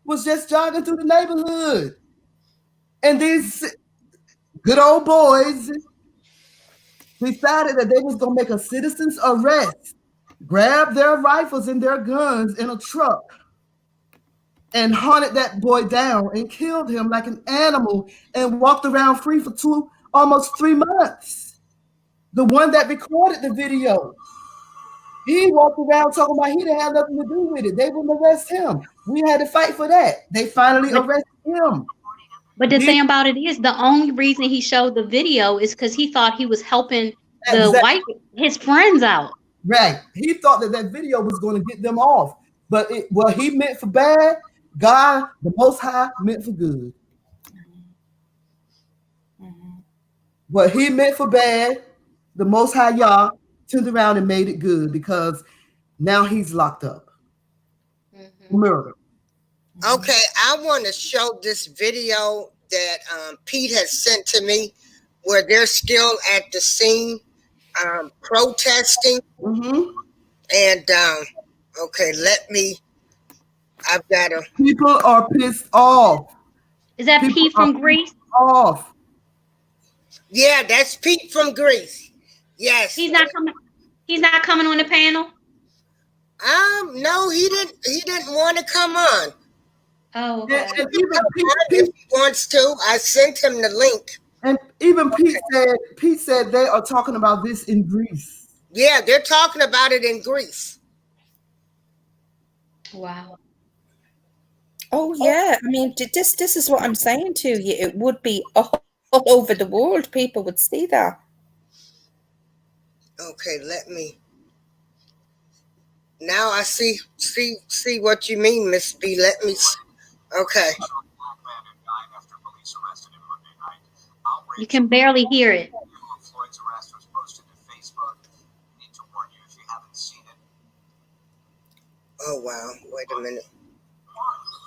[SPEAKER 2] was just jogging through the neighborhood. And these good old boys decided that they was going to make a citizen's arrest, grab their rifles and their guns in a truck, and hunted that boy down and killed him like an animal and walked around free for almost 3 months. The one that recorded the video, he walked around talking about he didn't have nothing to do with it. They wouldn't arrest him. We had to fight for that. They finally arrested him.
[SPEAKER 5] But the thing about it is, the only reason he showed the video is because he thought he was helping his friends out.
[SPEAKER 2] Right. He thought that video was going to get them off. But what he meant for bad, God, the Most High, meant for good. What he meant for bad, the Most High Yah turned around and made it good, because now he's locked up. Murder.
[SPEAKER 1] Okay, I want to show this video that Pete has sent to me, where they're still at the scene protesting. And okay, I've got to.
[SPEAKER 2] People are pissed off.
[SPEAKER 5] Is that Pete from Greece?
[SPEAKER 2] Off.
[SPEAKER 1] Yeah, that's Pete from Greece. Yes.
[SPEAKER 5] He's not coming. He's not coming on the panel.
[SPEAKER 1] No, he didn't want to come on.
[SPEAKER 5] Oh, okay.
[SPEAKER 2] And
[SPEAKER 1] if he wants to, I sent him the link.
[SPEAKER 2] And even Pete said they are talking about this in Greece.
[SPEAKER 1] Yeah, they're talking about it in Greece.
[SPEAKER 5] Wow.
[SPEAKER 4] Oh yeah, I mean, this is what I'm saying to you. It would be all over the world. People would see that.
[SPEAKER 1] Okay, let me. Now I see what you mean, Miss B. Let me. Okay.
[SPEAKER 5] You can barely hear it.
[SPEAKER 6] Floyd's arrest was posted to Facebook. I need to warn you if you haven't seen it.
[SPEAKER 1] Oh wow! Wait a minute.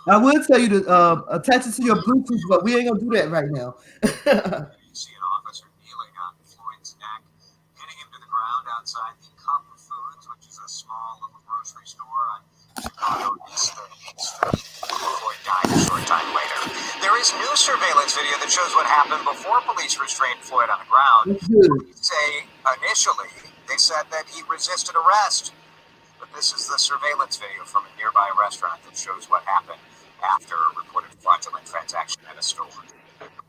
[SPEAKER 2] I will tell you to attach it to your Bluetooth, but we ain't gonna do that right now.
[SPEAKER 6] You see an officer kneeling on Floyd's neck, pinning him to the ground outside the Cup of Foods, which is a small little grocery store on Chicago East 38th Street. Floyd died a short time later. There is new surveillance video that shows what happened before police restrained Floyd on the ground. Police say initially they said that he resisted arrest. But this is the surveillance video from a nearby restaurant that shows what happened after a reported fraudulent transaction at a store.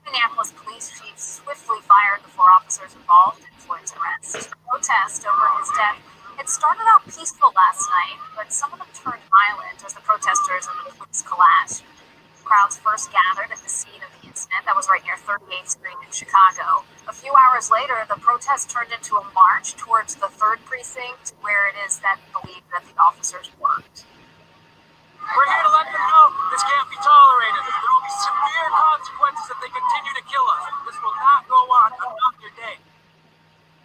[SPEAKER 7] Minneapolis police chief swiftly fired the 4 officers involved in Floyd's arrest. The protest over his death had started out peaceful last night, but some of them turned violent as the protesters and the police clashed. Crowds first gathered at the scene of the incident that was right near 38th Street in Chicago. A few hours later, the protest turned into a march towards the 3rd precinct, where it is that believed that the officers worked.
[SPEAKER 6] We're here to let them know this can't be tolerated. There will be severe consequences if they continue to kill us. This will not go on another day.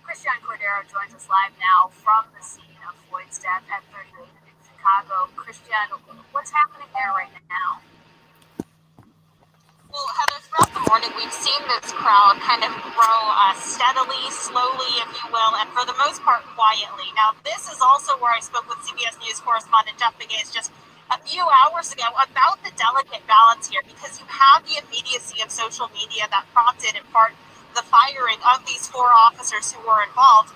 [SPEAKER 7] Christian Cordero joins us live now from the scene of Floyd's death at 38th in Chicago. Christian, what's happening there right now?
[SPEAKER 8] Well, Heather, throughout the morning, we've seen this crowd kind of grow steadily, slowly, if you will, and for the most part, quietly. Now, this is also where I spoke with CBS News correspondent Jeff Begay just a few hours ago about the delicate balance here, because you have the immediacy of social media that prompted, in part, the firing of these 4 officers who were involved.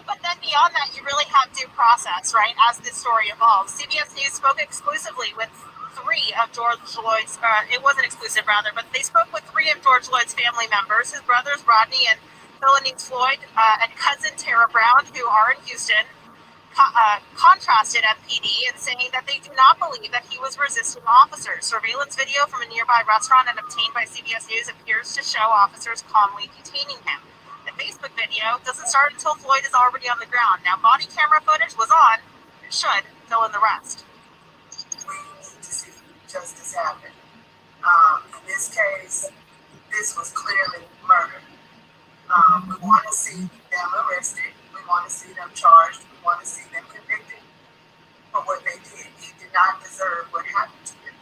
[SPEAKER 8] But then beyond that, you really have due process, right, as this story evolves. CBS News spoke exclusively with 3 of George Floyd's, it wasn't exclusive rather, but they spoke with 3 of George Floyd's family members, his brothers Rodney and Philonise Floyd, and cousin Tara Brown, who are in Houston, contrasted MPD and saying that they do not believe that he was resisting officers. Surveillance video from a nearby restaurant and obtained by CBS News appears to show officers calmly detaining him. The Facebook video doesn't start until Floyd is already on the ground. Now, body camera footage was on, and should fill in the rest.
[SPEAKER 9] We need to see justice happen. In this case, this was clearly murder. We want to see them arrested. We want to see them charged. We want to see them convicted for what they did. He did not deserve what happened to him.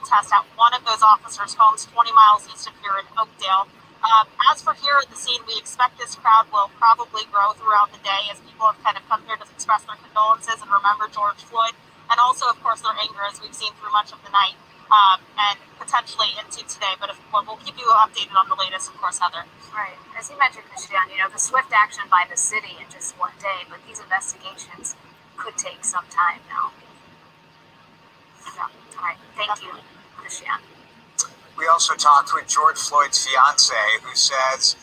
[SPEAKER 8] protest at one of those officers' homes 20 miles east of here in Oakdale. As for here at the scene, we expect this crowd will probably grow throughout the day as people have kind of come here to express their condolences and remember George Floyd, and also, of course, their anger as we've seen through much of the night and potentially into today. But we'll keep you updated on the latest, of course, Heather.
[SPEAKER 7] Right. As you mentioned, Christian, the swift action by the city in just one day, but these investigations could take some time now. Yeah. All right. Thank you, Christian.
[SPEAKER 6] We also talked with George Floyd's fiance, who says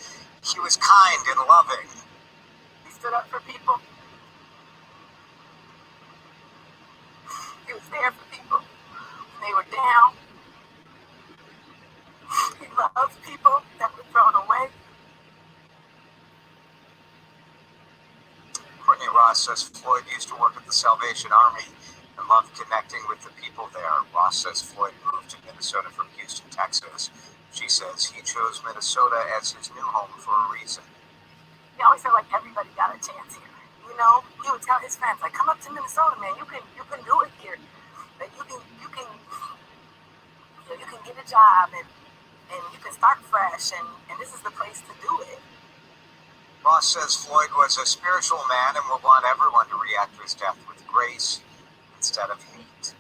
[SPEAKER 6] he was kind and loving.
[SPEAKER 9] He stood up for people. He was there for people when they were down. He loved people that were thrown away.
[SPEAKER 6] Courtney Ross says Floyd used to work at the Salvation Army and loved connecting with the people there. Ross says Floyd moved to Minnesota from Houston, Texas. She says he chose Minnesota as his new home for a reason.
[SPEAKER 9] He always felt like everybody got a chance here. He would tell his fans, like, come up to Minnesota, man. You can do it here. Like, you can get a job and you can start fresh and this is the place to do it.
[SPEAKER 6] Ross says Floyd was a spiritual man and would want everyone to react to his death with grace instead of hate.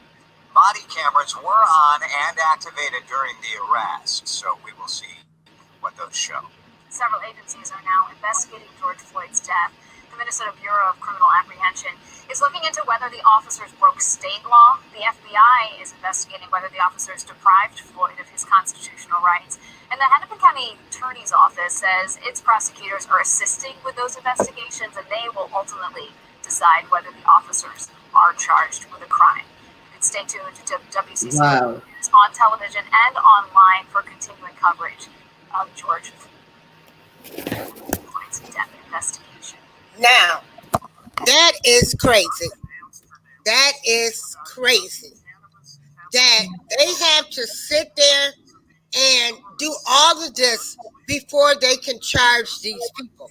[SPEAKER 6] Body cameras were on and activated during the arrest, so we will see what those show.
[SPEAKER 7] Several agencies are now investigating George Floyd's death. The Minnesota Bureau of Criminal Apprehension is looking into whether the officers broke state law. The FBI is investigating whether the officers deprived Floyd of his constitutional rights. And the Hennepin County Attorney's Office says its prosecutors are assisting with those investigations, and they will ultimately decide whether the officers are charged with a crime. You can stay tuned to WCC News on television and online for continuing coverage of George Floyd's death investigation.
[SPEAKER 1] Now, that is crazy. That is crazy. That they have to sit there and do all of this before they can charge these people.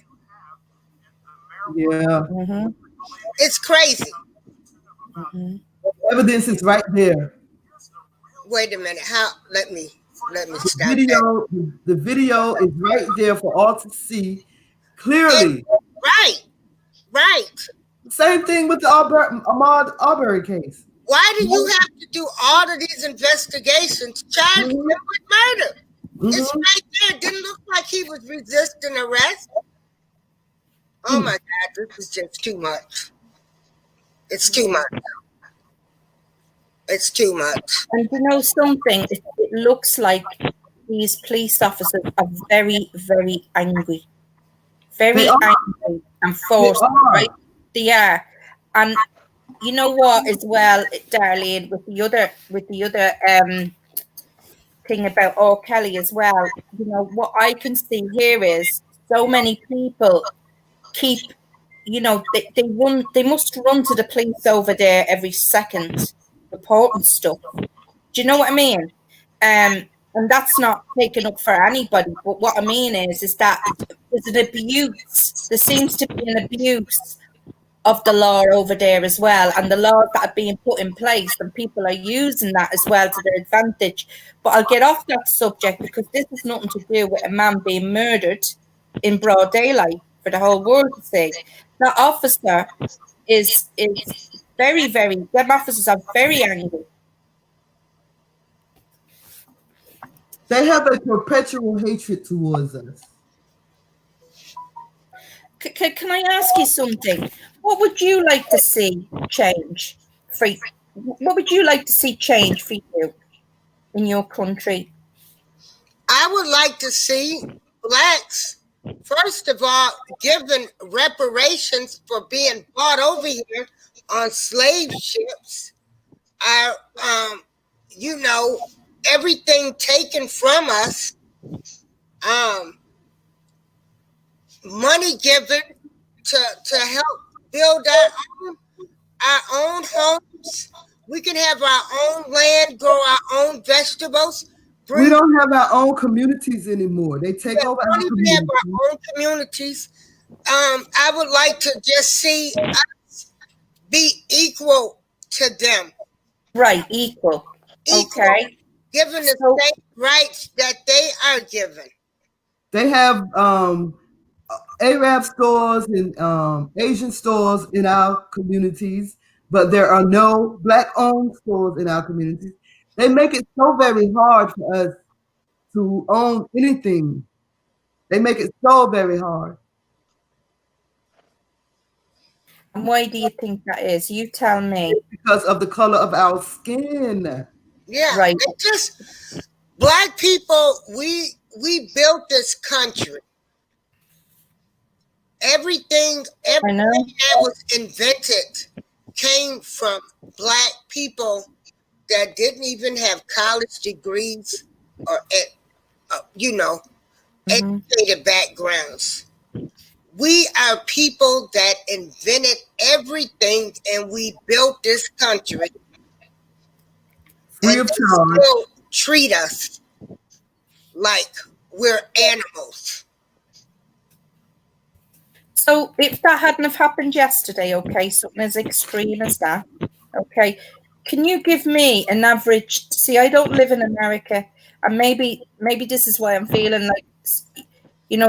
[SPEAKER 2] Yeah.
[SPEAKER 4] Mm-hmm.
[SPEAKER 1] It's crazy.
[SPEAKER 4] Mm-hmm.
[SPEAKER 2] Evidence is right there.
[SPEAKER 1] Wait a minute. Let me stop that.
[SPEAKER 2] The video is right there for all to see clearly.
[SPEAKER 1] Right.
[SPEAKER 2] Same thing with the Ahmaud Arbery case.
[SPEAKER 1] Why do you have to do all of these investigations, charge him with murder? It's right there. It didn't look like he was resisting arrest. Oh my God, this is just too much. It's too much. It's too much.
[SPEAKER 4] And something, it looks like these police officers are very, very angry. Very angry and forced, right? They are. And you know what, as well, Darlene, with the other thing about R. Kelly as well, what I can see here is so many people keep, they must run to the police over there every second, reporting stuff. Do you know what I mean? And that's not taken up for anybody. But what I mean is that there's an abuse. There seems to be an abuse of the law over there as well, and the laws that are being put in place, and people are using that as well to their advantage. But I'll get off that subject because this has nothing to do with a man being murdered in broad daylight for the whole world to see. That officer is very, very, them officers are very angry.
[SPEAKER 2] They have a perpetual hatred towards us.
[SPEAKER 4] Can I ask you something? What would you like to see change for you? What would you like to see change for you in your country?
[SPEAKER 1] I would like to see blacks, first of all, given reparations for being brought over here on slave ships. Everything taken from us. Money given to help build our own homes. We can have our own land, grow our own vegetables.
[SPEAKER 2] We don't have our own communities anymore. They take over our
[SPEAKER 1] communities. We don't even have our own communities. I would like to just see us be equal to them.
[SPEAKER 4] Right, equal. Okay.
[SPEAKER 1] given the
[SPEAKER 4] So
[SPEAKER 1] same rights that they are given.
[SPEAKER 2] They have Arab stores and Asian stores in our communities, but there are no black-owned stores in our communities. They make it so very hard for us to own anything. They make it so very hard.
[SPEAKER 4] and why do you think that is? You tell me.
[SPEAKER 2] Because of the color of our skin.
[SPEAKER 1] Yeah,
[SPEAKER 4] Right.
[SPEAKER 1] it's just black people. We built this country. Everything
[SPEAKER 4] I know.
[SPEAKER 1] that was invented came from black people that didn't even have college degrees or educated backgrounds. We are people that invented everything, and we built this country,
[SPEAKER 2] Free
[SPEAKER 1] and
[SPEAKER 2] of
[SPEAKER 1] they
[SPEAKER 2] charge.
[SPEAKER 1] still treat us like we're animals.
[SPEAKER 4] So if that hadn't have happened yesterday, okay, something as extreme as that, okay, can you give me an average? See, I don't live in America, and maybe this is why I'm feeling like,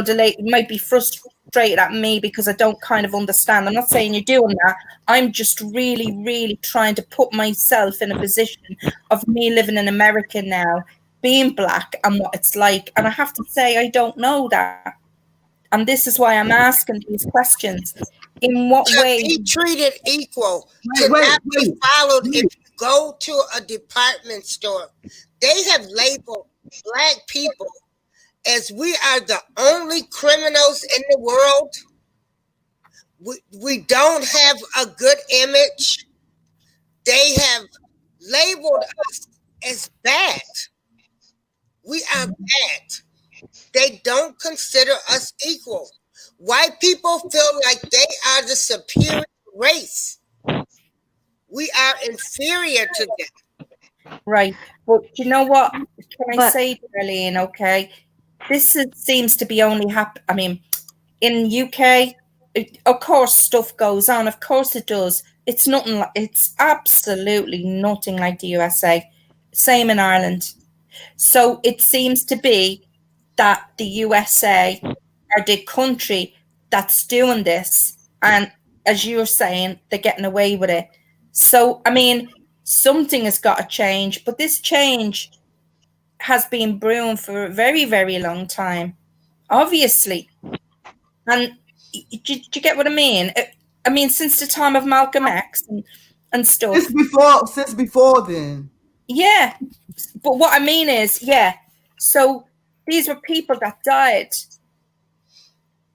[SPEAKER 4] delay might be frustrated at me because I don't kind of understand. I'm not saying you're doing that. I'm just really, really trying to put myself in a position of me living in America now, being black, and what it's like. And I have to say, I don't know that. And this is why I'm asking these questions. In what
[SPEAKER 1] To
[SPEAKER 4] way?
[SPEAKER 1] be treated equal, to
[SPEAKER 2] Wait,
[SPEAKER 1] not be
[SPEAKER 2] wait,
[SPEAKER 1] followed if
[SPEAKER 2] wait.
[SPEAKER 1] you go to a department store. They have labeled black people as we are the only criminals in the world. We don't have a good image. They have labeled us as bad. We are bad. They don't consider us equal. White people feel like they are the superior race. We are inferior to them.
[SPEAKER 4] Right. But you know what? Can I
[SPEAKER 5] But
[SPEAKER 4] say, Darlene, okay? Seems to be only happen. I mean, in UK, of course, stuff goes on. Of course, it does. It's nothing. It's absolutely nothing like the USA. Same in Ireland. So it seems to be that the USA are the country that's doing this, and as you're saying, they're getting away with it. So I mean, something has got to change. But this change has been brewing for a very, very long time, obviously. And do you get what I mean? I mean, since the time of Malcolm X and stuff.
[SPEAKER 2] Since before then.
[SPEAKER 4] Yeah. But what I mean is, yeah. So these were people that died.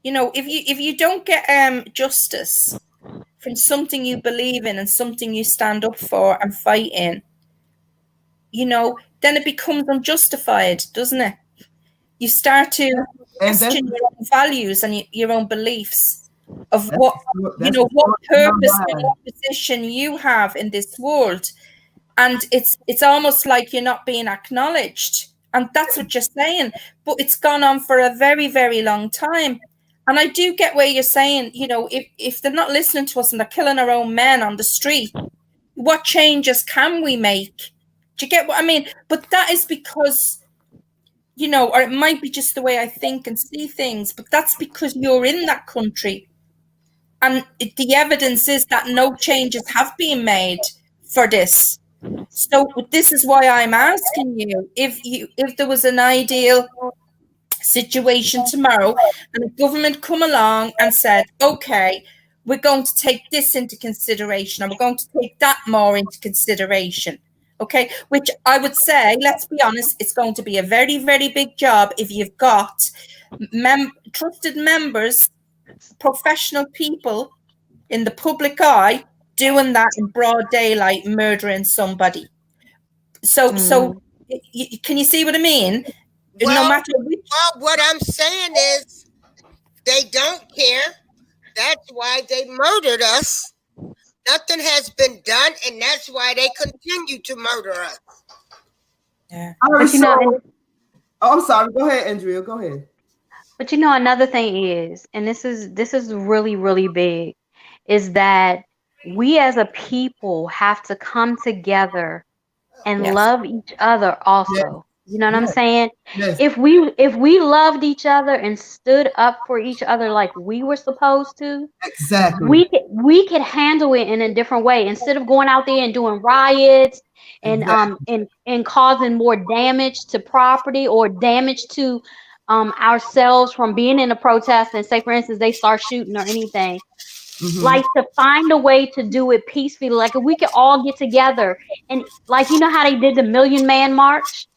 [SPEAKER 4] If you don't get justice from something you believe in and something you stand up for and fight in, then it becomes unjustified, doesn't it? You start to
[SPEAKER 2] And that's
[SPEAKER 4] question your own values and your own beliefs of
[SPEAKER 2] that's
[SPEAKER 4] what
[SPEAKER 2] that's the
[SPEAKER 4] what
[SPEAKER 2] story of our
[SPEAKER 4] purpose and
[SPEAKER 2] lives.
[SPEAKER 4] what position you have in this world. And it's almost like you're not being acknowledged, and that's what you're saying. But it's gone on for a very, very long time. And I do get where you're saying, if they're not listening to us and they're killing our own men on the street, what changes can we make? Do you get what I mean? But that is because, or it might be just the way I think and see things, but that's because you're in that country. And the evidence is that no changes have been made for this. So this is why I'm asking you, if there was an ideal situation tomorrow and the government come along and said, okay, we're going to take this into consideration and we're going to take that more into consideration, okay, which I would say, let's be honest, it's going to be a very, very big job if you've got trusted members, professional people in the public eye doing that in broad daylight, murdering somebody. So can you see what I mean? No
[SPEAKER 1] Well,
[SPEAKER 4] matter which.
[SPEAKER 1] what I'm saying is they don't care. That's why they murdered us. Nothing has been done, and that's why they continue to murder us.
[SPEAKER 4] Yeah.
[SPEAKER 5] But
[SPEAKER 2] I'm sorry. Go ahead, Andrea. Go ahead.
[SPEAKER 5] But another thing is, and this is really, really big, is that we as a people have to come together and
[SPEAKER 4] Yes.
[SPEAKER 5] love each other also. You know what I'm
[SPEAKER 2] Yes.
[SPEAKER 5] saying?
[SPEAKER 2] Yes.
[SPEAKER 5] If we loved each other and stood up for each other like we were supposed to,
[SPEAKER 2] Exactly.
[SPEAKER 5] we could handle it in a different way instead of going out there and doing riots and
[SPEAKER 2] Exactly.
[SPEAKER 5] causing more damage to property or damage to ourselves from being in a protest, and say for instance they start shooting or anything.
[SPEAKER 2] Hmm.
[SPEAKER 5] Like, to find a way to do it peacefully, like if we could all get together and, like, you know how they did the Million Man March,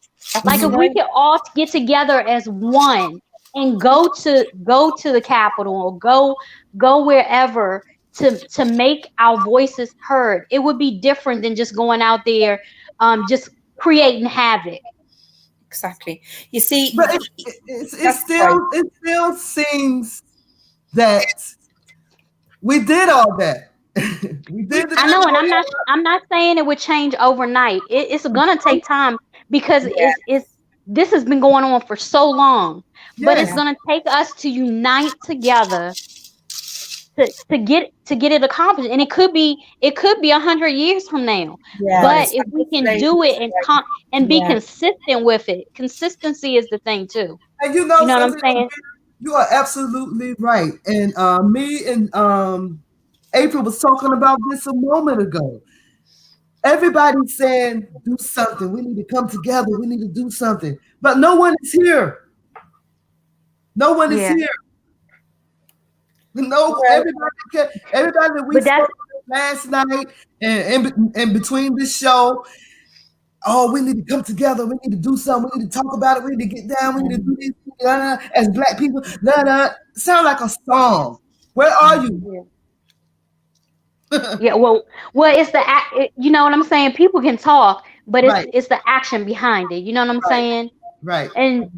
[SPEAKER 5] like if
[SPEAKER 2] Hmm.
[SPEAKER 5] we
[SPEAKER 4] Right.
[SPEAKER 5] could all get together as one and go to the Capitol or go wherever to make our voices heard, it would be different than just going out there just creating havoc.
[SPEAKER 4] Exactly. You see,
[SPEAKER 2] But it
[SPEAKER 4] that's right.
[SPEAKER 2] still seems that we did all that. We
[SPEAKER 1] We
[SPEAKER 2] did the
[SPEAKER 5] I
[SPEAKER 1] done
[SPEAKER 5] know, and
[SPEAKER 1] all
[SPEAKER 5] I'm
[SPEAKER 1] that.
[SPEAKER 5] not saying it would change overnight. It's gonna take time because
[SPEAKER 4] Yeah.
[SPEAKER 5] it's this has been going on for so long. But it's
[SPEAKER 2] yes.
[SPEAKER 4] Yeah.
[SPEAKER 5] gonna take us to unite together to get it accomplished. And it could be 100 years from now. But
[SPEAKER 4] Yes.
[SPEAKER 5] if
[SPEAKER 4] I'm
[SPEAKER 5] we
[SPEAKER 4] just
[SPEAKER 5] can
[SPEAKER 4] saying.
[SPEAKER 5] do it and be
[SPEAKER 4] Yeah.
[SPEAKER 5] consistent with it, consistency is the thing too.
[SPEAKER 2] And you
[SPEAKER 5] You
[SPEAKER 2] know
[SPEAKER 5] know what I'm
[SPEAKER 2] something,
[SPEAKER 5] saying?
[SPEAKER 2] you are absolutely right. And me and April was talking about this a moment ago. Everybody's saying, do something. We need to come together. We need to do something. But no one is here. No one is
[SPEAKER 5] Yeah.
[SPEAKER 2] here. No,
[SPEAKER 4] Well,
[SPEAKER 2] everybody that we
[SPEAKER 5] But that's
[SPEAKER 2] spoke to last night and between this show, oh, we need to come together. We need to do something. We need to talk about it. We need to get down. We need to do this as black people. Sound like a song. Where are you?
[SPEAKER 5] yeah. Yeah, well, it's you know what I'm saying. People can talk, but it's
[SPEAKER 2] Right,
[SPEAKER 5] it's the action behind it. You know what I'm
[SPEAKER 2] right,
[SPEAKER 5] saying?
[SPEAKER 2] right,
[SPEAKER 5] And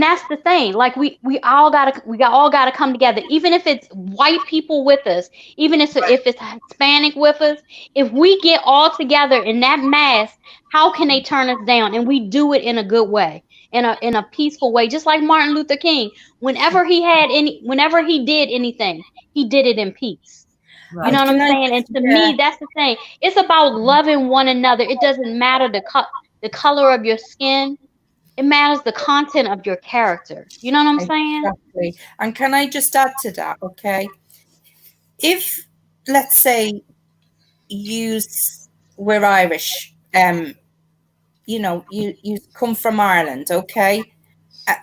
[SPEAKER 5] that's the thing. Like we all gotta come together, even if it's white people with us, even if it's Hispanic with us. If we get all together in that mass, how can they turn us down? And we do it in a good way, in a peaceful way, just like Martin Luther King. Whenever he did anything, he did it in peace. You know
[SPEAKER 2] right.
[SPEAKER 5] what
[SPEAKER 4] can
[SPEAKER 5] I'm
[SPEAKER 4] I
[SPEAKER 5] saying? And
[SPEAKER 4] just,
[SPEAKER 5] to
[SPEAKER 4] yeah.
[SPEAKER 5] me, that's the thing. It's about loving one another. It doesn't matter the color of your skin. It matters the content of your character. You know what I'm saying?
[SPEAKER 4] Exactly. And can I just add to that? Okay. If, let's say, you were Irish, you come from Ireland, okay,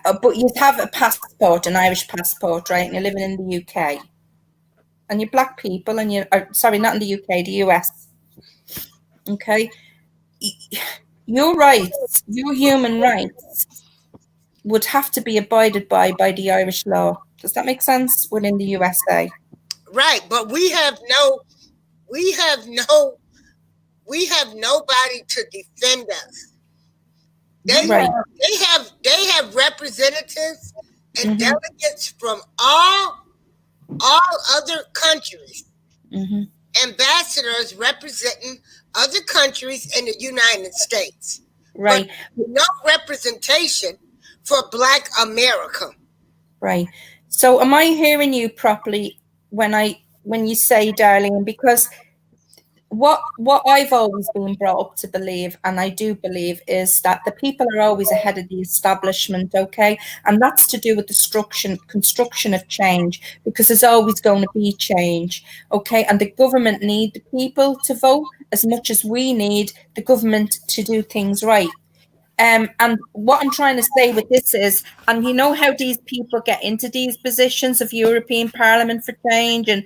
[SPEAKER 4] but you have a passport, an Irish passport, right, and you're living in the UK, and you're black people, and sorry, not in the UK, the US, okay, your rights, your human rights, would have to be abided by the Irish law. Does that make sense? Within the USA,
[SPEAKER 1] Right, but we have no, we have nobody to defend us. They
[SPEAKER 2] We
[SPEAKER 4] right?
[SPEAKER 2] have
[SPEAKER 1] they have representatives and
[SPEAKER 4] Mm-hmm.
[SPEAKER 1] delegates from all other countries,
[SPEAKER 4] Mm-hmm.
[SPEAKER 1] ambassadors representing other countries in the United States, but
[SPEAKER 4] Right.
[SPEAKER 1] no representation for Black America.
[SPEAKER 4] Right. So am I hearing you properly when you say, darling? Because what I've always been brought up to believe, and I do believe, is that the people are always ahead of the establishment, okay? And that's to do with the construction of change, because there's always going to be change, okay? And the government need the people to vote as much as we need the government to do things right. And what I'm trying to say with this is, and you know how these people get into these positions of European Parliament for change, and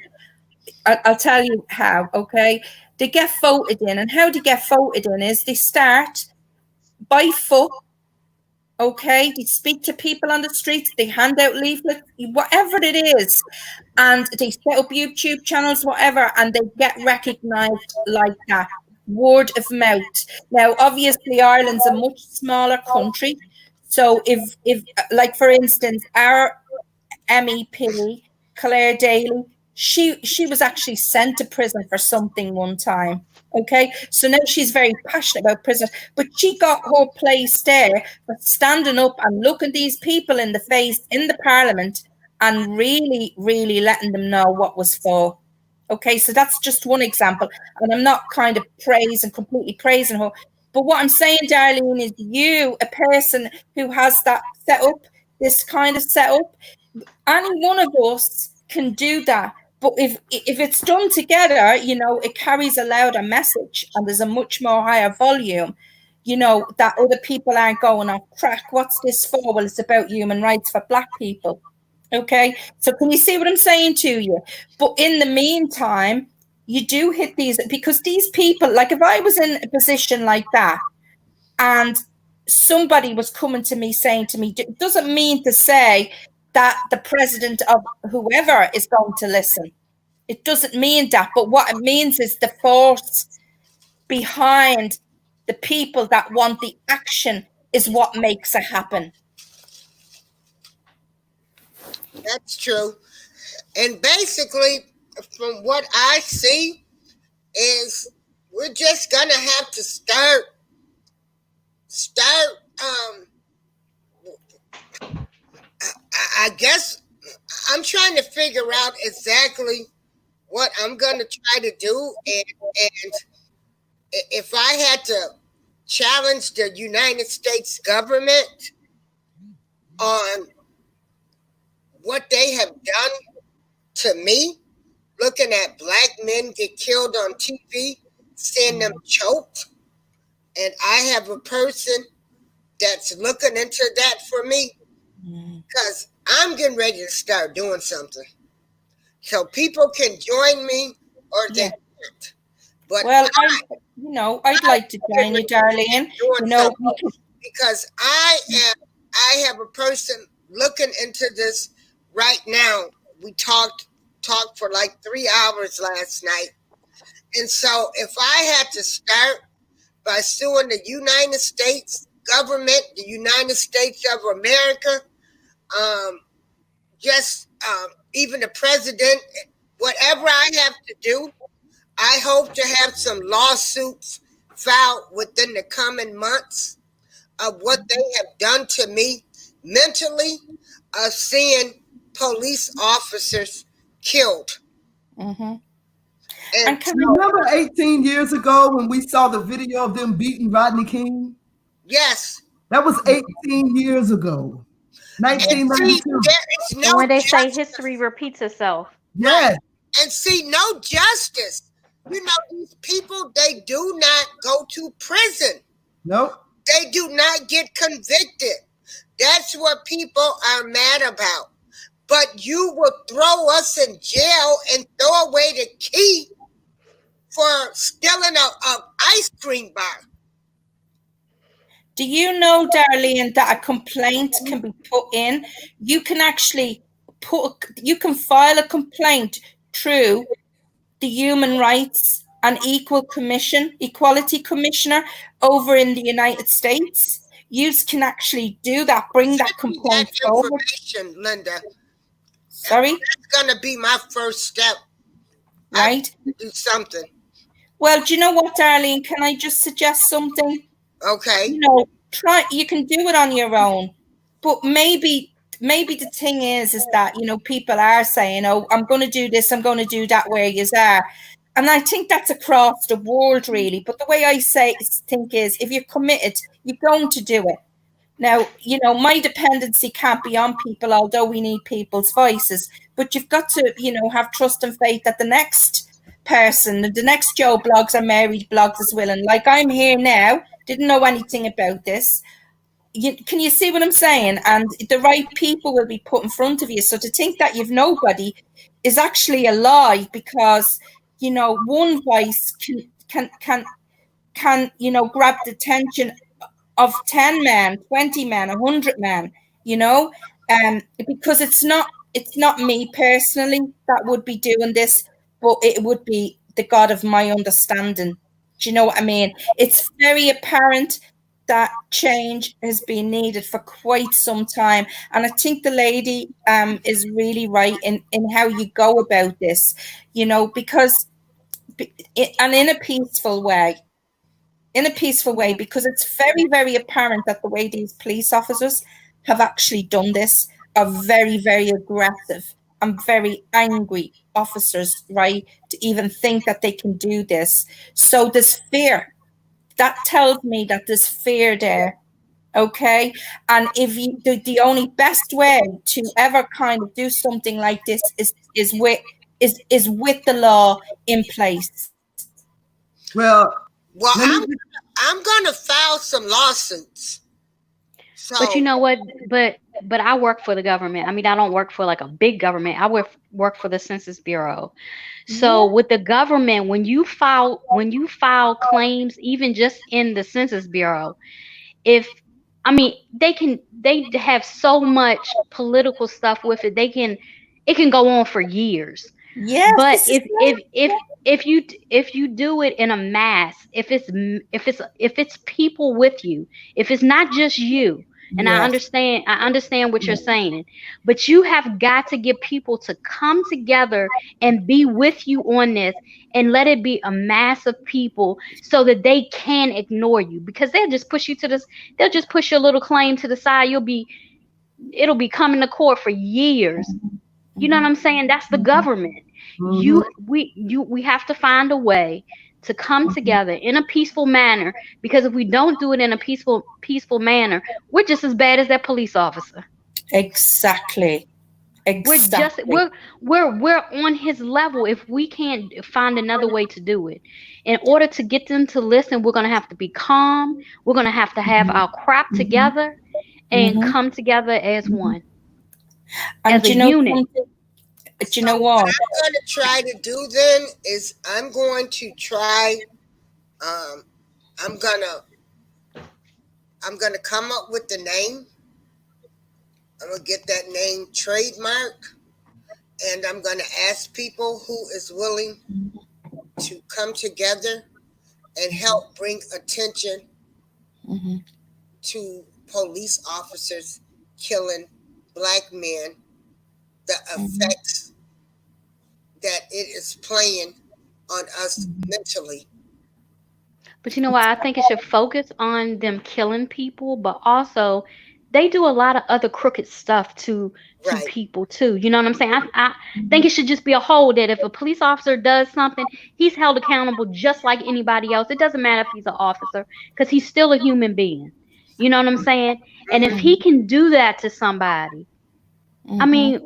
[SPEAKER 4] I'll tell you how, okay? They get voted in, and how they get voted in is they start by foot, okay? They speak to people on the streets, they hand out leaflets, whatever it is, and they set up YouTube channels, whatever, and they get recognised like that. Word of mouth. Now, obviously, Ireland's a much smaller country, so if like for instance, our MEP, Claire Daly, she was actually sent to prison for something one time. Okay, so now she's very passionate about prison, but she got her place there for standing up and looking these people in the face in the parliament and really, really letting them know what was for. Okay, so that's just one example, and I'm not kind of completely praising her, But what I'm saying, Darlene, is you, a person who has that setup, this kind of setup, any one of us can do that. But if it's done together, it carries a louder message and there's a much more higher volume, that other people aren't going off crack. What's this for? Well, it's about human rights for Black people. Okay, so can you see what I'm saying to you? But in the meantime, you do hit these, because these people, like if I was in a position like that and somebody was coming to me saying to me, it doesn't mean to say that the president of whoever is going to listen. It doesn't mean that. But what it means is the force behind the people that want the action is what makes it happen.
[SPEAKER 1] That's true. And basically, from what I see, is we're just gonna have to start. I guess I'm trying to figure out exactly what I'm gonna try to do, and if I had to challenge the United States government on what they have done to me, looking at Black men get killed on TV, seeing them choked, and I have a person that's looking into that for me, because I'm getting ready to start doing something. So people can join me or they can't. But
[SPEAKER 4] well, I'd like to join you, Darlene.
[SPEAKER 1] Because I have a person looking into this right now. We talked for like 3 hours last night. And so if I had to start by suing the United States government, the United States of America, even the president, whatever I have to do, I hope to have some lawsuits filed within the coming months of what they have done to me mentally, of seeing police officers killed.
[SPEAKER 2] Mm-hmm. And remember 18 years ago when we saw the video of them beating Rodney King?
[SPEAKER 1] Yes.
[SPEAKER 2] That was 18 years ago. 1992.
[SPEAKER 5] And when they say history repeats itself.
[SPEAKER 2] Yes.
[SPEAKER 1] Right. And see, no justice. These people, they do not go to prison.
[SPEAKER 2] Nope.
[SPEAKER 1] They do not get convicted. That's what people are mad about. But you will throw us in jail and throw away the key for stealing an ice cream bar.
[SPEAKER 4] Do you know, Darlene, that a complaint can be put in? You can actually you can file a complaint through the Human Rights and Equality Commissioner over in the United States. You can actually do that, bring that complaint forward.
[SPEAKER 1] Information, Linda.
[SPEAKER 4] Sorry?
[SPEAKER 1] That's going to be my first step.
[SPEAKER 4] Right?
[SPEAKER 1] Do something.
[SPEAKER 4] Well, do you know what, Darlene? Can I just suggest something?
[SPEAKER 1] Okay.
[SPEAKER 4] You can do it on your own. But maybe the thing is that, people are saying, oh, I'm going to do this, I'm going to do that where you are. And I think that's across the world, really. But the way I think is, if you're committed, you're going to do it. Now, my dependency can't be on people, although we need people's voices. But you've got to, have trust and faith that the next person, the next Joe Blogs or Mary Blogs is willing. Like, I'm here now, didn't know anything about this. Can you see what I'm saying? And the right people will be put in front of you. So to think that you've nobody is actually a lie, because, one voice can grab the attention of 10 men, 20 men, 100 men, because it's not me personally that would be doing this, but it would be the God of my understanding. Do you know what I mean? It's very apparent that change has been needed for quite some time. And I think the lady is really right in how you go about this, because and in a peaceful way. Because it's very, very apparent that the way these police officers have actually done this are very, very aggressive and very angry officers, right, to even think that they can do this. So there's fear. that tells me that there's fear there. Okay, and if you the only best way to ever kind of do something like this is with the law in place.
[SPEAKER 2] Well,
[SPEAKER 1] Well,
[SPEAKER 2] let me.
[SPEAKER 1] I'm gonna file some lawsuits.
[SPEAKER 5] But you
[SPEAKER 1] So
[SPEAKER 5] know what? But I work for the government. I mean, I don't work for like a big government. I work for the Census Bureau.
[SPEAKER 4] Yeah.
[SPEAKER 5] So with the government, when you file claims, even just in the Census Bureau, if I mean they have so much political stuff with it. It can go on for years.
[SPEAKER 4] Yes,
[SPEAKER 5] But
[SPEAKER 4] this is
[SPEAKER 5] if you do it in a mass, if it's people with you, if it's not just you, and I
[SPEAKER 4] yes.
[SPEAKER 5] understand I understand what you're saying, but you have got to get people to come together and be with you on this, and let it be a mass of people so that they can ignore you, because they'll just push your little claim to the side. It'll be coming to court for years. You know what I'm saying? That's the government.
[SPEAKER 2] Mhm.
[SPEAKER 5] We have to find a way to come together in a peaceful manner, because if we don't do it in a peaceful manner, we're just as bad as that police officer.
[SPEAKER 4] Exactly.
[SPEAKER 5] We're just
[SPEAKER 4] Exactly.
[SPEAKER 5] we're on his level if we can't find another way to do it. In order to get them to listen, we're going to have to be calm. We're going to have our crap together and
[SPEAKER 4] Hmm.
[SPEAKER 5] come together as one,
[SPEAKER 4] And
[SPEAKER 5] as a
[SPEAKER 4] do you know
[SPEAKER 5] unit.
[SPEAKER 4] something? Do you
[SPEAKER 1] so
[SPEAKER 4] know
[SPEAKER 1] what
[SPEAKER 4] what?
[SPEAKER 1] I'm gonna try to do then is I'm going to try. Um, I'm gonna come up with the name. I'm gonna get that name trademark, and I'm gonna ask people who is willing to come together and help bring attention
[SPEAKER 4] Hmm.
[SPEAKER 1] to police officers killing black men, the
[SPEAKER 4] Hmm.
[SPEAKER 1] effects that it is playing on us mentally.
[SPEAKER 5] But you know what? I think it should focus on them killing people, but also they do a lot of other crooked stuff to
[SPEAKER 1] Right.
[SPEAKER 5] people too. You know what I'm saying? I think it should just be a whole that if a police officer does something, he's held accountable just like anybody else. It doesn't matter if he's an officer, because he's still a human being. You know what I'm saying? And if he can do that to somebody, I
[SPEAKER 4] Hmm.
[SPEAKER 5] mean,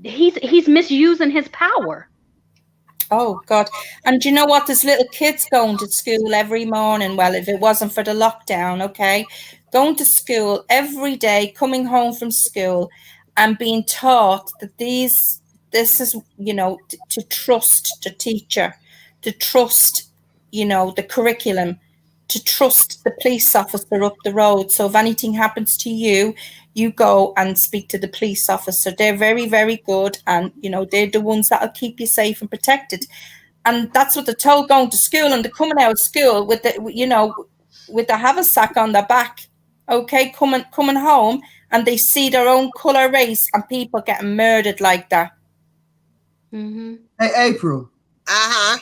[SPEAKER 5] he's misusing his power.
[SPEAKER 4] Oh God. And do you know what? There's little kids going to school every morning. Well, if it wasn't for the lockdown, okay, going to school every day, coming home from school and being taught that this is, to trust the teacher, to trust, the curriculum, to trust the police officer up the road. So if anything happens to you, you go and speak to the police officer. They're very, very good, and they're the ones that'll keep you safe and protected. And that's what they're told going to school, and they're coming out of school with with the haversack on their back. Okay, coming home, and they see their own color, race, and people getting murdered like that.
[SPEAKER 5] Hmm.
[SPEAKER 2] Hey, April.
[SPEAKER 1] Uh-huh.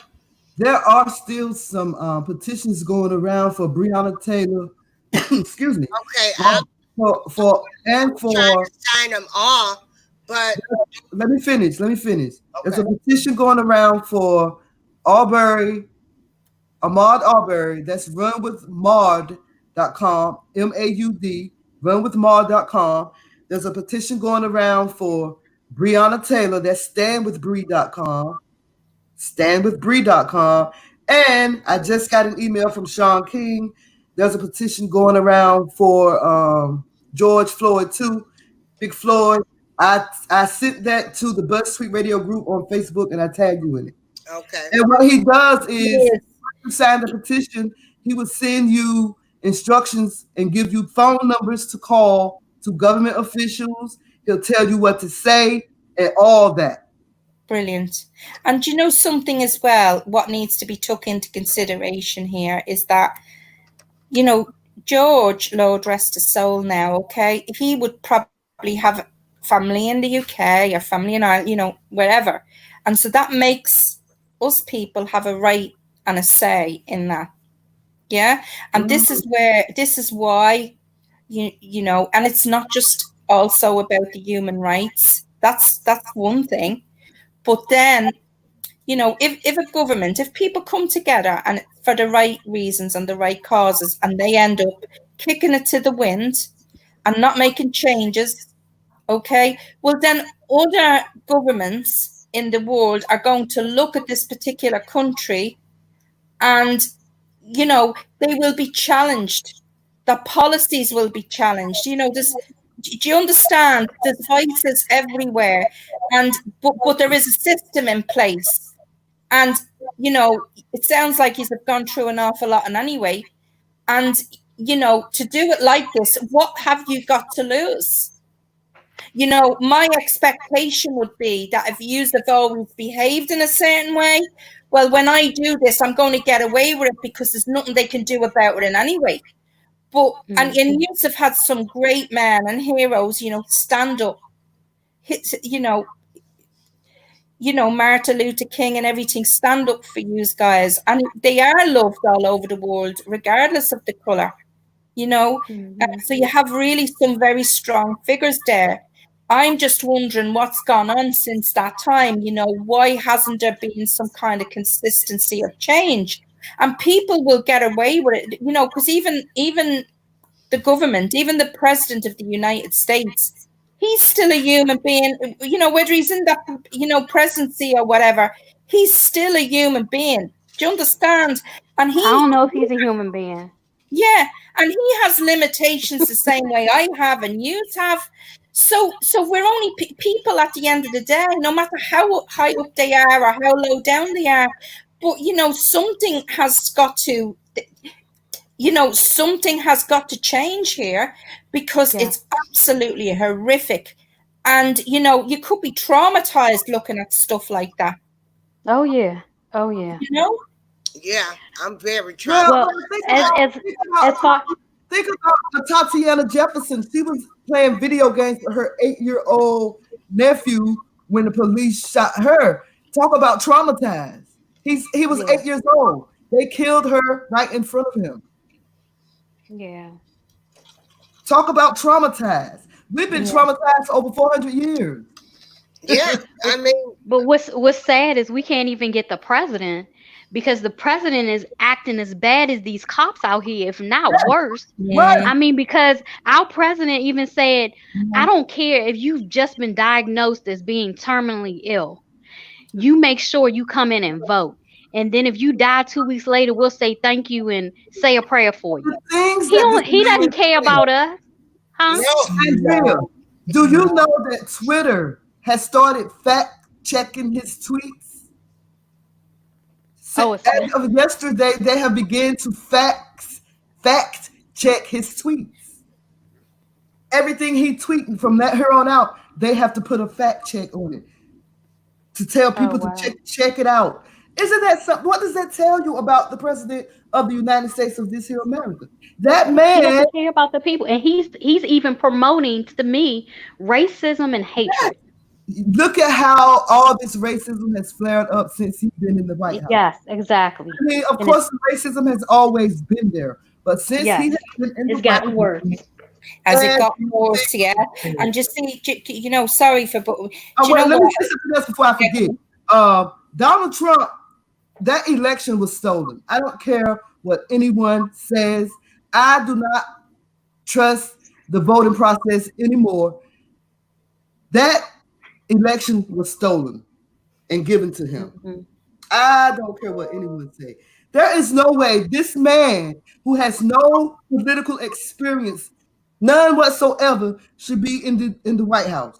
[SPEAKER 2] There are still some petitions going around for Breonna Taylor. Excuse me.
[SPEAKER 1] Okay, trying
[SPEAKER 2] For
[SPEAKER 1] to sign them all, but
[SPEAKER 2] let me finish. Let me finish. There's
[SPEAKER 1] okay.
[SPEAKER 2] a petition going around for Arbery, Ahmaud Arbery. That's runwithmaud.com, MAUD, runwithmaud.com. There's a petition going around for Breonna Taylor. That's standwithbree.com, standwithbree.com. And I just got an email from Sean King. There's a petition going around for George Floyd too. Big Floyd. I sent that to the Buzz Sweet Radio group on Facebook, and I tagged you in it.
[SPEAKER 1] Okay.
[SPEAKER 2] And what he does is,
[SPEAKER 4] Yes.
[SPEAKER 2] you sign the petition, he will send you instructions and give you phone numbers to call to government officials. He'll tell you what to say and all that.
[SPEAKER 4] Brilliant. And do you know something as well? What needs to be took into consideration here is that, George, Lord rest his soul now, okay, he would probably have family in the UK or family in Ireland, wherever. And so that makes us people have a right and a say in that. Yeah. And this is why, and it's not just also about the human rights. That's one thing. But then, if a government, if people come together, and for the right reasons and the right causes, and they end up kicking it to the wind and not making changes, okay, well, then other governments in the world are going to look at this particular country and, you know, they will be challenged. The policies will be challenged. You know, do you understand? There's voices everywhere, and but there is a system in place, and you know, it sounds like he's gone through an awful lot, and anyway, and you know, to do it like this, what have you got to lose? You know, my expectation would be that if you have always behaved in a certain way, well, when I do this, I'm going to get away with it because there's nothing they can do about it in any way. But and you have had some great men and heroes, you know, stand up, you know, Martin Luther King and everything, stand up for you guys, and they are loved all over the world, regardless of the color. You know, so you have really some very strong figures there. I'm just wondering what's gone on since that time. You know, why hasn't there been some kind of consistency of change? And people will get away with it, you know, because even the government, even the president of the United States, he's still a human being. You know, whether he's in that, you know, presidency or whatever, he's still a human being. Do you understand? And
[SPEAKER 5] I don't know if he's a human being.
[SPEAKER 4] Yeah, and he has limitations the same way I have and you have. So we're only people at the end of the day, no matter how high up they are or how low down they are. But you know, something has got to, you know, something has got to change here, because it's absolutely horrific. And you know, you could be traumatized looking at stuff like that.
[SPEAKER 5] Oh yeah. Oh yeah.
[SPEAKER 4] You know?
[SPEAKER 1] Yeah, I'm very
[SPEAKER 2] Well,
[SPEAKER 1] traumatized.
[SPEAKER 2] think about Tatiana Jefferson. She was playing video games with her 8-year-old nephew when the police shot her. Talk about traumatized. He was 8 years old. They killed her right in front of him.
[SPEAKER 5] Yeah.
[SPEAKER 2] Talk about traumatized. We've been traumatized for over 400 years.
[SPEAKER 1] Yeah, I mean,
[SPEAKER 5] but what's sad is we can't even get the president, because the president is acting as bad as these cops out here, if not worse.
[SPEAKER 2] Right.
[SPEAKER 5] I mean, because our president even said, I don't care if you've just been diagnosed as being terminally ill. You make sure you come in and vote. And then if you die 2 weeks later, we'll say thank you and say a prayer for you. He doesn't care about us. Huh?
[SPEAKER 2] Andrea, do you know that Twitter has started fact checking his tweets? As of yesterday, they have begun to fact check his tweets. Everything he tweeting from that here on out, they have to put a fact check on it to tell people to check it out. Isn't that something? What does that tell you about the president of the United States of this here America? That man,
[SPEAKER 5] he doesn't care about the people, and he's even promoting, to me, racism and hatred.
[SPEAKER 2] Look at how all this racism has flared up since he's been in the White House.
[SPEAKER 5] Yes, exactly.
[SPEAKER 2] I mean, of course, racism has always been there, but since he has been in
[SPEAKER 5] it's gotten worse.
[SPEAKER 4] Has it gotten worse? Yeah, and just see, you know, sorry for, but
[SPEAKER 2] let me say something else before I forget. Donald Trump, that election was stolen. I don't care what anyone says. I do not trust the voting process anymore. That election was stolen and given to him. I don't care what anyone say. There is no way this man who has no political experience, none whatsoever, should be in the White House.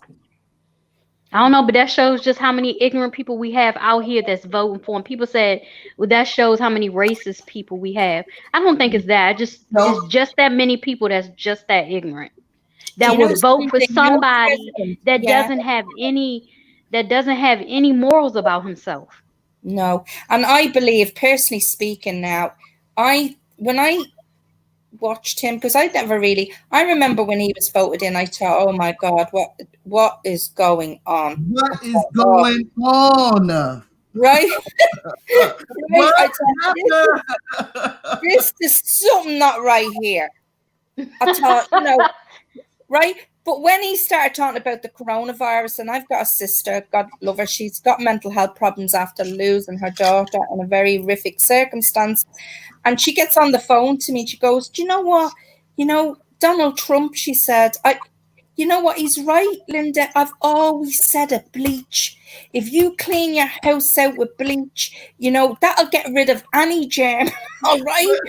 [SPEAKER 5] I don't know, but that shows just how many ignorant people we have out here that's voting for him. People said, well, that shows how many racist people we have. I don't think it's that. It's just that many people that's just that ignorant. That would vote for somebody that doesn't have any morals about himself.
[SPEAKER 4] No. And I believe, personally speaking now, when I watched him, because I remember when he was voted in, I thought, oh my God, what is going on?
[SPEAKER 2] What is going on?
[SPEAKER 4] Right? Right? This is something not right here. I thought, you know, right? But when he started talking about the coronavirus, and I've got a sister, God love her, she's got mental health problems after losing her daughter in a very horrific circumstance. And she gets on the phone to me and she goes, "Do you know what? Donald Trump," she said, you know what? He's right, Linda. I've always said it, bleach. If you clean your house out with bleach, that'll get rid of any germ. All right.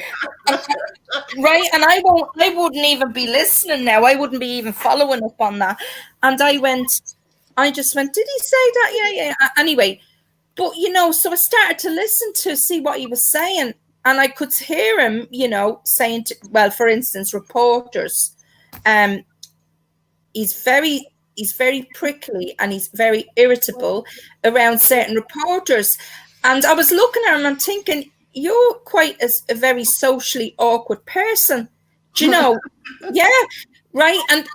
[SPEAKER 4] Right, and I wouldn't even be listening now. I wouldn't be even following up on that. And I just went, did he say that? Yeah. Anyway, but so I started to listen to see what he was saying, and I could hear him, saying well, for instance, reporters, um, he's very prickly and he's very irritable around certain reporters. And I was looking at him and thinking, you're quite a very socially awkward person. Do you know? Yeah, right. And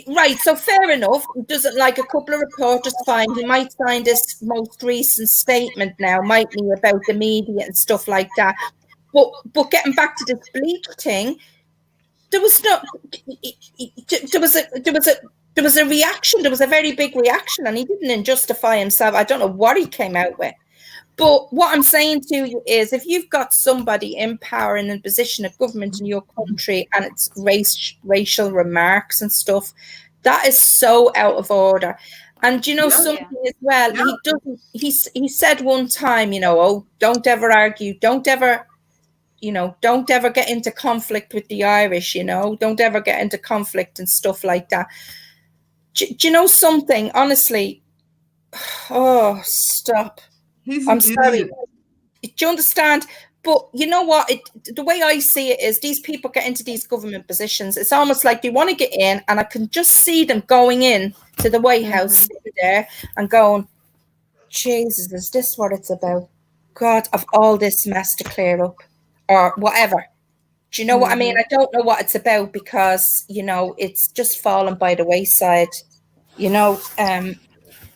[SPEAKER 4] right, so fair enough. He doesn't like a couple of reporters, fine. He might sign this most recent statement now, might be about the media and stuff like that. But getting back to this bleach thing, there was a reaction. There was a very big reaction, and he didn't justify himself. I don't know what he came out with. But what I'm saying to you is, if you've got somebody in power and in a position of government in your country, and it's racial remarks and stuff, that is so out of order. And something as well. Yeah. He doesn't. He said one time, oh, don't ever argue. Don't ever get into conflict with the Irish. Don't ever get into conflict and stuff like that. Do you know something? Honestly, oh, stop. I'm sorry. Do you understand? But you know what? The way I see it is, these people get into these government positions. It's almost like they want to get in, and I can just see them going in to the White House, sitting there and going, Jesus, is this what it's about? God, of all this mess to clear up, or whatever. Do you know what I mean? I don't know what it's about, because, it's just fallen by the wayside,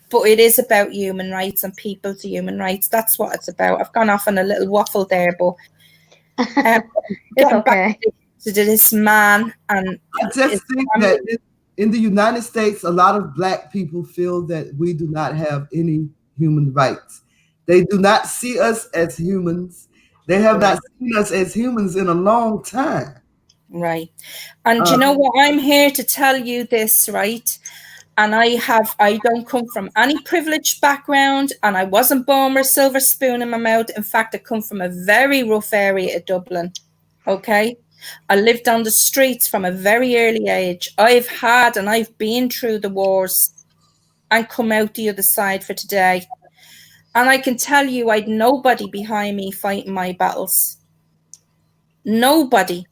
[SPEAKER 4] but it is about human rights and people's human rights. That's what it's about. I've gone off on a little waffle there, but
[SPEAKER 5] it's okay.
[SPEAKER 4] Back to this man, and
[SPEAKER 2] I just think that in the United States, a lot of Black people feel that we do not have any human rights. They do not see us as humans. They have not seen us as humans in a long time.
[SPEAKER 4] Right. And you know what? I'm here to tell you this, right? And I don't come from any privileged background, and I wasn't born with a silver spoon in my mouth. In fact, I come from a very rough area of Dublin. Okay. I lived on the streets from a very early age. I've been through the wars and come out the other side for today. And I can tell you, I'd nobody behind me fighting my battles. Nobody.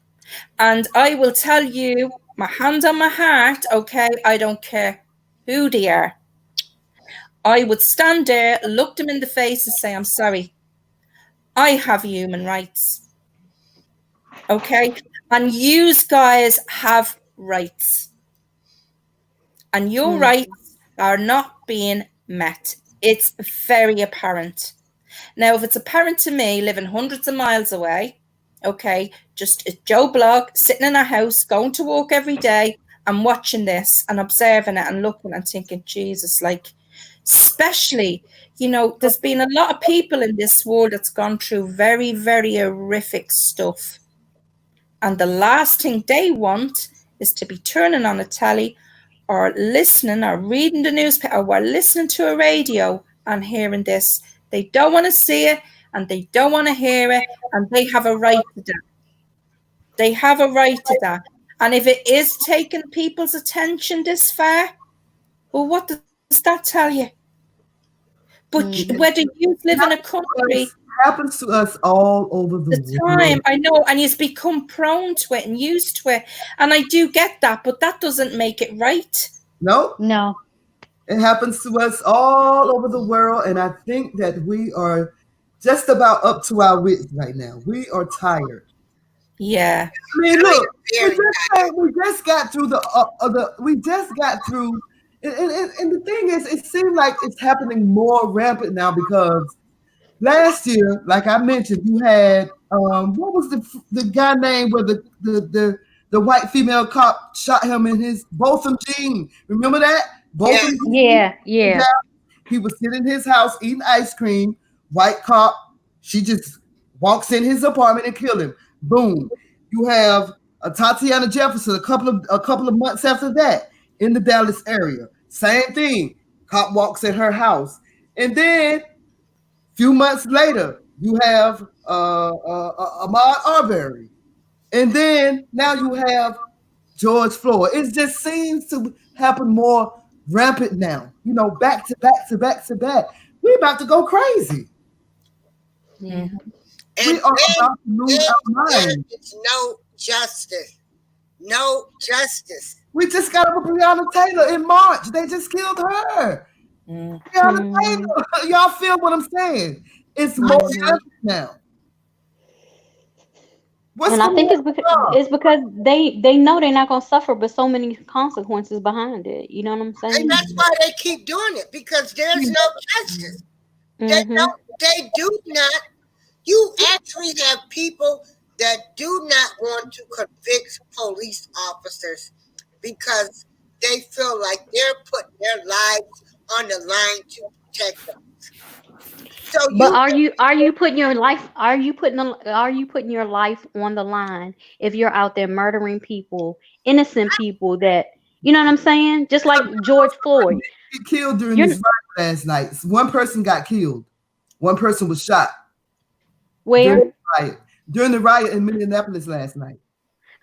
[SPEAKER 4] And I will tell you, my hand on my heart, okay, I don't care who they are. I would stand there, look them in the face and say, I'm sorry. I have human rights. Okay? And you guys have rights. And your rights are not being met. It's very apparent. Now, if it's apparent to me, living hundreds of miles away, okay, just a Joe Blog, sitting in a house, going to work every day, and watching this and observing it and looking and thinking, Jesus, like, especially, there's been a lot of people in this world that's gone through very, very horrific stuff. And the last thing they want is to be turning on a telly or listening or reading the newspaper or listening to a radio and hearing this. They don't want to see it, and they don't want to hear it, and they have a right to that. They have a right to that. And if it is taking people's attention this far, well, what does that tell you? But whether you live in a country,
[SPEAKER 2] it happens to us all over the
[SPEAKER 4] time,
[SPEAKER 2] world.
[SPEAKER 4] I know, and you've become prone to it and used to it. And I do get that, but that doesn't make it right.
[SPEAKER 2] No. It happens to us all over the world, and I think that we are just about up to our wits right now. We are tired.
[SPEAKER 4] Yeah.
[SPEAKER 2] I mean, look, we just got through we just got through, and the thing is, it seems like it's happening more rampant now, because last year, like I mentioned, you had what was the guy name where the the white female cop shot him in his Botham jean. Remember that?
[SPEAKER 1] Yeah.
[SPEAKER 2] Botham jean.
[SPEAKER 5] Yeah, yeah.
[SPEAKER 2] He was sitting in his house eating ice cream. White cop, she just walks in his apartment and kill him. Boom. You have Tatiana Jefferson a couple of months after that in the Dallas area. Same thing. Cop walks in her house, and then few months later you have Ahmaud Arbery, and then now you have George Floyd. It just seems to happen more rampant now. Back to back to back to back. We're about to go crazy.
[SPEAKER 5] Yeah.
[SPEAKER 1] And
[SPEAKER 2] We are
[SPEAKER 1] then,
[SPEAKER 2] about to lose our
[SPEAKER 1] there
[SPEAKER 2] mind.
[SPEAKER 1] is no justice. No justice.
[SPEAKER 2] We just got over Breonna Taylor in March. They just killed her.
[SPEAKER 4] Mm.
[SPEAKER 2] Breonna Taylor. Y'all feel what I'm saying? It's more rampant now. What's
[SPEAKER 5] And I
[SPEAKER 2] going
[SPEAKER 5] think
[SPEAKER 2] on?
[SPEAKER 5] it's because they know they're not gonna suffer, but so many consequences behind it. You know what I'm
[SPEAKER 1] And
[SPEAKER 5] saying?
[SPEAKER 1] that's why they keep doing it, because there's no justice.
[SPEAKER 5] Mm-hmm.
[SPEAKER 1] They do not. You actually have people that do not want to convict police officers because they feel like they're putting their lives on the line to protect them. So
[SPEAKER 5] But
[SPEAKER 1] you,
[SPEAKER 5] are you putting your life are you putting your life on the line if you're out there murdering people, innocent people that you know what I'm saying? Just like George Floyd.
[SPEAKER 2] Get killed during
[SPEAKER 5] You're
[SPEAKER 2] this riot last night. One person got killed. One person was shot during
[SPEAKER 5] where?
[SPEAKER 2] the riot. During the riot in Minneapolis last night.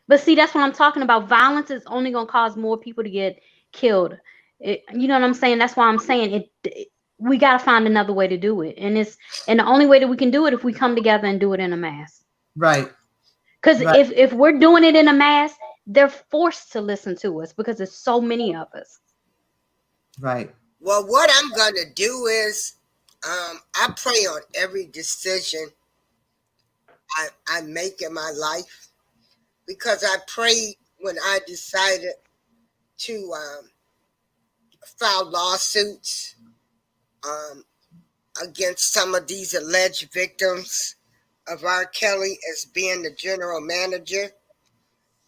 [SPEAKER 5] But see, that's what I'm talking about. Violence is only gonna cause more people to get killed. You know what I'm saying? That's why I'm saying we gotta find another way to do it, and the only way that we can do it if we come together and do it in a mass.
[SPEAKER 2] Right.
[SPEAKER 5] Because
[SPEAKER 2] Right.
[SPEAKER 5] if we're doing it in a mass, they're forced to listen to us because there's so many of us.
[SPEAKER 2] Right.
[SPEAKER 1] well, what I'm gonna do is, I pray on every decision I make in my life, because I prayed when I decided to file lawsuits um, against some of these alleged victims of R. Kelly as being the general manager.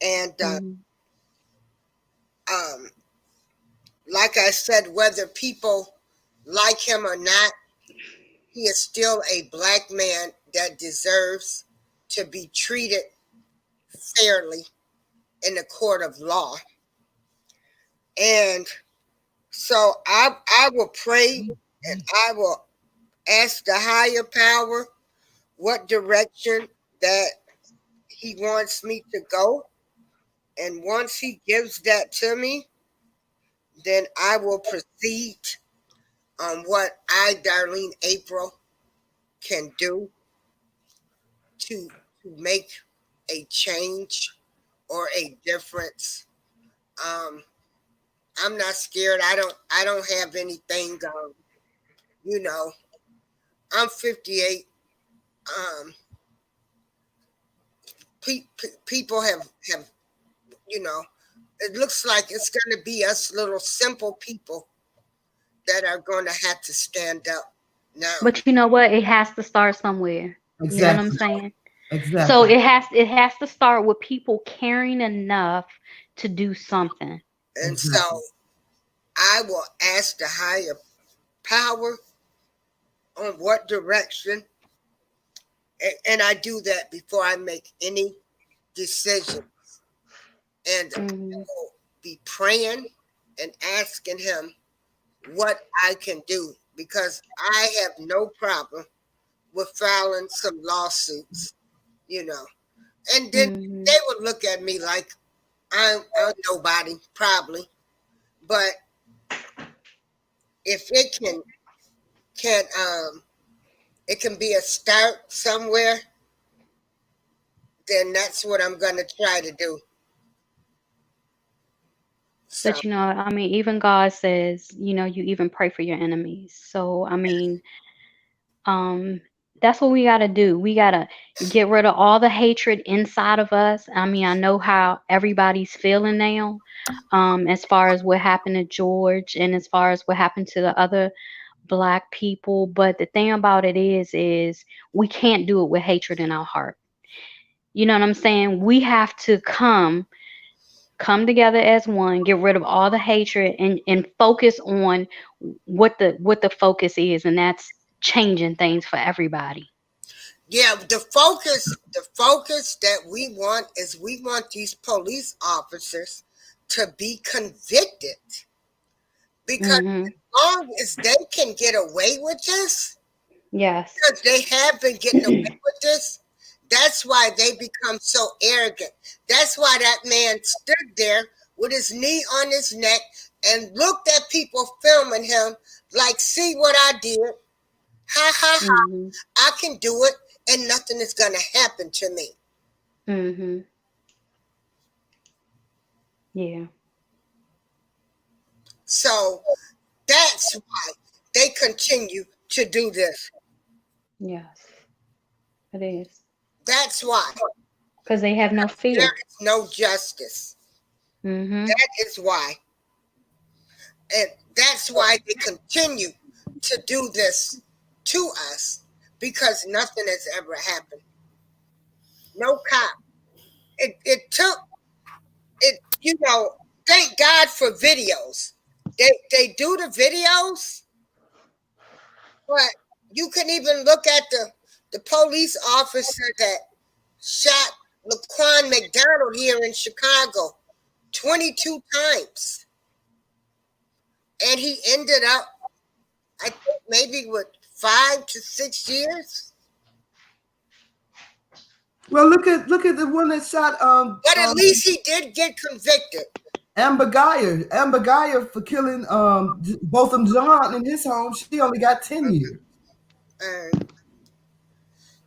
[SPEAKER 1] And
[SPEAKER 5] Mhm.
[SPEAKER 1] um, like I said, whether people like him or not, he is still a black man that deserves to be treated fairly in the court of law. And so I will pray and I will ask the higher power what direction that he wants me to go. And once he gives that to me, then I will proceed on what I, Darlene April, can do to make a change or a difference. Um, I'm not scared. I don't have anything. You know, I'm 58. Um, people have you know. It looks like it's going to be us little simple people that are going to have to stand up now.
[SPEAKER 5] But you know what? It has to start somewhere. You know what I'm
[SPEAKER 2] Exactly.
[SPEAKER 5] saying? So
[SPEAKER 2] Exactly.
[SPEAKER 5] it has to start with people caring enough to do something.
[SPEAKER 1] And
[SPEAKER 2] Exactly.
[SPEAKER 1] so I will ask the higher power on what direction, and I do that before I make any decision. And I
[SPEAKER 5] Hmm.
[SPEAKER 1] will be praying and asking him what I can do, because I have no problem with filing some lawsuits, you know. And then
[SPEAKER 5] Hmm.
[SPEAKER 1] they would look at me like I'm nobody, probably. But if can it can be a start somewhere, then that's what I'm gonna try to do. So
[SPEAKER 5] But I mean, even God says, you even pray for your enemies. So I mean, um, that's what we gotta do. We gotta get rid of all the hatred inside of us. I mean, I know how everybody's feeling now, as far as what happened to George and as far as what happened to the other black people. But the thing about it is we can't do it with hatred in our heart. You know what I'm saying? We have to come. come together as one, get rid of all the hatred, and focus on what the focus is, and that's changing things for everybody.
[SPEAKER 1] Yeah, the focus that we want is we want these police officers to be convicted because
[SPEAKER 5] Mhm.
[SPEAKER 1] as long as they can get away with this,
[SPEAKER 5] Yes.
[SPEAKER 1] because they have been getting away with this, that's why they become so arrogant. That's why that man stood there with his knee on his neck and looked at people filming him like, see what I did? Ha ha ha.
[SPEAKER 5] Mhm.
[SPEAKER 1] I can do it and nothing is going to happen to me.
[SPEAKER 5] Mhm. Yeah.
[SPEAKER 1] So that's why they continue to do this.
[SPEAKER 5] Yes. It is.
[SPEAKER 1] That's why
[SPEAKER 5] Because they have no
[SPEAKER 1] there
[SPEAKER 5] fear.
[SPEAKER 1] is no justice.
[SPEAKER 5] Mhm.
[SPEAKER 1] That is why. And that's why they continue to do this to us because nothing has ever happened. No cop. It took it, thank God for videos. They do the videos, but you can even look at the police officer that shot Laquan McDonald here in Chicago 22 times. And he ended up, I think, maybe with 5 to 6 years.
[SPEAKER 2] Well, look at the one that shot
[SPEAKER 1] But at least he did get convicted.
[SPEAKER 2] Amber Geyer for killing Botham John in his home. She only got 10 years.
[SPEAKER 1] Uh,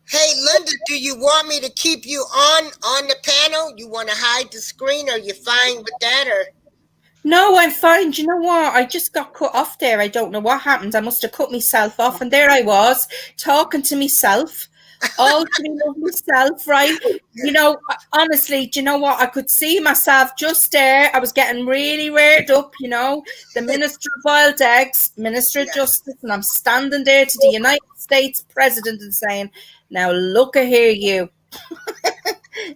[SPEAKER 1] hey, Linda, do you want me to keep you on the panel? You want to hide the screen, or you fine with that? Or
[SPEAKER 4] No, I'm fine. Do you know what? I just got cut off there. I don't know what happened. I must have cut myself off, and there I was talking to myself, all to my lovely self, right? Honestly, do you know what? I could see myself just there. I was getting really reared up, the Minister of Wild Eggs, Minister of
[SPEAKER 1] yes.
[SPEAKER 4] Justice, and I'm standing there to the United States President and saying, now look at here, you.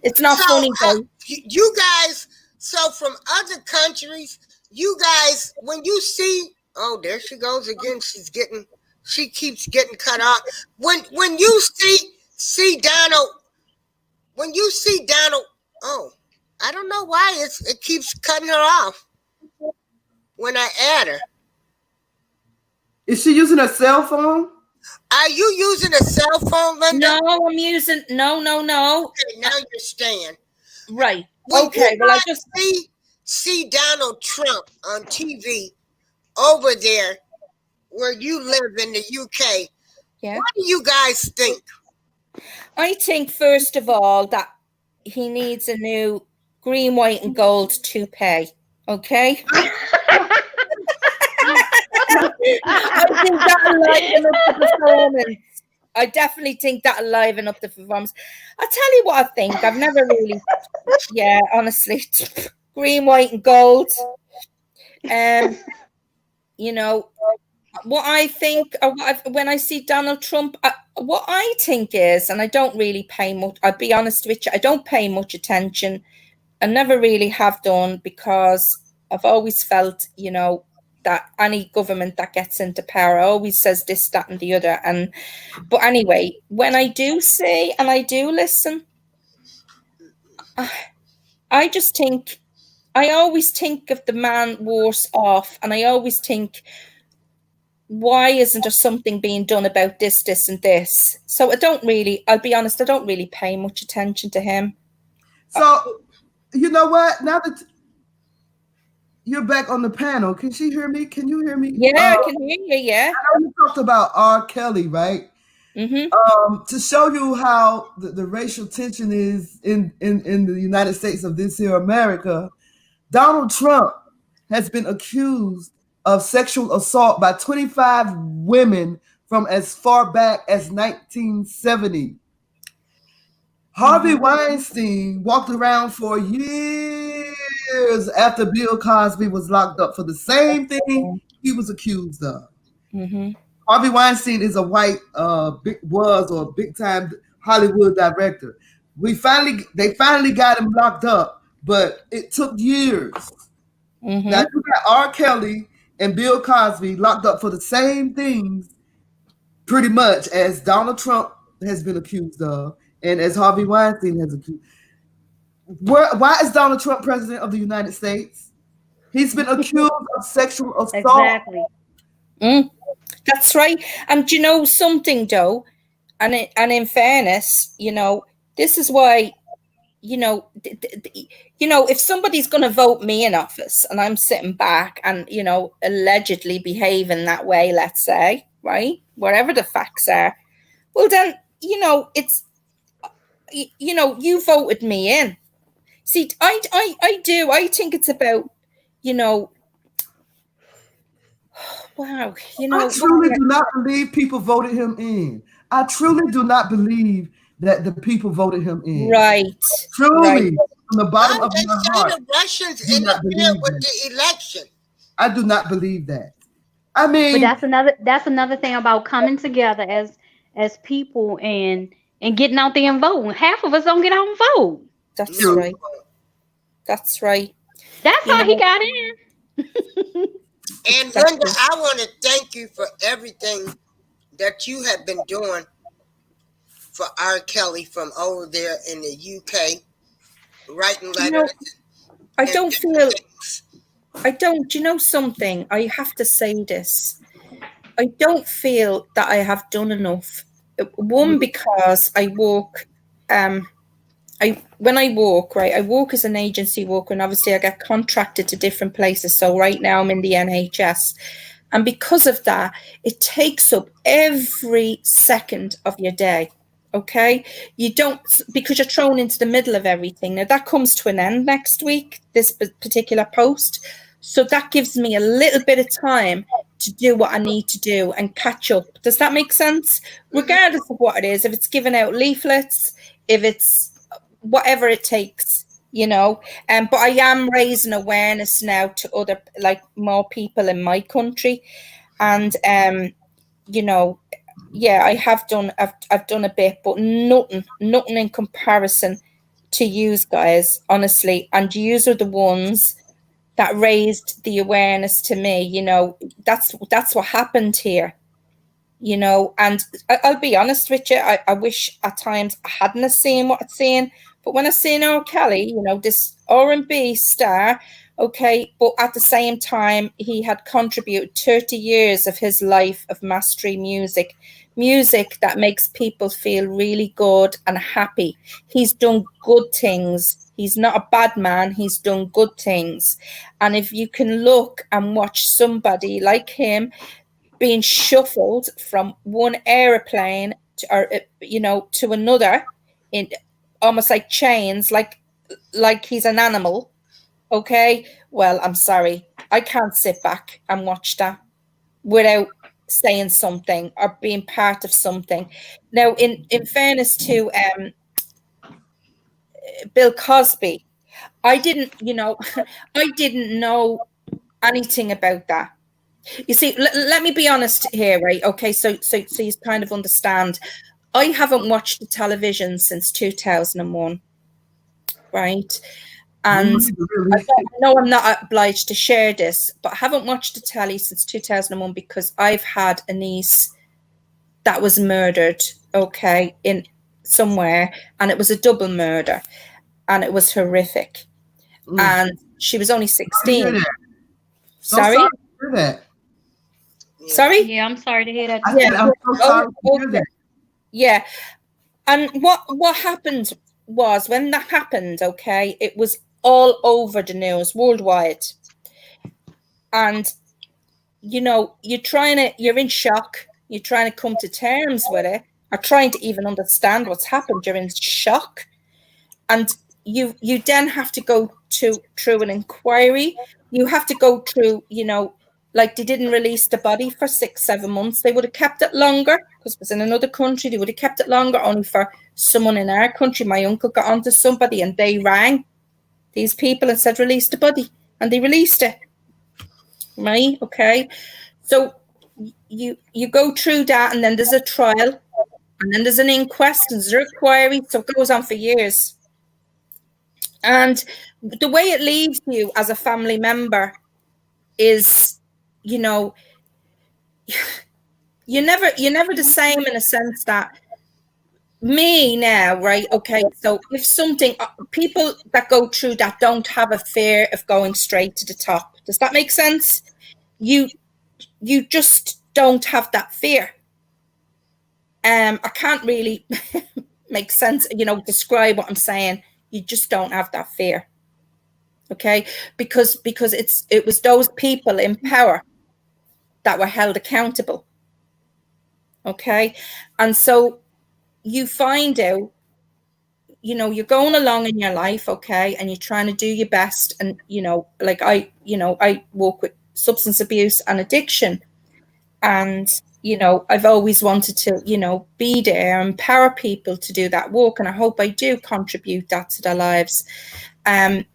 [SPEAKER 4] It's not
[SPEAKER 1] So
[SPEAKER 4] funny, though.
[SPEAKER 1] you guys, so from other countries, you guys, when you see, oh, there she goes again. She keeps getting cut off. When you see Donald, when you see Donald, oh, I don't know why it keeps cutting her off when I add her.
[SPEAKER 2] Is she using a cell phone?
[SPEAKER 1] Are you using a cell phone, Linda?
[SPEAKER 4] No, I'm using no.
[SPEAKER 1] Okay, now you're staying.
[SPEAKER 4] Right.
[SPEAKER 1] When
[SPEAKER 4] Okay.
[SPEAKER 1] you
[SPEAKER 4] Well, I
[SPEAKER 1] guys
[SPEAKER 4] just
[SPEAKER 1] see Donald Trump on TV over there where you live in the UK,
[SPEAKER 4] yeah.
[SPEAKER 1] what do you guys think?
[SPEAKER 4] I think first of all that he needs a new green, white, and gold toupee. Okay. I think that'll liven up the performance. I definitely think that'll liven up the performance. I'll tell you what I think. I've never really, yeah, honestly, green, white, and gold. You know, what I think, when I see Donald Trump, what I think is, and I don't really pay much, I'll be honest with you, I don't pay much attention. I never really have done because I've always felt, that any government that gets into power always says this, that, and the other. But anyway, when I do see and I do listen, I just think, I always think of the man worse off, and I always think, why isn't there something being done about this, and this? So I'll be honest, I don't really pay much attention to him.
[SPEAKER 2] So, you know what? Now that you're back on the panel, can she hear me? Can you hear me?
[SPEAKER 4] Yeah, I can hear you, yeah.
[SPEAKER 2] I know you talked about R. Kelly, right?
[SPEAKER 4] Mm-hmm.
[SPEAKER 2] To show you how the racial tension is in the United States of this here America, Donald Trump has been accused of sexual assault by 25 women from as far back as 1970. Harvey Weinstein walked around for years after Bill Cosby was locked up for the same thing he was accused of.
[SPEAKER 4] Mm-hmm.
[SPEAKER 2] Harvey Weinstein is a white, big time Hollywood director. They finally got him locked up, but it took years.
[SPEAKER 4] Mm-hmm.
[SPEAKER 2] Now you got R. Kelly and Bill Cosby locked up for the same things, pretty much as Donald Trump has been accused of, and as Harvey Weinstein has accused. Why is Donald Trump president of the United States? He's been accused of sexual assault.
[SPEAKER 5] Exactly.
[SPEAKER 4] That's right. And you know something, though, and in fairness, this is why, if somebody's going to vote me in office and I'm sitting back and allegedly behaving that way, let's say, right, whatever the facts are, well then, it's you voted me in. See, I do. I think it's about, wow,
[SPEAKER 2] I truly do not believe people voted him in. I truly do not believe that the people voted him in.
[SPEAKER 4] Right.
[SPEAKER 2] Truly,
[SPEAKER 4] right.
[SPEAKER 2] from the bottom of
[SPEAKER 1] They
[SPEAKER 2] my
[SPEAKER 1] say
[SPEAKER 2] heart,
[SPEAKER 1] the Russians
[SPEAKER 2] do not
[SPEAKER 1] interfered
[SPEAKER 2] believe
[SPEAKER 1] with
[SPEAKER 2] that.
[SPEAKER 1] the election.
[SPEAKER 2] I do not believe that. I mean,
[SPEAKER 5] But that's another thing about coming together as people and getting out there and voting. Half of us don't get out and vote.
[SPEAKER 4] That's
[SPEAKER 2] True.
[SPEAKER 4] right. That's right.
[SPEAKER 5] That's how he got in.
[SPEAKER 1] And Linda, I want to thank you for everything that you have been doing for R. Kelly from over there in the UK, writing letters.
[SPEAKER 4] I don't feel. I don't. Do you know something? I have to say this. I don't feel that I have done enough. One, because I walk. When I walk, right, I walk as an agency worker, and obviously I get contracted to different places. So right now I'm in the NHS. And because of that, it takes up every second of your day. Okay. You don't, because you're thrown into the middle of everything. Now that comes to an end next week, this particular post. So that gives me a little bit of time to do what I need to do and catch up. Does that make sense? Regardless of what it is, if it's giving out leaflets, if it's whatever it takes, but I am raising awareness now to other, like, more people in my country. And I have done, I've done a bit, but nothing in comparison to you guys, honestly. And you are the ones that raised the awareness to me. That's what happened here. And I'll be honest with you, I wish at times I hadn't seen what I'd seen. But when I seen R. Kelly, this R&B star, okay, but at the same time, he had contributed 30 years of his life of mastery music that makes people feel really good and happy. He's done good things. He's not a bad man. He's done good things. And if you can look and watch somebody like him being shuffled from one airplane to another in almost like chains, like he's an animal, okay, well, I'm sorry, I can't sit back and watch that without saying something or being part of something. Now, in fairness to Bill Cosby, I didn't I didn't know anything about that. You see, let me be honest here, right? Okay, so you kind of understand. I haven't watched the television since 2001, right? And I know I'm not obliged to share this, but I haven't watched the telly since 2001 because I've had a niece that was murdered, okay, in somewhere, and it was a double murder, and it was horrific. And she was only 16. Sorry?
[SPEAKER 2] to hear that.
[SPEAKER 4] Sorry?
[SPEAKER 5] Yeah, I'm sorry to hear that.
[SPEAKER 2] I said, I'm so sorry to hear that.
[SPEAKER 4] Yeah. And what happened was, when that happened, okay, it was all over the news worldwide. And, you're in shock. You're trying to come to terms with it, or trying to even understand what's happened. You're in shock. And you then have to go through an inquiry. You have to go through, like, they didn't release the body for 6-7 months. They would have kept it longer because it was in another country. They would have kept it longer only for someone in our country. My uncle got onto somebody and they rang these people and said, release the body. And they released it. Right? Okay. So you go through that, and then there's a trial, and then there's an inquest, and there's an inquiry. So it goes on for years. And the way it leaves you as a family member is, you know, you're never the same, in a sense that me now, right? Okay, so if something, people that go through that don't have a fear of going straight to the top. Does that make sense? You just don't have that fear. I can't really make sense, describe what I'm saying. You just don't have that fear. Okay, because it was those people in power that were held accountable. Okay, and so you find out, you're going along in your life, okay, and you're trying to do your best, and like I work with substance abuse and addiction, and I've always wanted to be there, empower people to do that work, and I hope I do contribute that to their lives. And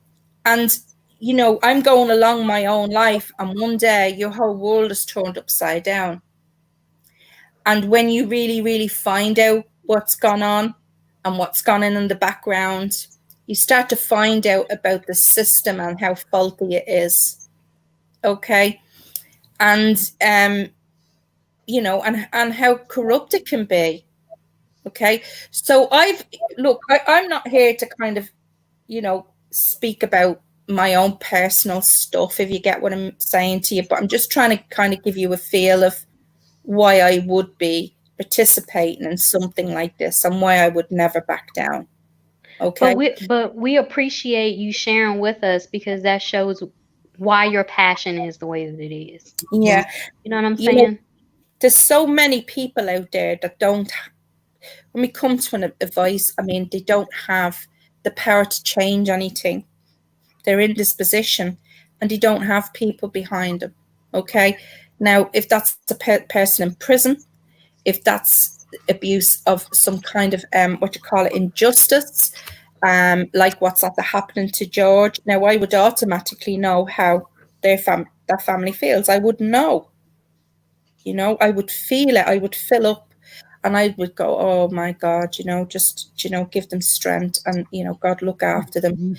[SPEAKER 4] I'm going along my own life, and one day your whole world is turned upside down. And when you really, really find out what's gone on and what's gone in the background, you start to find out about the system and how faulty it is. Okay. And, and how corrupt it can be. Okay. So I'm not here to kind of, speak about my own personal stuff, if you get what I'm saying to you, but I'm just trying to kind of give you a feel of why I would be participating in something like this and why I would never back down. Okay.
[SPEAKER 5] But we appreciate you sharing with us, because that shows why your passion is the way that it is.
[SPEAKER 4] Yeah.
[SPEAKER 5] You know what I'm saying?
[SPEAKER 4] There's so many people out there that don't, when we come to an advice, I mean, they don't have the power to change anything. They're in this position and they don't have people behind them. Okay. Now, if that's a person in prison, if that's abuse of some kind of injustice, like what's happening to George, now I would automatically know how that family feels. I would know. I would feel it. I would fill up, and I would go, oh my God, just give them strength, and God, look after them.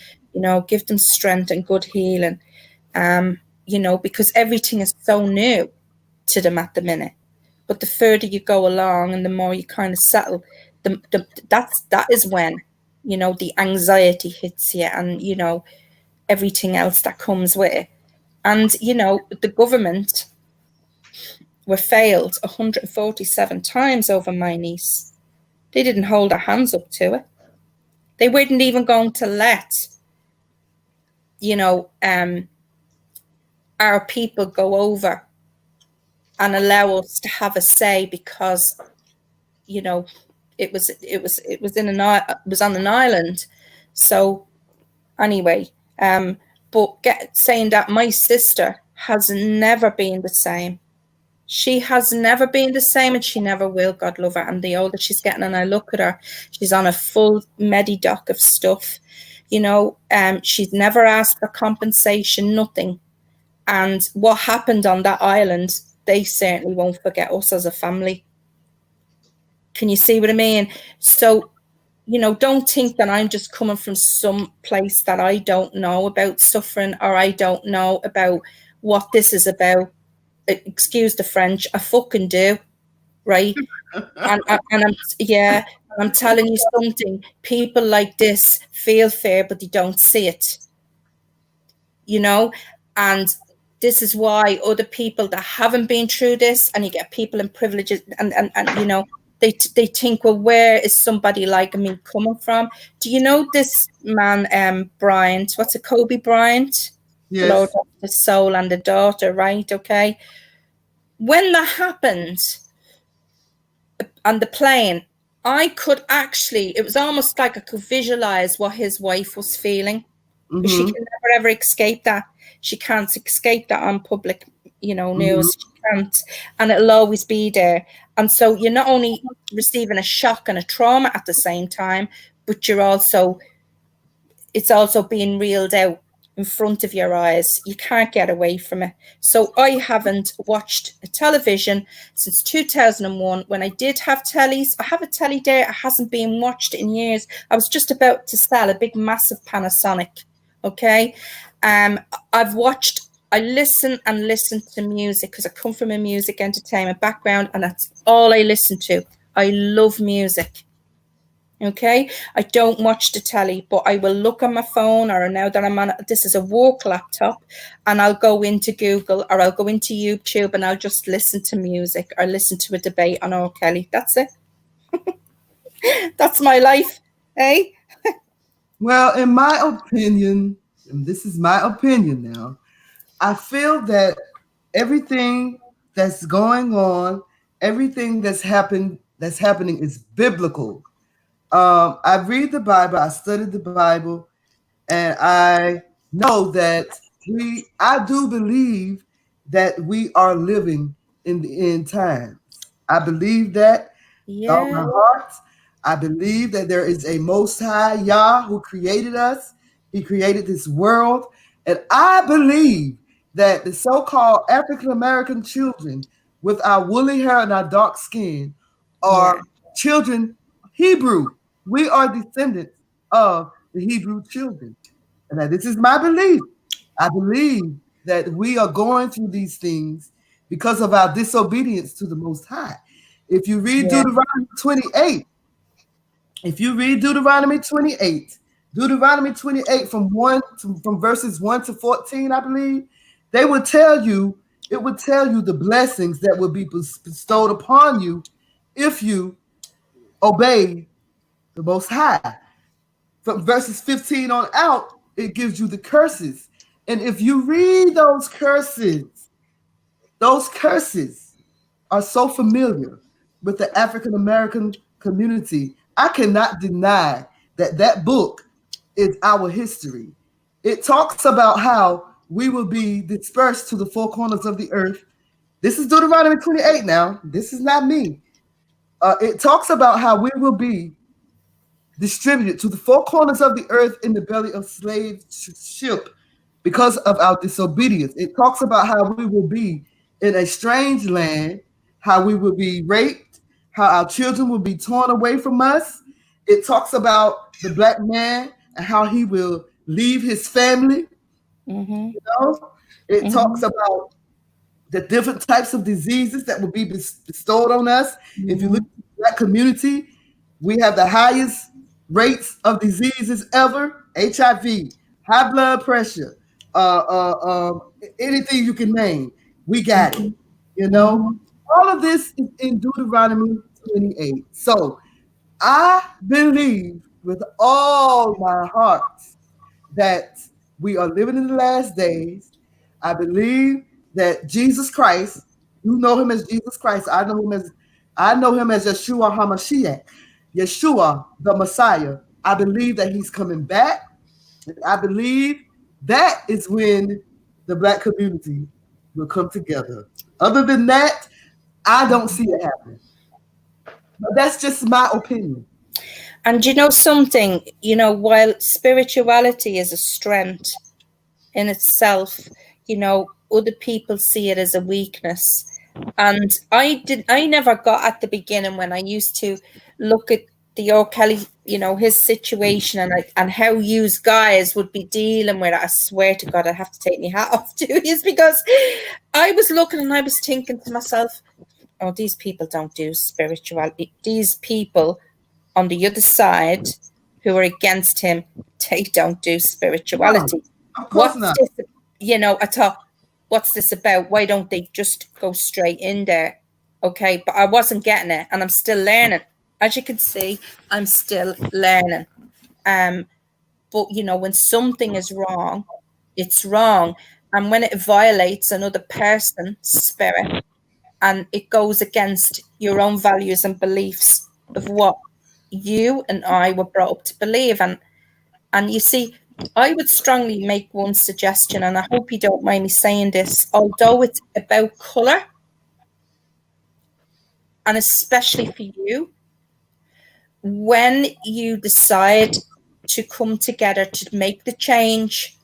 [SPEAKER 4] Give them strength and good healing. Because everything is so new to them at the minute. But the further you go along and the more you kind of settle, that is when, the anxiety hits you, and, everything else that comes with it. And, the government were failed 147 times over my niece. They didn't hold their hands up to it. They weren't even going to let, our people go over and allow us to have a say, because it was on an island. So anyway, but saying that, my sister has never been the same. She has never been the same, and she never will, God love her. And the older she's getting, and I look at her, she's on a full Medidoc of stuff. She's never asked for compensation, nothing. And what happened on that island, they certainly won't forget us as a family. Can you see what I mean? So, don't think that I'm just coming from some place that I don't know about suffering, or I don't know about what this is about. Excuse the French, I fucking do, right? and I'm telling you something. People like this feel fear, but they don't see it. And this is why other people that haven't been through this, and you get people in privileges, and they think, well, where is somebody like me coming from? Do you know this man, Bryant? What's it, Kobe Bryant?
[SPEAKER 2] Yes.
[SPEAKER 4] Lord of the soul and the daughter, right? Okay. When that happened on the plane, I could actually, it was almost like I could visualize what his wife was feeling. But she can never ever escape that. She can't escape that on public, news. She can't, and it'll always be there. And so you're not only receiving a shock and a trauma at the same time, but it's also being reeled out. in front of your eyes. You can't get away from it. So I haven't watched a television since 2001. When I did have tellies, I have a telly there. It hasn't been watched in years. I was just about to sell a big, massive Panasonic. Okay. I listen and listen to music because I come from a music entertainment background, and that's all I listen to. I love music. Okay, I don't watch the telly, but I will look on my phone, or now that I'm on, this is a work laptop, and I'll go into Google or I'll go into YouTube and I'll just listen to music or listen to a debate on R. Kelly. That's it. That's my life, eh?
[SPEAKER 2] Well, in my opinion, and this is my opinion now, I feel that everything that's going on, everything that's happening is biblical. I read the Bible, I studied the Bible, and I know that I do believe that we are living in the end times. I believe that with all my heart. I believe that there is a Most High Yah who created us. He created this world. And I believe that the so-called African American children with our woolly hair and our dark skin are children Hebrew. We are descendants of the Hebrew children. And that this is my belief. I believe that we are going through these things because of our disobedience to the Most High. If you read Deuteronomy 28, Deuteronomy 28 from verses 1 to 14, I believe, it would tell you the blessings that would be bestowed upon you if you obey the Most High. From verses 15 on out, it gives you the curses. And if you read those curses are so familiar with the African American community. I cannot deny that book is our history. It talks about how we will be dispersed to the four corners of the earth. This is Deuteronomy 28 now. This is not me. It talks about how we will be distributed to the four corners of the earth in the belly of slave ship because of our disobedience. It talks about how we will be in a strange land, how we will be raped, how our children will be torn away from us. It talks about the black man and how he will leave his family. You know, it talks about the different types of diseases that will be bestowed on us. If you look at the black community, we have the highest rates of diseases ever: HIV, high blood pressure, anything you can name, we got it. You know, all of this is in Deuteronomy 28. So I believe with all my heart that we are living in the last days. I believe that Jesus Christ, you know him as Jesus Christ. I know him as Yeshua HaMashiach, Yeshua the Messiah. I believe that he's coming back. And I believe that is when the black community will come together. Other than that, I don't see it happening. But that's just my opinion.
[SPEAKER 4] And you know something, while spirituality is a strength in itself, other people see it as a weakness. And I never got at the beginning when I used to look at the R. Kelly, his situation and how you guys would be dealing with it. I swear to God, I have to take my hat off to you, because I was looking and I was thinking to myself, oh, these people don't do spirituality. These people on the other side who are against him, they don't do spirituality.
[SPEAKER 2] No, of course not.
[SPEAKER 4] This, I thought, what's this about? Why don't they just go straight in there? Okay, but I wasn't getting it, and I'm still learning. As you can see, I'm still learning. But when something is wrong, it's wrong. And when it violates another person's spirit and it goes against your own values and beliefs of what you and I were brought up to believe. And you see, I would strongly make one suggestion, and I hope you don't mind me saying this, although it's about colour, and especially for you, when you decide to come together to make the change,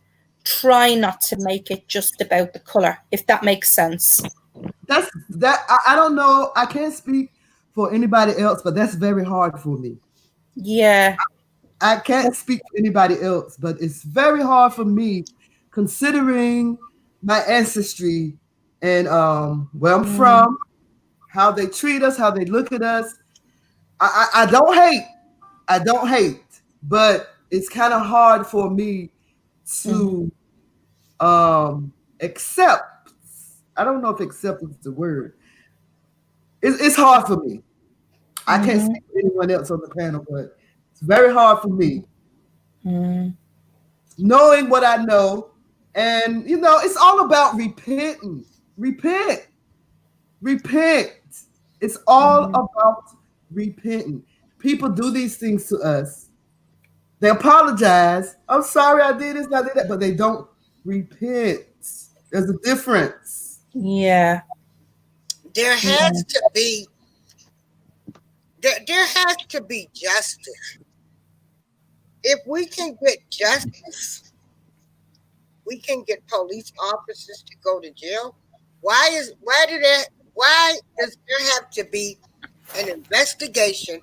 [SPEAKER 4] try not to make it just about the color, if that makes sense.
[SPEAKER 2] I don't know. I can't speak for anybody else, but that's very hard for me.
[SPEAKER 4] Yeah.
[SPEAKER 2] I can't speak for anybody else, but it's very hard for me considering my ancestry and where I'm from, how they treat us, how they look at us. I don't hate. I don't hate, but it's kind of hard for me to accept. I don't know if accept is the word. It's hard for me. I can't speak for anyone else on the panel, but it's very hard for me. Knowing what I know, and it's all about repenting. Repent. It's all about repenting. People do these things to us. They apologize. I'm sorry I did this, I did that, but they don't repent. There's a difference.
[SPEAKER 4] Yeah.
[SPEAKER 1] There has to be there has to be justice. If we can get justice, we can get police officers to go to jail. Why does there have to be an investigation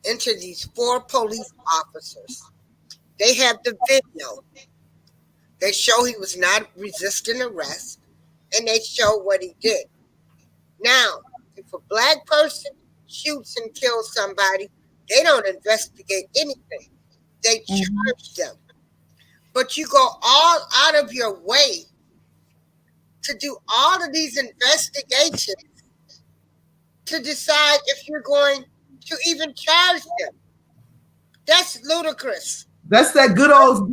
[SPEAKER 1] into these 4 police officers? They have the video. They show he was not resisting arrest, and they show what he did. Now, if a black person shoots and kills somebody, they don't investigate anything. They charge them. But you go all out of your way to do all of these investigations to decide if you're going to even charge them. That's ludicrous.
[SPEAKER 2] That's that good old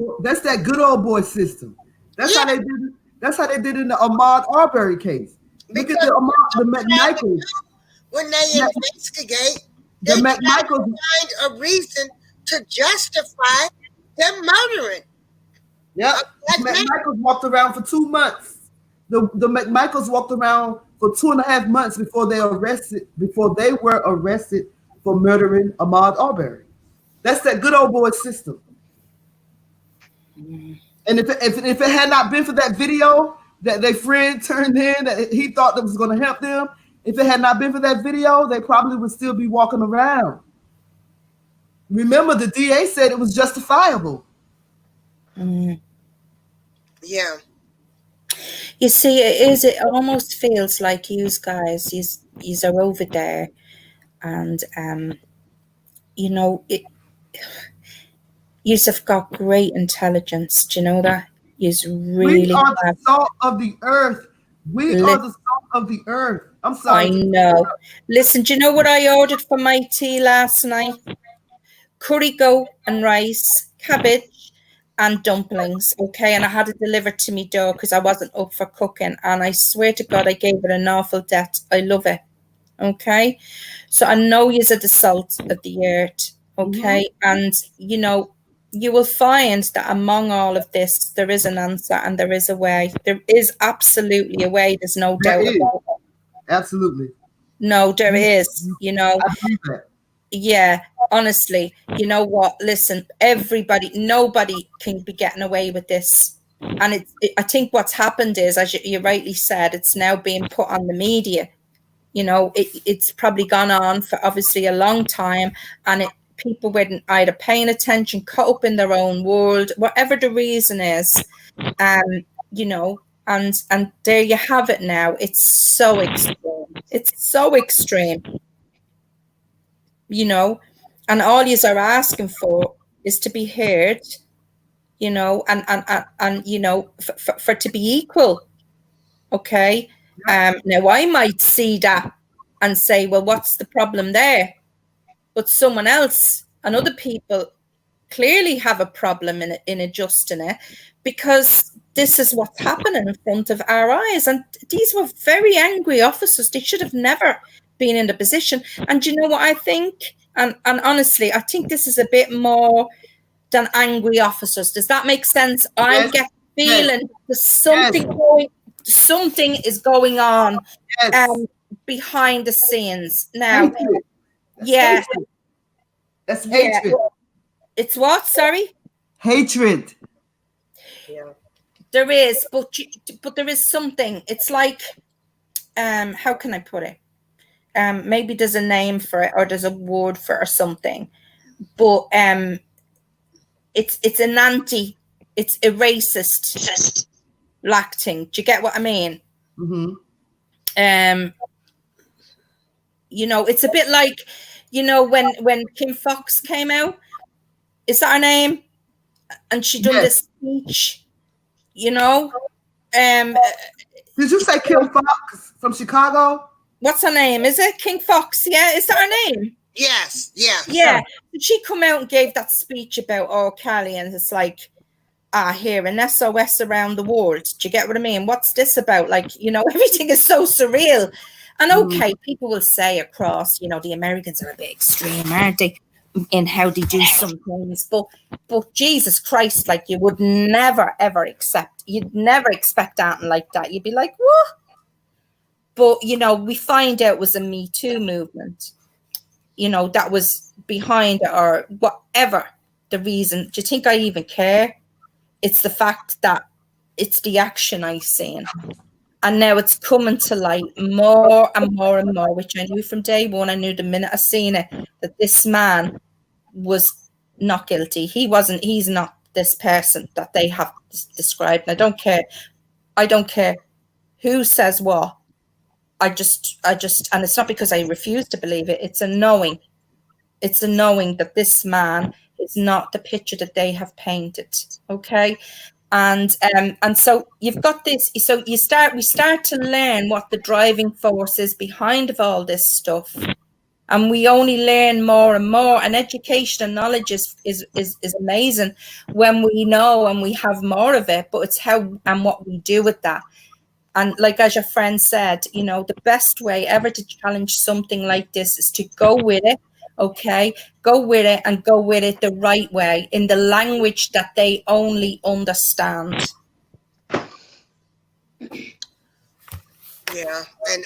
[SPEAKER 2] boy system. That's how they did it. That's how they did it in the Ahmaud Arbery case. Look at the McMichaels.
[SPEAKER 1] When they investigate, they try to find a reason to justify them murdering.
[SPEAKER 2] Yeah, McMichaels walked around for 2 months. The McMichaels walked around for 2.5 months before they were arrested for murdering Ahmaud Arbery. That's that good old boy system. And if it had not been for that video that their friend turned in, that he thought that was going to help them, if it had not been for that video, they probably would still be walking around. Remember, the DA said it was justifiable.
[SPEAKER 1] Yeah.
[SPEAKER 4] You see, it almost feels like you guys, you are over there, and you have got great intelligence. Do you know that? You really
[SPEAKER 2] we are the salt of the earth. We are the salt of the earth. I'm sorry.
[SPEAKER 4] I know. Listen, do you know what I ordered for my tea last night? Curry goat and rice, cabbage, and dumplings. Okay, and I had it delivered to me door because I wasn't up for cooking. And I swear to God, I gave it an awful debt. I love it. Okay, so I know you're the salt of the earth. Okay, and you will find that among all of this, there is an answer and there is a way. There is absolutely a way. There's no doubt about it.
[SPEAKER 2] Absolutely.
[SPEAKER 4] No, there is.
[SPEAKER 2] I believe that.
[SPEAKER 4] Yeah, honestly, you know what? Listen, nobody can be getting away with this. And I think what's happened is, as you rightly said, it's now being put on the media. It's probably gone on for obviously a long time, and people weren't either paying attention, caught up in their own world, whatever the reason is, and there you have it now. It's so extreme. It's so extreme. And all you are asking for is to be heard, and for to be equal. Okay. Now I might see that and say, well, what's the problem there? But someone else and other people clearly have a problem in adjusting it, because this is what's happening in front of our eyes. And these were very angry officers. They should have never been in the position. And you know what I think? And honestly, I think this is a bit more than angry officers. Does that make sense? I get the feeling there's something is going on behind the scenes now.
[SPEAKER 2] That's hatred.
[SPEAKER 4] It's what? Sorry?
[SPEAKER 2] Hatred.
[SPEAKER 1] Yeah.
[SPEAKER 4] There is, but there is something. It's like, how can I put it? Maybe there's a name for it, or there's a word for it or something. But it's it's a racist acting. Do you get what I mean?
[SPEAKER 2] Mm-hmm.
[SPEAKER 4] You know, it's a bit like, you know, when Kim Fox came out, is that her name? And she done
[SPEAKER 2] Yes.
[SPEAKER 4] this speech, you know.
[SPEAKER 2] Did you say Kim Fox from Chicago?
[SPEAKER 4] What's her name? Is it King Fox? Yeah, is that her name?
[SPEAKER 1] Yes, yes.
[SPEAKER 4] Yeah. She come out and gave that speech about R. Kelly, and it's like, here, an SOS around the world. Do you get what I mean? What's this about? Like, you know, everything is so surreal. And okay, people will say across, you know, the Americans are a bit extreme, aren't they, in how they do some things. But Jesus Christ, like, you would never, ever you'd never expect that like that. You'd be like, what? But, you know, we find out it was a Me Too movement, you know, that was behind it, or whatever the reason. Do you think I even care? It's the fact that it's the action I've seen. And now it's coming to light more and more and more, which I knew from day one. I knew the minute I seen it that this man was not guilty. He's not this person that they have described. And I don't care who says what. I just, and it's not because I refuse to believe it. It's a knowing. It's a knowing that this man is not the picture that they have painted. Okay. And so you've got this. So we start to learn what the driving force is behind of all this stuff, and we only learn more and more. And education and knowledge is amazing when we know and we have more of it. But it's how and what we do with that. And like as your friend said, you know, the best way ever to challenge something like this is to go with it. Okay, go with it, and go with it the right way, in the language that they only understand.
[SPEAKER 1] Yeah, and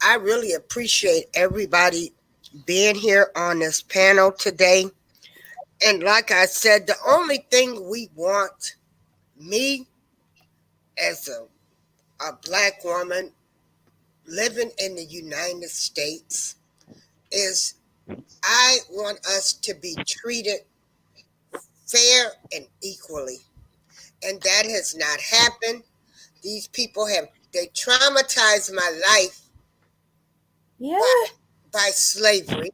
[SPEAKER 1] I really appreciate everybody being here on this panel today. And like I said, the only thing we want, me as a black woman living in the United States, is I want us to be treated fair and equally. And that has not happened. These people they traumatized my life by slavery.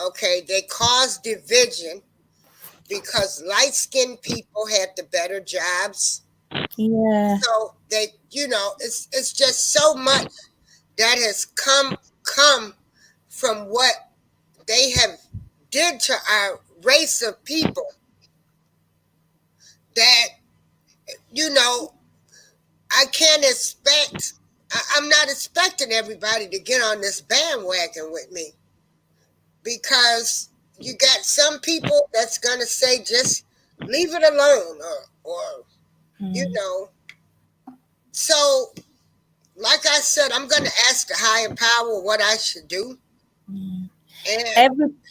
[SPEAKER 1] Okay, they caused division because light-skinned people had the better jobs.
[SPEAKER 4] Yeah.
[SPEAKER 1] So they, you know, it's just so much that has come from what they have did to our race of people, that, you know, I can't expect, I'm not expecting everybody to get on this bandwagon with me, because you got some people that's going to say, just leave it alone, or you know. So, like I said, I'm going to ask the higher power what I should do.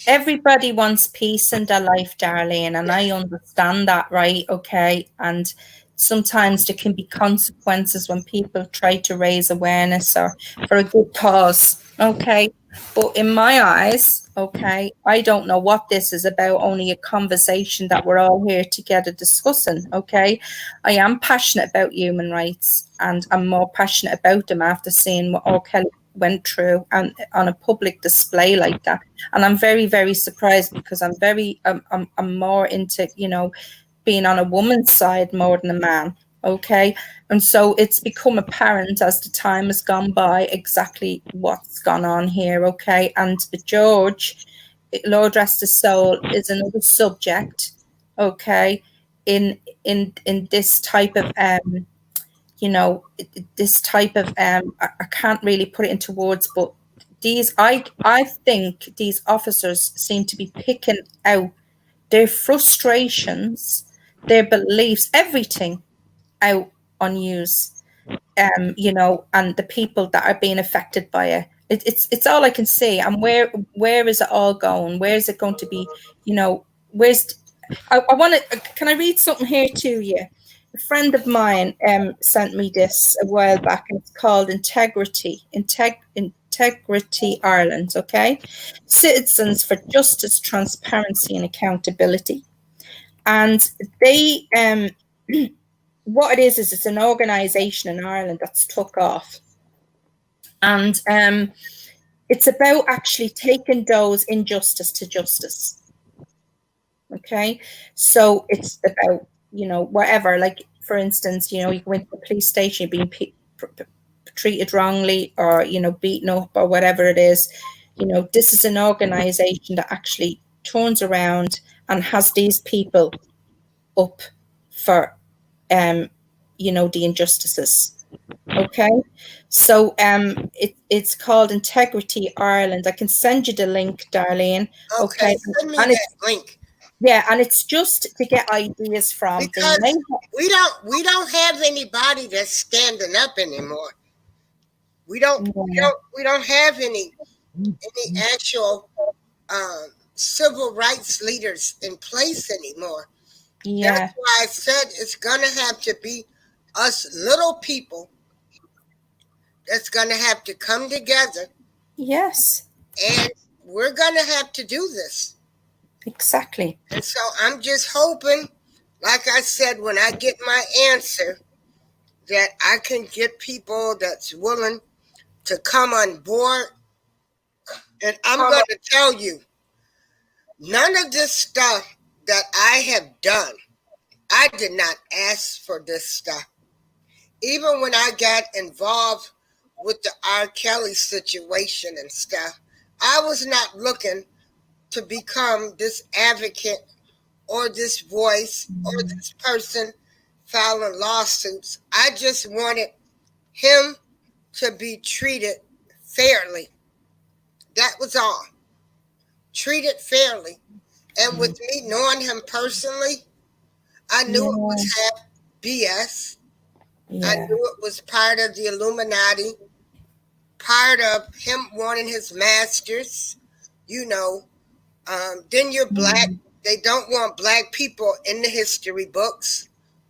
[SPEAKER 4] Everybody wants peace in their life, Darlene, and I understand that, right? Okay. And sometimes there can be consequences when people try to raise awareness or for a good cause. Okay. But in my eyes, okay, I don't know what this is about, only a conversation that we're all here together discussing. Okay. I am passionate about human rights, and I'm more passionate about them after seeing what R. Kelly went through and on a public display like that. And I'm very, very surprised, because I'm more into, you know, being on a woman's side more than a man. Okay. And so it's become apparent as the time has gone by exactly what's gone on here. Okay. And George, Lord rest his soul, is another subject. Okay. In this type of you know, this type of I can't really put it into words, but I think these officers seem to be picking out their frustrations, their beliefs, everything out on news, you know, and the people that are being affected by it. It's all I can say. And where is it all going? Where is it going to be? You know, I want to. Can I read something here to you? A friend of mine sent me this a while back, and it's called Integrity Ireland. Okay, Citizens for Justice, Transparency, and Accountability. And they, what it is it's an organisation in Ireland that's took off, and it's about actually taking those injustice to justice. Okay, so it's about, whatever, like for instance, you go into the police station, you're being treated wrongly, or beaten up, or whatever it is. This is an organization that actually turns around and has these people up for the injustices. Okay, so it's called Integrity Ireland. I can send you the link, Darlene.
[SPEAKER 1] Okay, send me
[SPEAKER 4] and
[SPEAKER 1] that link.
[SPEAKER 4] Yeah, and it's just to get ideas from.
[SPEAKER 1] Because we don't have anybody that's standing up anymore. We don't have any actual civil rights leaders in place anymore.
[SPEAKER 4] Yeah.
[SPEAKER 1] That's why I said it's gonna have to be us little people that's gonna have to come together.
[SPEAKER 4] Yes.
[SPEAKER 1] And we're gonna have to do this.
[SPEAKER 4] Exactly.
[SPEAKER 1] And so I'm just hoping, like I said, when I get my answer, that I can get people that's willing to come on board. And I'm going to tell you, none of this stuff that I have done, I did not ask for this stuff. Even when I got involved with the R. Kelly situation and stuff, I was not looking to become this advocate or this voice or this person filing lawsuits. I just wanted him to be treated fairly. That was all. Treated fairly. And with me knowing him personally, I knew it was half BS. Yeah. I knew it was part of the Illuminati, part of him wanting his masters. Then you're black. They don't want black people in the history books.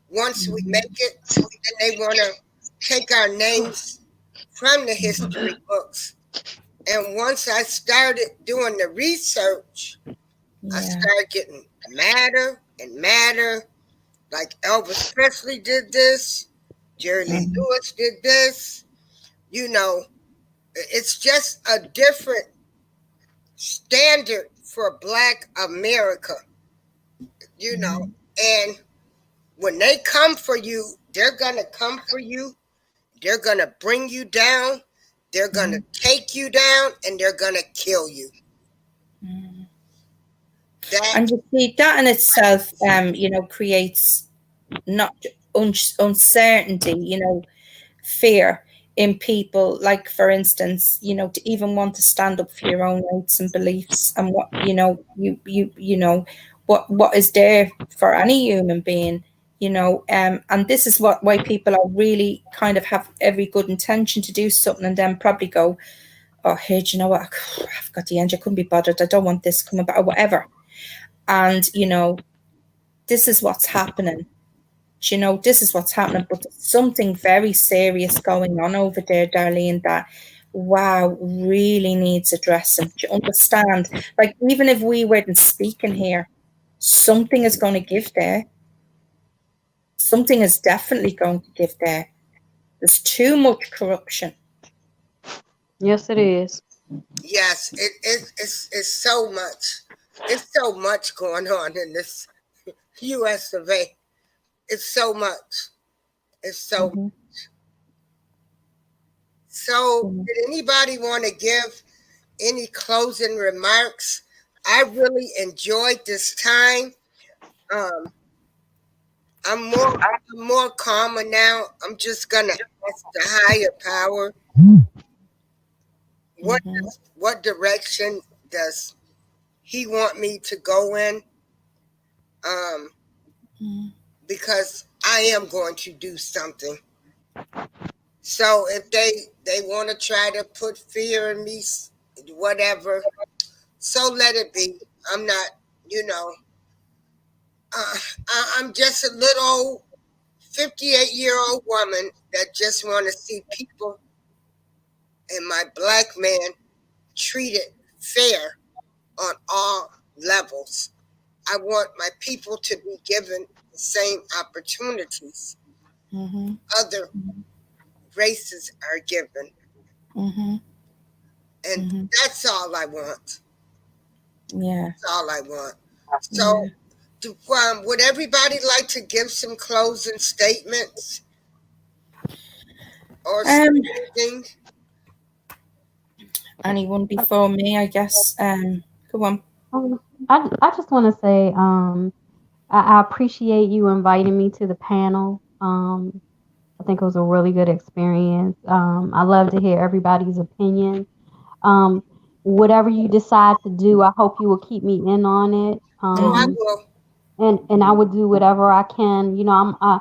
[SPEAKER 1] Once we make it, then they want to take our names from the history books. And once I started doing the research, I started getting madder and madder. Like Elvis Presley did this, Jerry Lee Lewis did this. It's just a different standard for Black America. And when they come for you, they're going to come for you. They're going to bring you down. They're going to take you down, and they're going to kill you.
[SPEAKER 4] And you see, that in itself, creates not uncertainty, fear in people. Like, for instance, to even want to stand up for your own rights and beliefs, and what what is there for any human being. And this is why people are really kind of have every good intention to do something, and then probably go, oh, hey, do you know what? I've got the end. I couldn't be bothered. I don't want this coming back, or whatever. And this is what's happening. This is what's happening. But there's something very serious going on over there, Darlene, that really needs addressing. Do you understand? Like, even if we weren't speaking here, something is going to give there. Something is definitely going to give there. There's too much corruption.
[SPEAKER 5] Yes, it is.
[SPEAKER 1] Yes, it's so much. It's so much going on in this U.S. of A. It's so much. It's so much. So, did anybody want to give any closing remarks? I really enjoyed this time. I'm more calmer now. I'm just gonna ask the higher power. What direction does he want me to go in? Because I am going to do something. So if they want to try to put fear in me, whatever, so let it be. I'm not, I'm just a little 58-year-old woman that just want to see people and my black man treated fair on all levels. I want my people to be given the same opportunities other races are given. And that's all I want.
[SPEAKER 4] Yeah.
[SPEAKER 1] That's all I want. So, would everybody like to give some closing statements or anything?
[SPEAKER 4] Anyone before me, I guess. Go on.
[SPEAKER 5] I just want to say I appreciate you inviting me to the panel. I think it was a really good experience. I love to hear everybody's opinion. Whatever you decide to do, I hope you will keep me in on it.
[SPEAKER 1] Oh, I will.
[SPEAKER 5] And I would do whatever I can. You know, I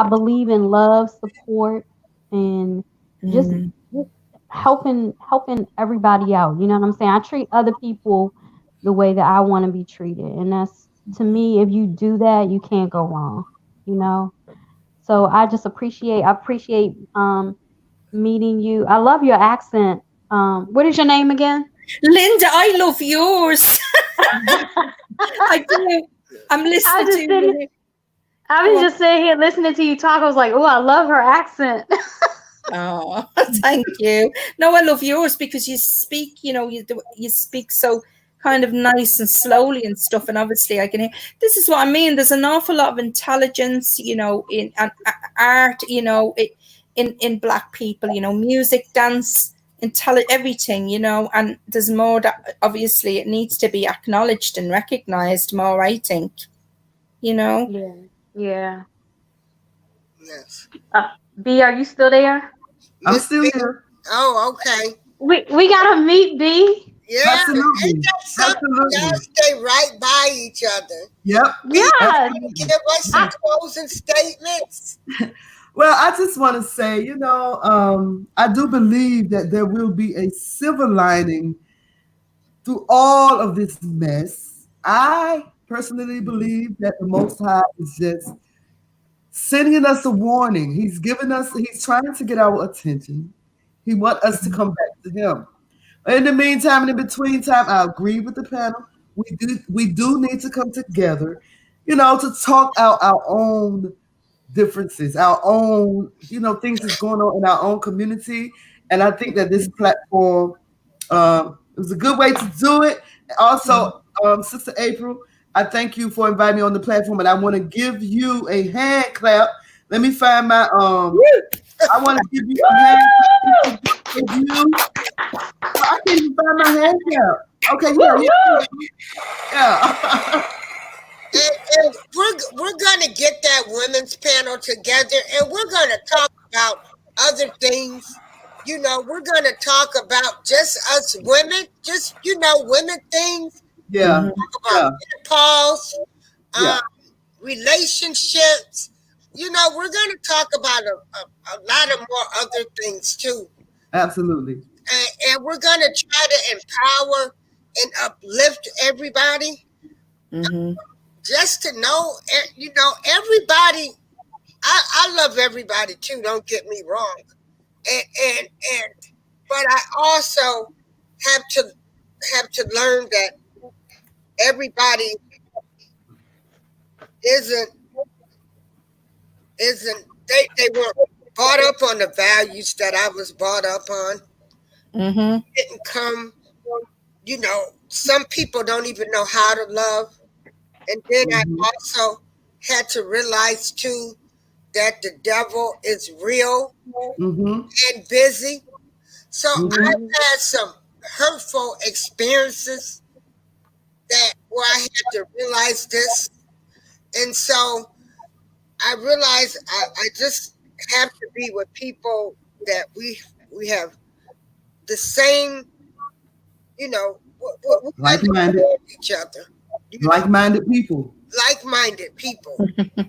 [SPEAKER 5] believe in love, support, and just helping everybody out. You know what I'm saying? I treat other people the way that I want to be treated, and that's, to me, if you do that, you can't go wrong. You know. So I appreciate meeting you. I love your accent. What is your name again?
[SPEAKER 4] Linda, I love yours. I do. I'm listening to you.
[SPEAKER 5] I was just sitting here listening to you talk. I was like, oh, I love her accent.
[SPEAKER 4] Oh, thank you. No, I love yours because you speak, you speak so kind of nice and slowly and stuff. And obviously I can hear, this is what I mean. There's an awful lot of intelligence, in art, in black people, music, dance, everything, and there's more that obviously it needs to be acknowledged and recognized more, I think,
[SPEAKER 5] Yeah.
[SPEAKER 1] Yes.
[SPEAKER 5] B, are you still there?
[SPEAKER 2] I'm still here.
[SPEAKER 1] Oh, okay.
[SPEAKER 5] We gotta meet B.
[SPEAKER 1] Yeah,
[SPEAKER 2] absolutely.
[SPEAKER 1] Ain't that something? Y'all stay right by each other.
[SPEAKER 2] Yep.
[SPEAKER 5] Yeah.
[SPEAKER 1] Give us some closing statements.
[SPEAKER 2] Well, I just want to say, I do believe that there will be a silver lining through all of this mess. I personally believe that the Most High is just sending us a warning. He's trying to get our attention. He wants us to come back to him. In the meantime, and in between time, I agree with the panel. We do need to come together, to talk out our own differences, our own, things that's going on in our own community. And I think that this platform, it was a good way to do it. Also, Sister April, I thank you for inviting me on the platform, and I want to give you a hand clap. Let me find my I want to give you a hand clap. I can't even find my hand clap. Okay, yeah.
[SPEAKER 1] And we're gonna get that women's panel together, and we're gonna talk about other things. We're gonna talk about just us women, just women things.
[SPEAKER 2] Yeah.
[SPEAKER 1] Talk about menopause, relationships. We're gonna talk about a lot of more other things too.
[SPEAKER 2] Absolutely.
[SPEAKER 1] And we're gonna try to empower and uplift everybody. Just to know, everybody. I love everybody too. Don't get me wrong, and but I also have to learn that everybody isn't they weren't brought up on the values that I was brought up on. Didn't come, some people don't even know how to love. And then I also had to realize too that the devil is real and busy. So I've had some hurtful experiences where I had to realize this. And so I realized I just have to be with people that we have the same, we
[SPEAKER 2] like-minded
[SPEAKER 1] each other.
[SPEAKER 2] Like-minded people.
[SPEAKER 1] Like-minded people.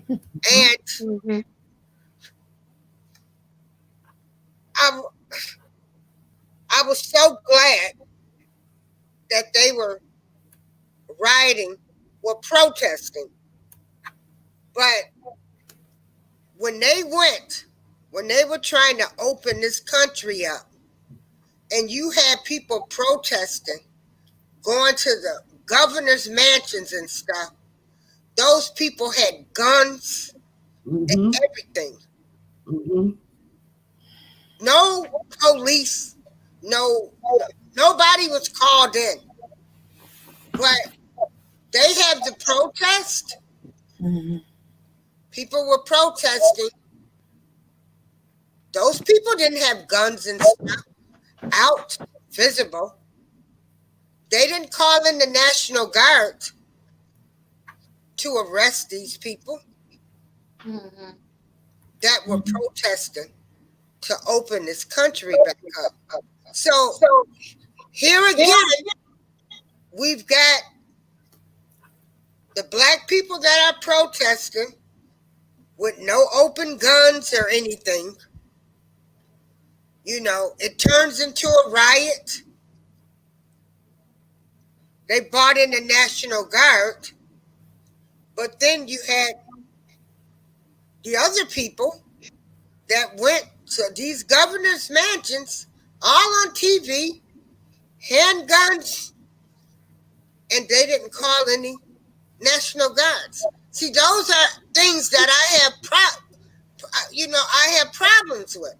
[SPEAKER 1] And I was so glad that they were rioting or protesting But when they were trying to open this country up, and you had people protesting, going to the governor's mansions and stuff, those people had guns and everything. No police, nobody was called in. But they have the protest. People were protesting. Those people didn't have guns and stuff out visible. They didn't call in the National Guard to arrest these people that were protesting to open this country back up. So here again, we've got the black people that are protesting with no open guns or anything. You know, it turns into a riot. They brought in the National Guard, but then you had the other people that went to these governors' mansions, all on TV, handguns, and they didn't call any National Guards. See, those are things that I have problems with.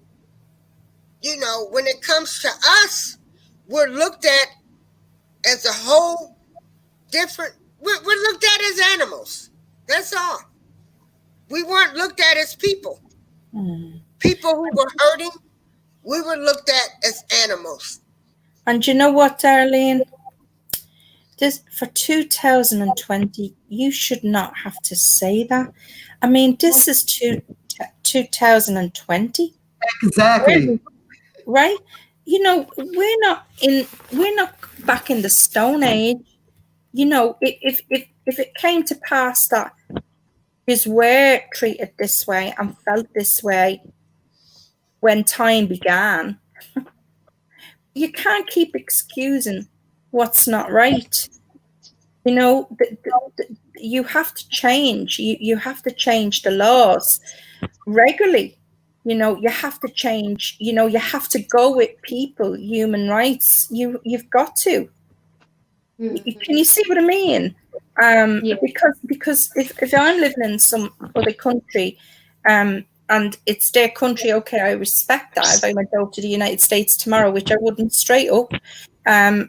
[SPEAKER 1] You know, when it comes to us, we're looked at as a whole different. We're looked at as animals. That's all. We weren't looked at as people. People who were hurting, we were looked at as animals.
[SPEAKER 4] And you know what, Darlene? This for 2020, you should not have to say that. I mean, this is 2020.
[SPEAKER 2] Exactly.
[SPEAKER 4] Right? You know, we're not back in the Stone Age. You know, if it came to pass that is were treated this way and felt this way when time began, you can't keep excusing what's not right. You know, you have to change. You have to change the laws regularly. You know, you have to change. You know, you have to go with people, human rights. You've got to. Can you see what I mean? Because if I'm living in some other country, and it's their country, okay, I respect that. If I went over to the United States tomorrow, which I wouldn't, straight up, and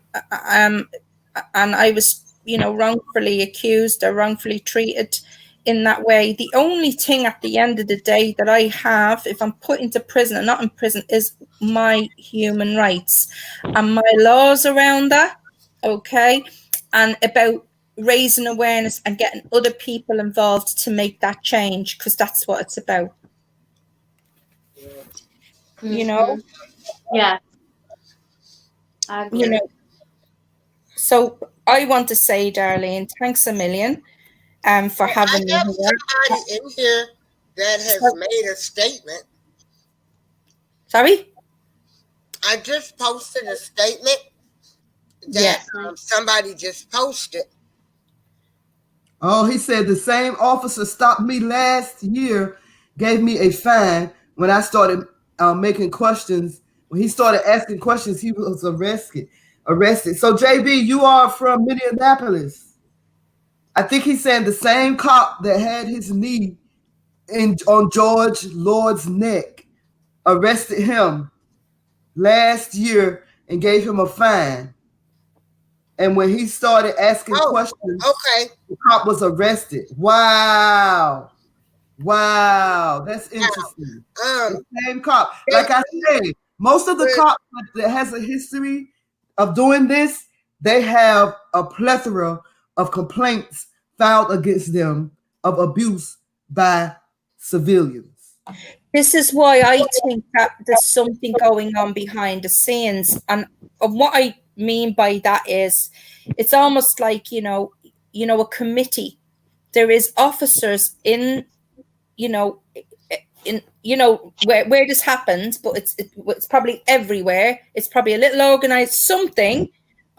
[SPEAKER 4] I was, you know, wrongfully accused or wrongfully treated in that way, the only thing at the end of the day that I have, if I'm put into prison or not in prison, is my human rights and my laws around that. Okay, and about raising awareness and getting other people involved to make that change, because that's what it's about. You know?
[SPEAKER 5] Yeah. I agree.
[SPEAKER 4] You know, so I want to say, Darlene, thanks a million for having me
[SPEAKER 1] I have
[SPEAKER 4] here.
[SPEAKER 1] somebody in here that has made a statement.
[SPEAKER 4] Sorry?
[SPEAKER 1] I just posted a statement that somebody just posted.
[SPEAKER 2] Oh, he said the same officer stopped me last year, gave me a fine when I started making questions. When he started asking questions, he was arrested. So, JB, you are from Minneapolis. I think he's saying the same cop that had his knee on George Floyd's neck arrested him last year and gave him a fine. And when he started asking questions, the cop was arrested. Wow. That's interesting. The same cop. Like I said, most of the cops that has a history of doing this, they have a plethora of complaints filed against them of abuse by civilians.
[SPEAKER 4] This is why I think that there's something going on behind the scenes. And what I mean by that is it's almost like, you know, a committee. There is officers in where this happens, but it's probably everywhere. It's probably a little organized something,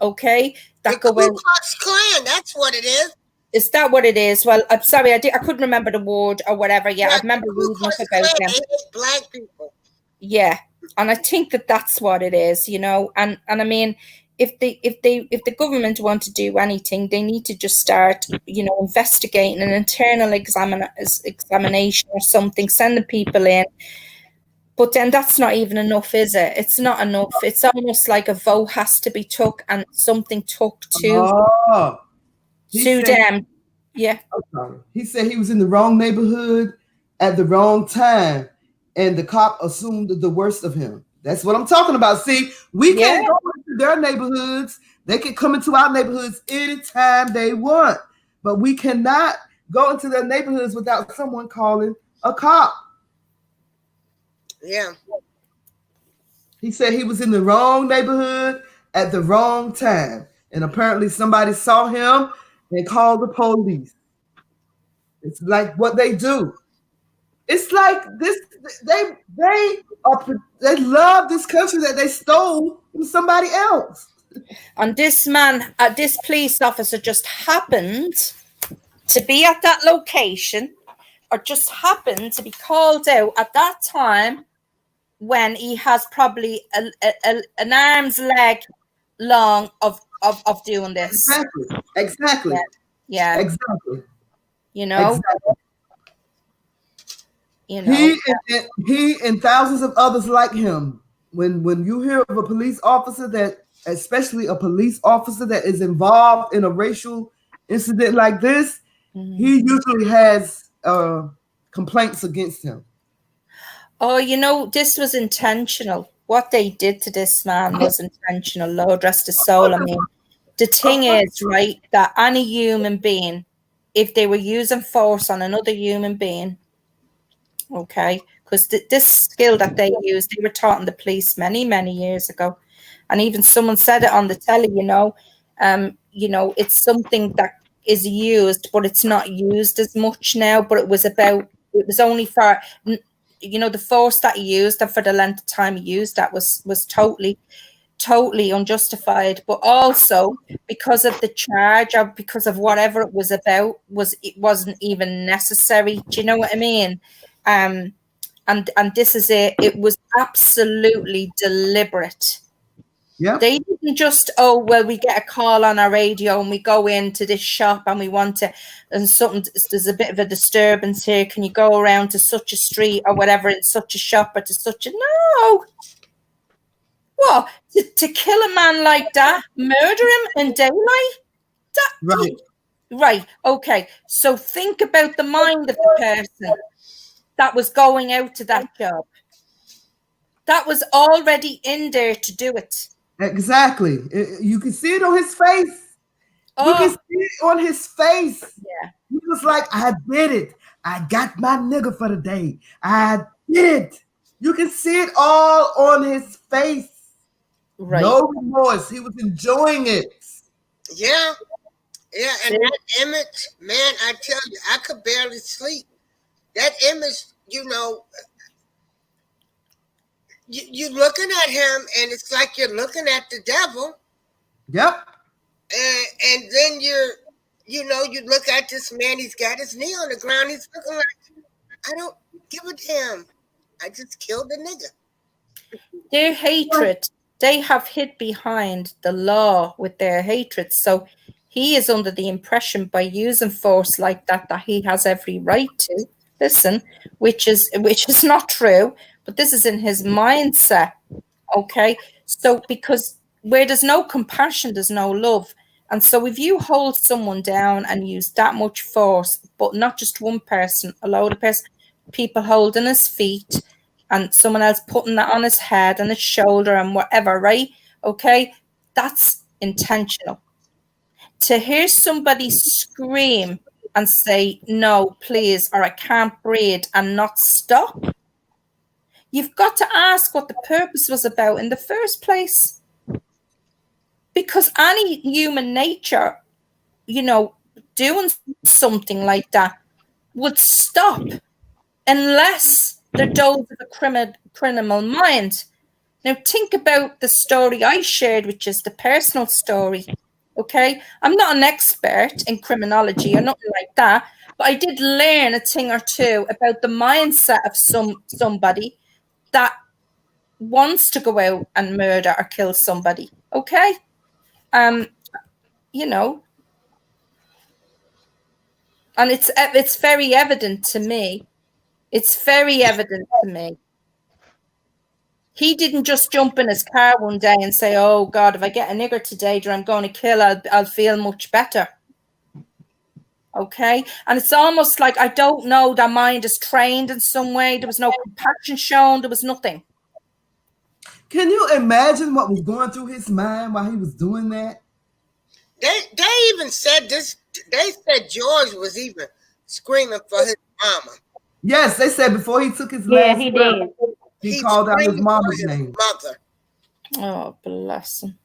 [SPEAKER 4] okay?
[SPEAKER 1] The Ku Klux Klan, that's what it is.
[SPEAKER 4] Is that what it is? Well, I'm sorry, I couldn't remember the word or whatever. Yeah, I remember reading up about them.
[SPEAKER 1] They hate black people.
[SPEAKER 4] Yeah, and I think that's what it is, And I mean, if the government want to do anything, they need to just start, investigating an internal examination or something, send the people in. But then that's not even enough, is it? It's not enough. It's almost like a vote has to be took and something took to them. Yeah.
[SPEAKER 2] He said he was in the wrong neighborhood at the wrong time, and the cop assumed the worst of him. That's what I'm talking about. See, we can't go into their neighborhoods. They can come into our neighborhoods anytime they want, but we cannot go into their neighborhoods without someone calling a cop.
[SPEAKER 1] Yeah.
[SPEAKER 2] He said he was in the wrong neighborhood at the wrong time, and apparently somebody saw him and called the police. It's like what they do. It's like this. They love this country that they stole from somebody else.
[SPEAKER 4] And this man, this police officer, just happened to be at that location, or just happened to be called out at that time when he has probably an arm's leg long of doing this.
[SPEAKER 2] Exactly.
[SPEAKER 4] Yeah.
[SPEAKER 2] Exactly.
[SPEAKER 4] Exactly.
[SPEAKER 2] He and thousands of others like him. When you hear of a police officer especially a police officer that is involved in a racial incident like this, he usually has complaints against him.
[SPEAKER 4] Oh, this was intentional. What they did to this man was intentional. Lord rest his soul. I mean, the thing is, right, that any human being, if they were using force on another human being, okay, because this skill that they used, they were taught in the police many, many years ago. And even someone said it on the telly, it's something that is used, but it's not used as much now. But it was only for, the force that he used and for the length of time he used that was totally unjustified. But also because of the charge, or because of whatever it was about, it wasn't even necessary. Do you know what I mean? And this is it. It was absolutely deliberate.
[SPEAKER 2] Yeah.
[SPEAKER 4] They didn't just, we get a call on our radio and we go into this shop and we want to, and there's a bit of a disturbance here. Can you go around to such a street or whatever in such a shop or to such a, no. What? To kill a man like that, murder him in daylight? Right. Okay. So think about the mind of the person that was going out to that job. That was already in there to do it.
[SPEAKER 2] Exactly. You can see it on his face. You can see it on his face.
[SPEAKER 4] Yeah.
[SPEAKER 2] He was like, I did it. I got my nigga for the day. I did it. You can see it all on his face.
[SPEAKER 4] Right.
[SPEAKER 2] No remorse. He was enjoying it.
[SPEAKER 1] Yeah. Yeah. And that image, man, I tell you, I could barely sleep. That image, you're looking at him and it's like you're looking at the devil.
[SPEAKER 2] Yep.
[SPEAKER 1] And then you look at this man, he's got his knee on the ground. He's looking like, I don't give a damn. I just killed the nigga.
[SPEAKER 4] Their hatred, they have hid behind the law with their hatred. So he is under the impression by using force like that he has every right to. Listen, which is not true, but this is in his mindset. Okay. So because where there's no compassion, there's no love. And so if you hold someone down and use that much force, but not just one person, a load of people holding his feet and someone else putting that on his head and his shoulder and whatever, right? Okay. That's intentional. To hear somebody scream and say, no, please, or I can't breathe, and not stop, you've got to ask what the purpose was about in the first place. Because any human nature, doing something like that would stop unless they're those of a criminal mind. Now, think about the story I shared, which is the personal story. Okay, I'm not an expert in criminology or nothing like that, but I did learn a thing or two about the mindset of somebody that wants to go out and murder or kill somebody. Okay, you know, and it's very evident to me. It's very evident to me. He didn't just jump in his car one day and say, "Oh God, if I get a nigger today that I'm going to kill, I'll feel much better." Okay, and it's almost like, I don't know, their mind is trained in some way. There was no compassion shown. There was nothing.
[SPEAKER 2] Can you imagine what was going through his mind while he was doing that?
[SPEAKER 1] They even said this. They said George was even screaming for his mama.
[SPEAKER 2] Yes, they said before he took his
[SPEAKER 5] Yeah,
[SPEAKER 2] last
[SPEAKER 5] he
[SPEAKER 2] breath,
[SPEAKER 5] did.
[SPEAKER 2] he
[SPEAKER 1] He
[SPEAKER 2] called out his
[SPEAKER 1] screamed for
[SPEAKER 2] mama's
[SPEAKER 1] his
[SPEAKER 2] name.
[SPEAKER 1] mother.
[SPEAKER 4] Oh, bless him.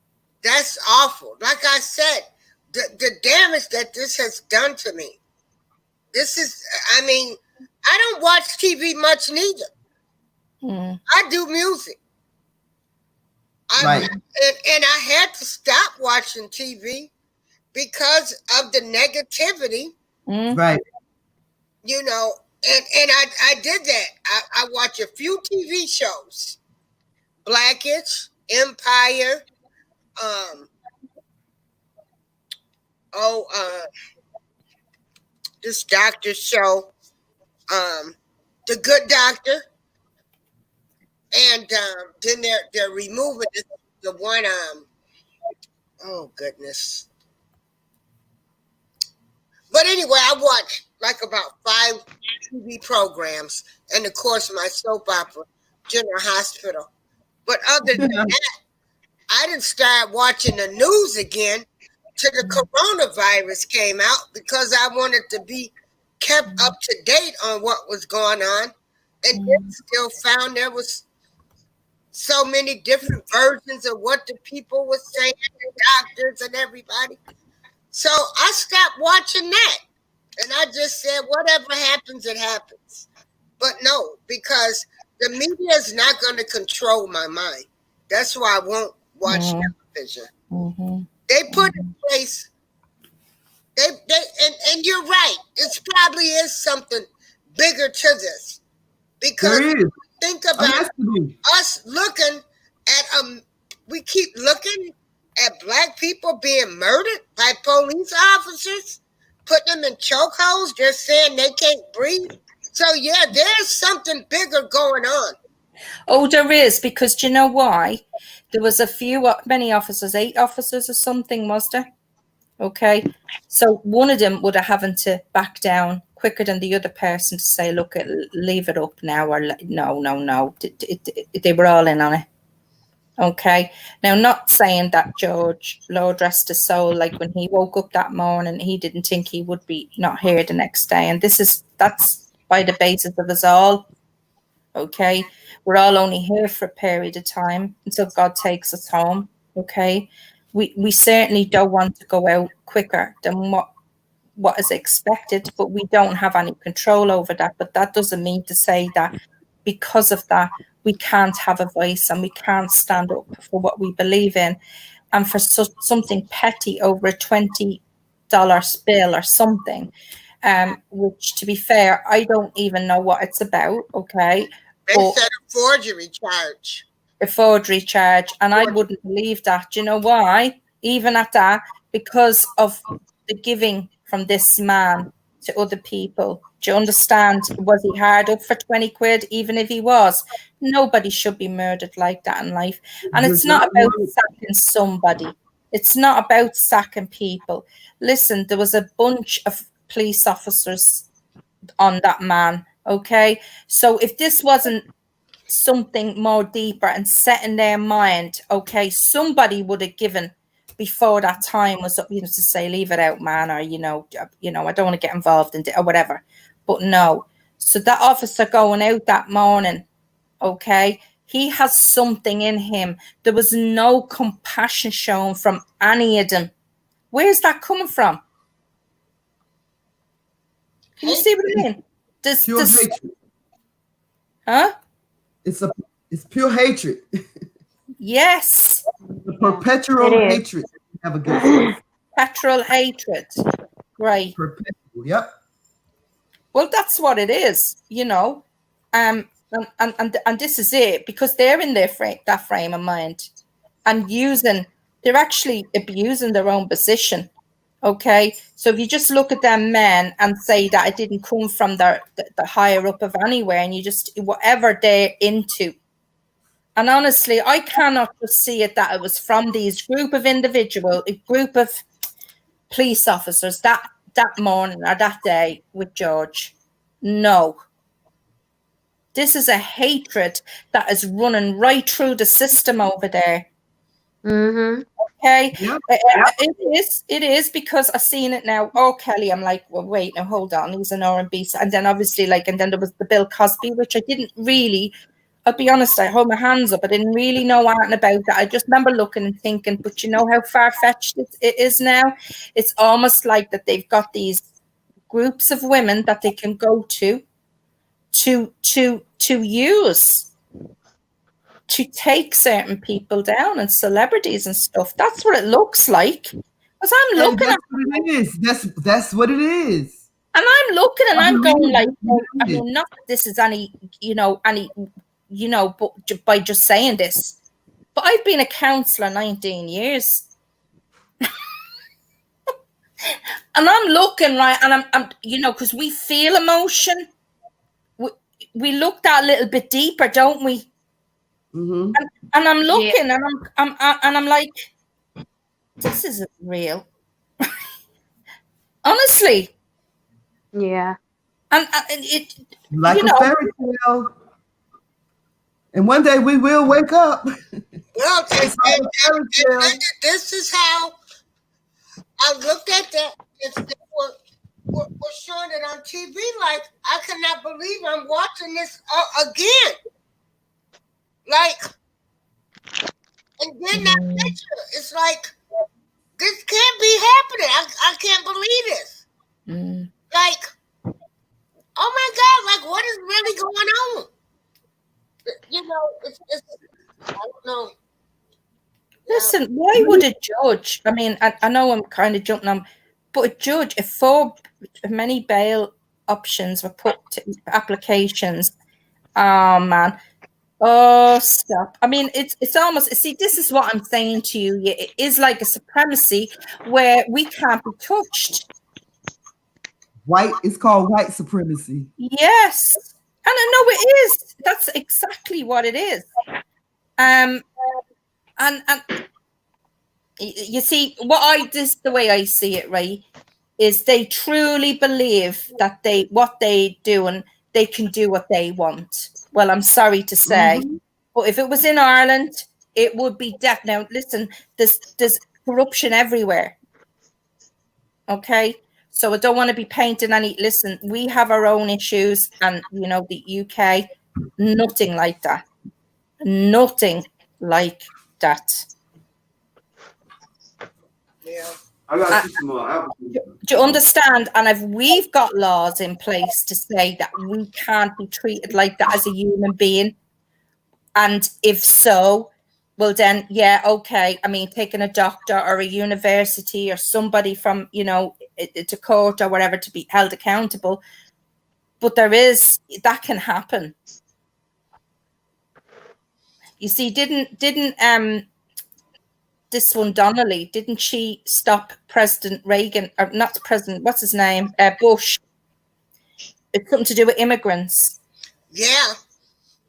[SPEAKER 1] That's awful. Like I said, the damage that this has done to me. This is, I mean, I don't watch TV much neither. I do music.
[SPEAKER 2] Right.
[SPEAKER 1] And I had to stop watching TV because of the negativity.
[SPEAKER 2] Right.
[SPEAKER 1] You know, and I did that. I watch a few TV shows. Blackish, Empire, this doctor show, The Good Doctor, and then they're removing the one, oh goodness. But anyway, I watched like about 5 TV programs, and of course my soap opera, General Hospital. But other than that, I didn't start watching the news again till the coronavirus came out, because I wanted to be kept up to date on what was going on, and then still found there was so many different versions of what the people were saying, the doctors and everybody. So I stopped watching that, and I just said, whatever happens, it happens. But no, because the media is not going to control my mind. That's why I won't watch television. They put in place. And you're right. It probably is something bigger to this, because
[SPEAKER 2] There is.
[SPEAKER 1] think about us looking at we keep looking at black people being murdered by police officers, putting them in chokeholds, just saying they can't breathe. So yeah, there's something bigger going on.
[SPEAKER 4] Oh, there is, because do you know why? There was many officers, 8 officers or something, was there? Okay, so one of them would have having to back down quicker than the other person to say, look, leave it up now, or no. They were all in on it. Okay, now, not saying that George, Lord rest his soul, like when he woke up that morning, he didn't think he would be not here the next day, and that's by the basis of us all. Okay, we're all only here for a period of time until God takes us home. Okay, we certainly don't want to go out quicker than what is expected, but we don't have any control over that. But that doesn't mean to say that because of that we can't have a voice and we can't stand up for what we believe in. And for something petty over a $20 bill or something, which, to be fair, I don't even know what it's about. Okay,
[SPEAKER 1] they said a forgery charge.
[SPEAKER 4] A forgery charge, and I wouldn't believe that. Do you know why? Even at that, because of the giving from this man to other people. Do you understand? Was he hard up for 20 quid? Even if he was, nobody should be murdered like that in life. And it's not about sacking somebody. It's not about sacking people. Listen, there was a bunch of police officers on that man. Okay, so if this wasn't something more deeper and set in their mind, okay, somebody would have given before that time was up, to say, leave it out, man, or I don't want to get involved in it or whatever. But no. So that officer going out that morning, okay, he has something in him. There was no compassion shown from any of them. Where's that coming from? Can you see what I mean?
[SPEAKER 2] Pure hatred.
[SPEAKER 4] Huh?
[SPEAKER 2] It's pure hatred.
[SPEAKER 4] Yes.
[SPEAKER 2] The perpetual hatred you have against us.
[SPEAKER 4] Perpetual hatred. Right.
[SPEAKER 2] Perpetual. Yep.
[SPEAKER 4] Well, that's what it is, you know. And this is it, because they're in that frame of mind, and they're actually abusing their own position. Okay, so if you just look at them men and say that it didn't come from the higher up of anywhere, and you just whatever they're into, and honestly, I cannot just see it that it was from these group of police officers that morning or that day with George. No. This is a hatred that is running right through the system over there.
[SPEAKER 5] Mm-hmm.
[SPEAKER 4] Okay.
[SPEAKER 2] Yep.
[SPEAKER 4] It is because I've seen it now. Oh, Kelly, I'm like, well, wait, now hold on. He's an R&B. And then obviously, and then there was the Bill Cosby, which I didn't really, I'll be honest, I hold my hands up. I didn't really know anything about that. I just remember looking and thinking, but you know how far-fetched it is now? It's almost like that they've got these groups of women that they can go to use to take certain people down and celebrities and stuff. That's what it looks like. Because I'm looking at
[SPEAKER 2] what it is. That's what it is.
[SPEAKER 4] And I'm looking and I'm going like, well, I mean, not that this is any, but by just saying this, but I've been a counsellor 19 years. And I'm looking, right, and I'm because we feel emotion. We look that a little bit deeper, don't we?
[SPEAKER 2] Mm-hmm.
[SPEAKER 4] And I'm looking, and I'm like, this isn't real. Honestly.
[SPEAKER 5] Yeah.
[SPEAKER 4] And it
[SPEAKER 2] like a fairy tale. And one day we will wake up.
[SPEAKER 1] Well, this is how I looked at that. We're showing it on TV. Like, I cannot believe I'm watching this again. Like, and then that picture, it's like, this can't be happening. I can't believe this. Like, oh my God, like, what is really going on? It's I don't know.
[SPEAKER 4] Listen, why would a judge, I mean, I know I'm kind of jumping on, but a judge, if many bail options were put to applications, oh man, oh stop. I mean, it's almost, see, this is what I'm saying to you. It is like a supremacy where we can't be touched.
[SPEAKER 2] It's called white supremacy.
[SPEAKER 4] Yes. And I know it is. That's exactly what it is. And you see, the way I see it, right, is they truly believe that what they do and they can do what they want. Well, I'm sorry to say, but if it was in Ireland, it would be death. Now, listen, there's corruption everywhere. Okay, so I don't want to be painting any. Listen, we have our own issues, and the UK, nothing like that. Nothing like that.
[SPEAKER 1] Yeah.
[SPEAKER 3] I got some more.
[SPEAKER 4] Do you understand? And if we've got laws in place to say that we can't be treated like that as a human being, and if so, well then, yeah, okay. I mean, taking a doctor or a university or somebody from, to court or whatever to be held accountable. But that can happen. You see, didn't this one Donnelly, didn't she stop President Reagan, or not President, what's his name, Bush? It's something to do with immigrants.
[SPEAKER 1] Yeah.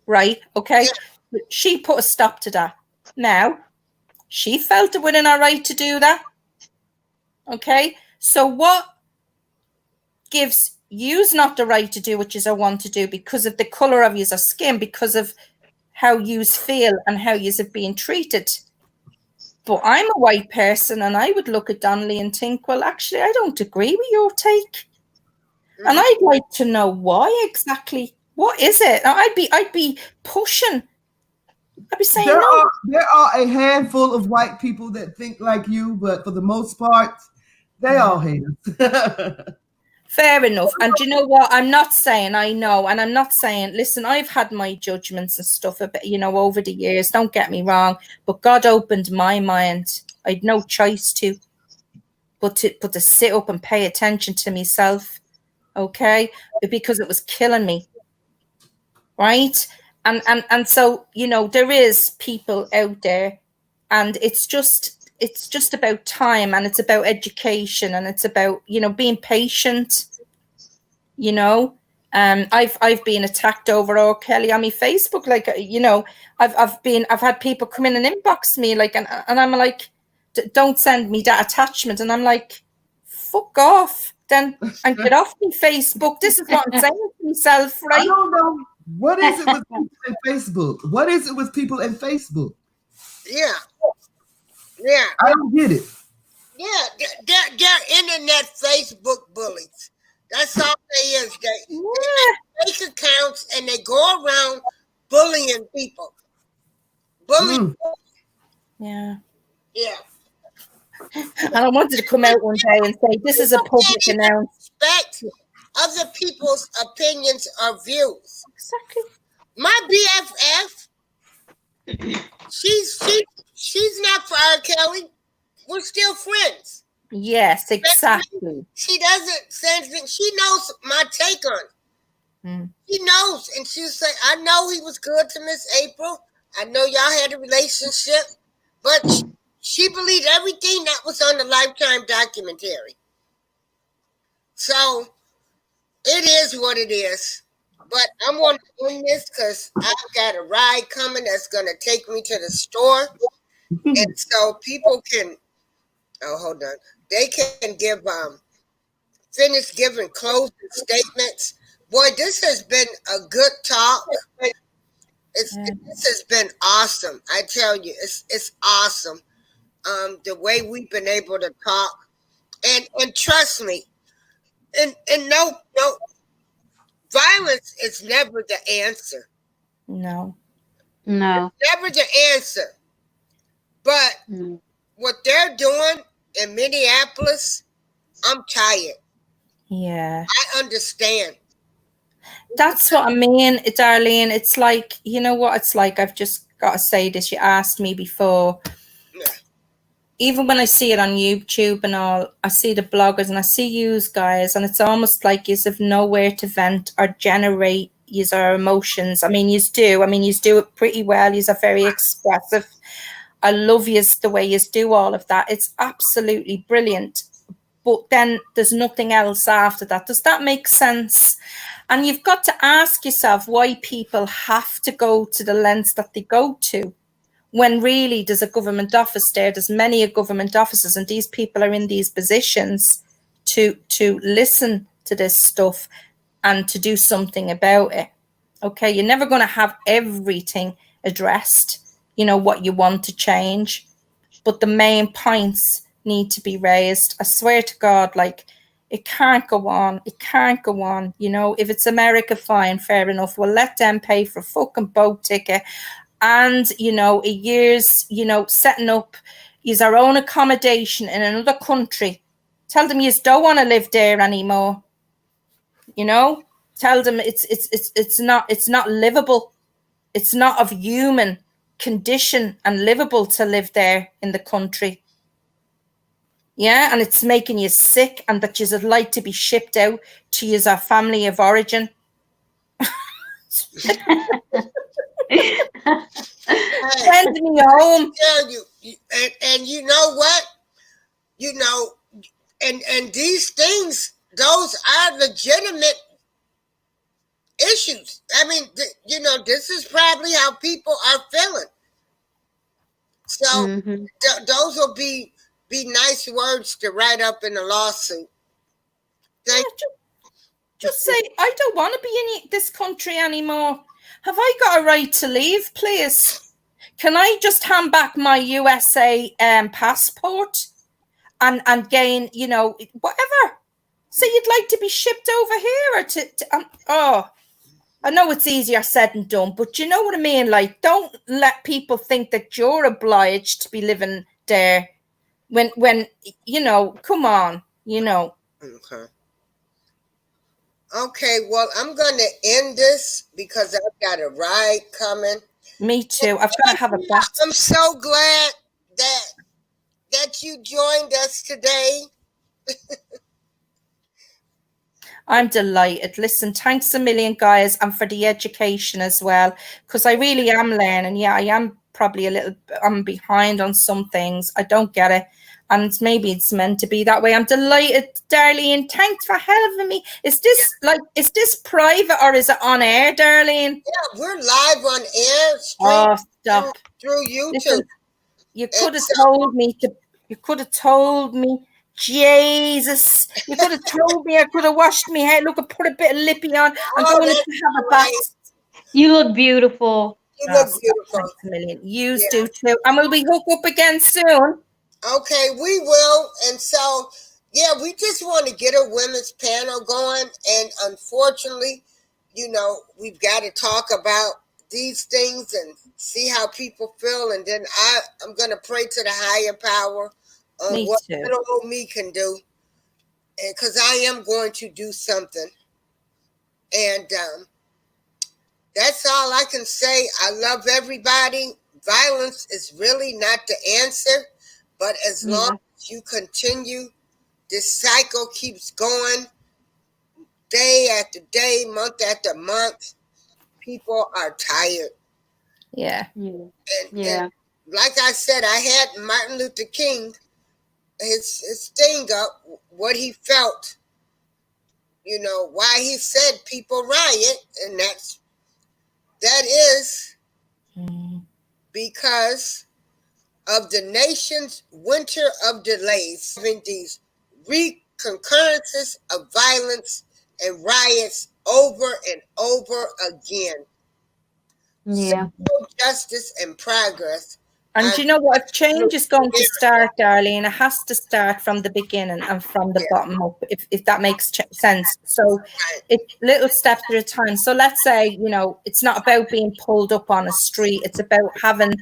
[SPEAKER 4] Right, okay.
[SPEAKER 1] Yeah.
[SPEAKER 4] She put a stop to that. Now, she felt it within her right to do that. Okay, so what gives yous not the right to do what yous want to do because of the colour of yous skin, because of how yous feel and how yous have been treated? But I'm a white person, and I would look at Donnelly and think, well, actually, I don't agree with your take. And I'd like to know why exactly. What is it? I'd be pushing. I'd be saying
[SPEAKER 2] there are a handful of white people that think like you, but for the most part, they all hate us.
[SPEAKER 4] Fair enough. And do you know what? I'm not saying I know, and I'm not saying, listen, I've had my judgments and stuff a bit, over the years. Don't get me wrong, but God opened my mind. I'd no choice to. but to sit up and pay attention to myself, okay, because it was killing me, right? And so, you know, there is people out there, and it's just about time, and it's about education, and it's about, you know, being patient, you know. I've been attacked over R. Kelly on my Facebook, like, you know, I've had people come in and inbox me, like, and I'm like, don't send me that attachment, and I'm like, fuck off then, and get off me Facebook. This is what I'm saying to myself,
[SPEAKER 2] I
[SPEAKER 4] right?
[SPEAKER 2] don't know. What is it with people and Facebook? What is it with people and Facebook?
[SPEAKER 1] Yeah.
[SPEAKER 2] I don't get it.
[SPEAKER 1] Yeah, they're internet Facebook bullies. That's all they is. They have fake accounts and they go around bullying people.
[SPEAKER 4] Yeah.
[SPEAKER 1] Yeah.
[SPEAKER 4] And I wanted to come out one day and say, this is a public announcement.
[SPEAKER 1] Respect other people's opinions or views.
[SPEAKER 4] Exactly.
[SPEAKER 1] My BFF, she's not for R. Kelly. We're still friends.
[SPEAKER 4] Yes, exactly.
[SPEAKER 1] She doesn't say anything. She knows my take on it. She knows, and she'll say, I know he was good to Miss April. I know y'all had a relationship, but she believed everything that was on the Lifetime documentary. So it is what it is. But I'm going to end this because I've got a ride coming that's going to take me to the store. And so people can, hold on. They can give, finish giving closing statements. Boy, this has been a good talk. This has been awesome. I tell you, it's awesome. The way we've been able to talk, and trust me, and no, violence is never the answer.
[SPEAKER 5] No.
[SPEAKER 1] It's never the answer. But what they're doing in Minneapolis, I'm tired.
[SPEAKER 4] Yeah.
[SPEAKER 1] I understand.
[SPEAKER 4] That's what I mean, Darlene. It's like, you know what it's like? I've just got to say this. You asked me before.
[SPEAKER 1] Yeah.
[SPEAKER 4] Even when I see it on YouTube and all, I see the bloggers and I see you guys, and it's almost like you have nowhere to vent or generate your emotions. I mean, you do. I mean, you do it pretty well. You are very expressive. I love you the way you do all of that. It's absolutely brilliant. But then there's nothing else after that. Does that make sense? And you've got to ask yourself why people have to go to the lengths that they go to, when really there's a government office there. There's many government offices, and these people are in these positions to listen to this stuff and to do something about it. Okay, you're never going to have everything addressed, you know, what you want to change, but the main points need to be raised. I swear to God, like, it can't go on. It can't go on. You know, if it's America, fine, fair enough. We'll let them pay for a fucking boat ticket and, you know, a year's, you know, setting up is our own accommodation in another country. Tell them you don't want to live there anymore. You know, tell them it's not livable. It's not of human condition and livable to live there in the country. Yeah, and it's making you sick, and that you'd like to be shipped out to your family of origin. Send me home.
[SPEAKER 1] Tell you, and you know what? You know, and these things, those are legitimate issues. I mean, you know, this is probably how people are feeling. So those will be nice words to write up in a lawsuit.
[SPEAKER 4] Just say, I don't want to be in this country anymore. Have I got a right to leave, please? Can I just hand back my USA passport and gain, you know, whatever? So you'd like to be shipped over here, or to I know it's easier said than done, but you know what I mean? Like, don't let people think that you're obliged to be living there when you know, come on, you know.
[SPEAKER 1] Okay, well, I'm going to end this because I've got a ride coming.
[SPEAKER 4] Me too. I've got to have a bath.
[SPEAKER 1] I'm so glad that you joined us today.
[SPEAKER 4] I'm delighted. Listen, thanks a million, guys, and for the education as well, because I really am learning. Yeah, I am probably I'm behind on some things. I don't get it. And maybe it's meant to be that way. I'm delighted, Darlene. Thanks for having me. Is this private or is it on air, Darlene?
[SPEAKER 1] Yeah, we're live on air,
[SPEAKER 4] stop.
[SPEAKER 1] through YouTube.
[SPEAKER 4] Listen, you could have told me to. You could have told me. Jesus, you could have told me. I could have washed my hair. Look, I put a bit of lippy on. I'm going to have a bath.
[SPEAKER 5] You look beautiful.
[SPEAKER 1] You look beautiful.
[SPEAKER 4] Thanks a million. You do too. And will we hook up again soon?
[SPEAKER 1] Okay, we will. And so, yeah, we just want to get a women's panel going. And unfortunately, we've got to talk about these things and see how people feel. And then I'm going to pray to the higher power on what little old me can do. And because I am going to do something. And that's all I can say. I love everybody. Violence is really not the answer. But as long as you continue, this cycle keeps going day after day, month after month. People are tired.
[SPEAKER 4] Yeah.
[SPEAKER 1] And like I said, I had Martin Luther King, his thing up, what he felt, why he said people riot. And that is because of the nation's winter of delays, having these concurrences of violence and riots over and over again.
[SPEAKER 5] Yeah.
[SPEAKER 1] Social justice and progress.
[SPEAKER 4] And you know what? If change is going to start, Darlene, it has to start from the beginning and from the bottom up, if that makes sense. So it's little steps at a time. So let's say, it's not about being pulled up on a street. It's about having,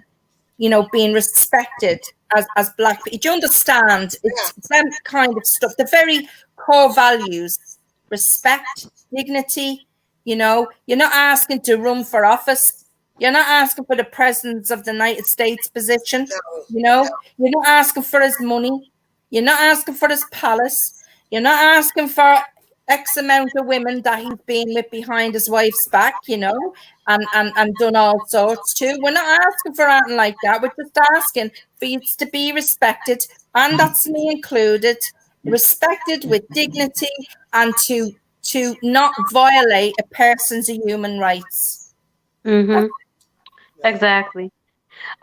[SPEAKER 4] being respected as Black people. Do you understand? It's that kind of stuff. The very core values, respect, dignity. You're not asking to run for office. You're not asking for the president of the United States position. You're not asking for his money. You're not asking for his palace. You're not asking for X amount of women that he's been with behind his wife's back, and done all sorts too. We're not asking for anything like that. We're just asking for you to be respected, and that's me included, respected with dignity, and to not violate a person's human rights.
[SPEAKER 5] Mm-hmm. Exactly.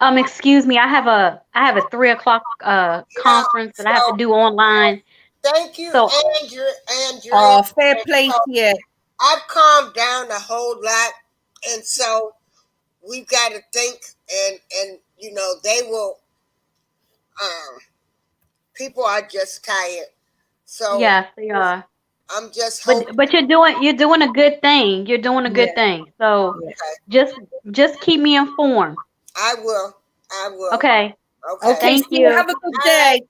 [SPEAKER 5] Excuse me, I have a 3:00 conference that I have to do online.
[SPEAKER 1] Thank you, Andrew.
[SPEAKER 4] Oh, fair play to you.
[SPEAKER 1] I've calmed down a whole lot, and so we've got to think, and they will. People are just tired. So
[SPEAKER 5] yes, they are.
[SPEAKER 1] I'm just hoping.
[SPEAKER 5] But you're doing a good thing. You're doing a good thing. So just keep me informed.
[SPEAKER 1] I will.
[SPEAKER 5] Okay.
[SPEAKER 1] Okay.
[SPEAKER 5] Thank you.
[SPEAKER 4] Have a good day.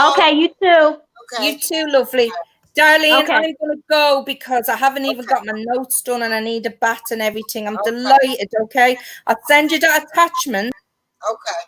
[SPEAKER 5] Okay, you too.
[SPEAKER 1] Okay.
[SPEAKER 4] You too, lovely. Darlene,
[SPEAKER 5] Okay.
[SPEAKER 4] I'm going to go because I haven't even got my notes done and I need a bat and everything. I'm delighted, okay? I'll send you that attachment.
[SPEAKER 1] Okay.